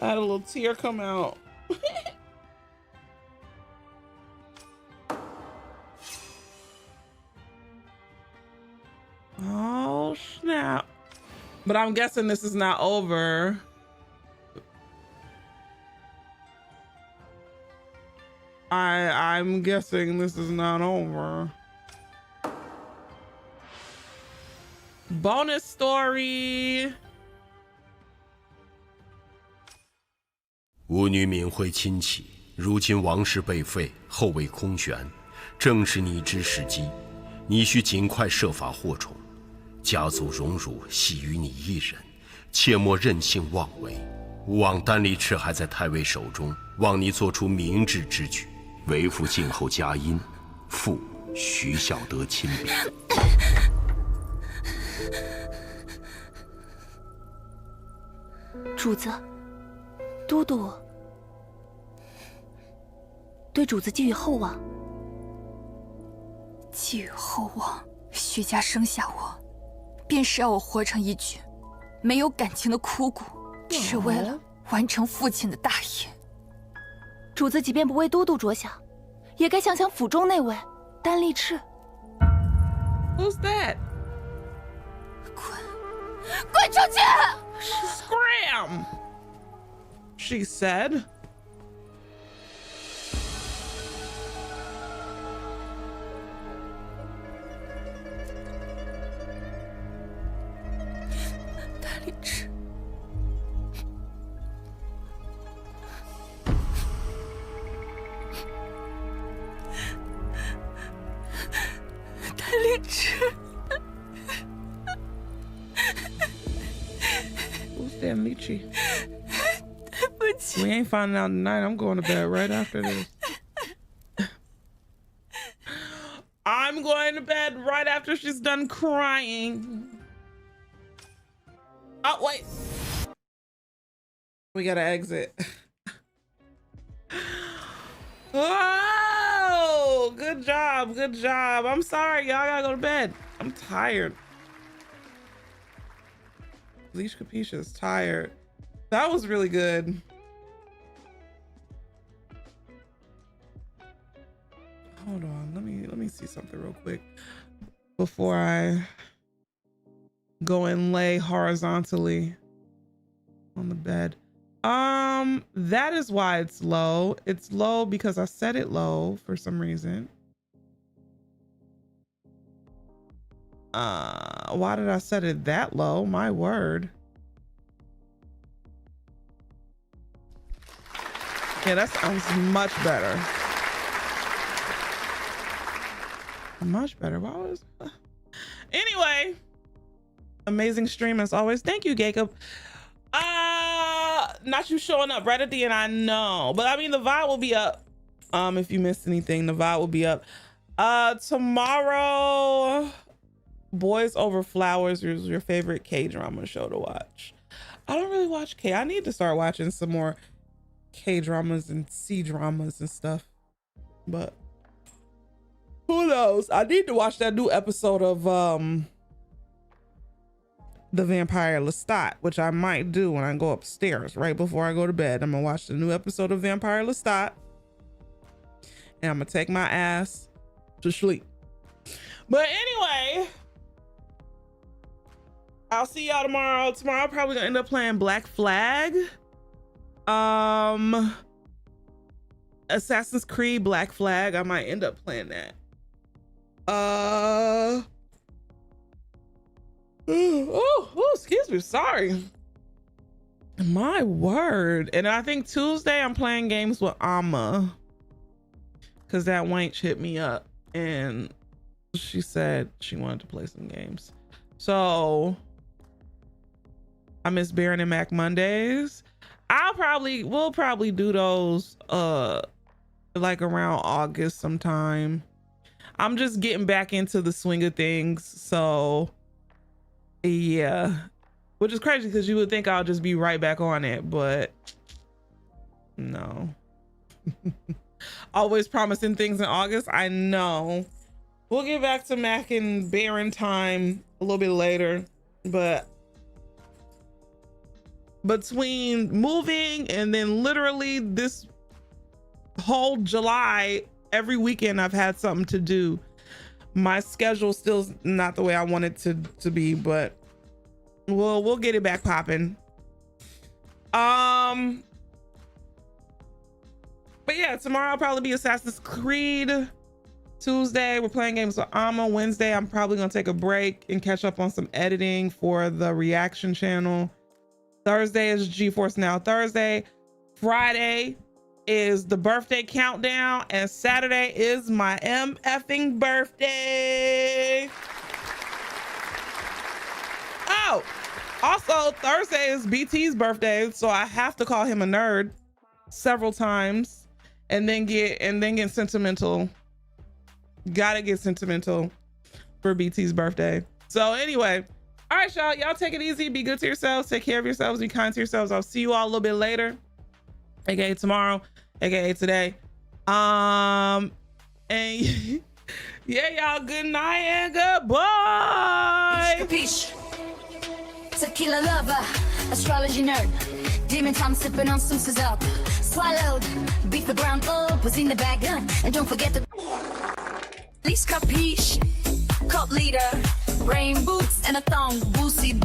I had a little tear come out. Oh, snap. But I'm guessing this is not over. I'm guessing this is not over. Bonus story. 吾女敏慧亲戚，如今王室被废，后位空悬，正是你之时机。你需尽快设法获宠，家族荣辱系于你一人，切莫任性妄为。吾望丹立赤还在太尉手中，望你做出明智之举，为父静候佳音，父徐孝德亲笔。主子，都督对主子寄予厚望。寄予厚望，徐家生下我，便是要我活成一具没有感情的枯骨，只为了完成父亲的大业。主子即便不为都督着想，也该想想府中那位丹立赤。Who's that? 滚出去 ！Scram! She said. Who's Dan Lychee? We ain't finding out tonight. I'm going to bed right after this. I'm going to bed right after she's done crying. Oh, wait. We gotta exit. Oh, good job. Good job. I'm sorry, y'all. I gotta go to bed. I'm tired. Leash Capisha's tired. That was really good. Hold on. Let me see something real quick before I go and lay horizontally on the bed. That is why it's low. It's low because I set it low for some reason. Why did I set it that low? My word. Yeah, that sounds much better. Much better. Why was anyway? Amazing stream as always. Thank you, Jacob. Not you showing up right at the end, I know. But I mean, the VOD will be up. If you missed anything, the VOD will be up. Tomorrow, Boys Over Flowers is your favorite K-drama show to watch. I don't really watch K. I need to start watching some more K-dramas and C-dramas and stuff. But who knows? I need to watch that new episode of The Vampire Lestat, which I might do when I go upstairs right before I go to bed. I'm gonna watch the new episode of Vampire Lestat, and I'm gonna take my ass to sleep. But anyway, I'll see y'all tomorrow. Tomorrow I'm probably gonna end up playing Black Flag. Assassin's Creed Black Flag. I might end up playing that. Excuse me, sorry. My word. And I think Tuesday I'm playing games with Amma, because that wench hit me up and she said she wanted to play some games. So I miss Baron and Mac Mondays. We'll probably do those like around August sometime. I'm just getting back into the swing of things, so yeah, which is crazy because you would think I'll just be right back on it, but no. Always promising things in August. I know. We'll get back to Mac and Baron time a little bit later, but between moving and then literally this whole July, every weekend I've had something to do. My schedule still's not the way I want it to be, but we'll get it back popping. But yeah, tomorrow I'll probably be Assassin's Creed. Tuesday we're playing games with Amma. Wednesday I'm probably gonna take a break and catch up on some editing for the reaction channel. Thursday is GeForce Now Thursday. Friday is the birthday countdown, and Saturday is my MFing birthday. Oh, also Thursday is BT's birthday, so I have to call him a nerd several times and then get sentimental. Gotta get sentimental for BT's birthday. So anyway, all right, y'all take it easy, be good to yourselves, take care of yourselves, be kind to yourselves. I'll see you all a little bit later, aka tomorrow, aka today. And yeah, y'all, good night and goodbye. Peace. Tequila lover, astrology nerd, demon time sipping on some sizzle. Swallowed, beat the ground up, was in the bag, and don't forget the least capiche. Cult leader, rain boots and a thong, boosie.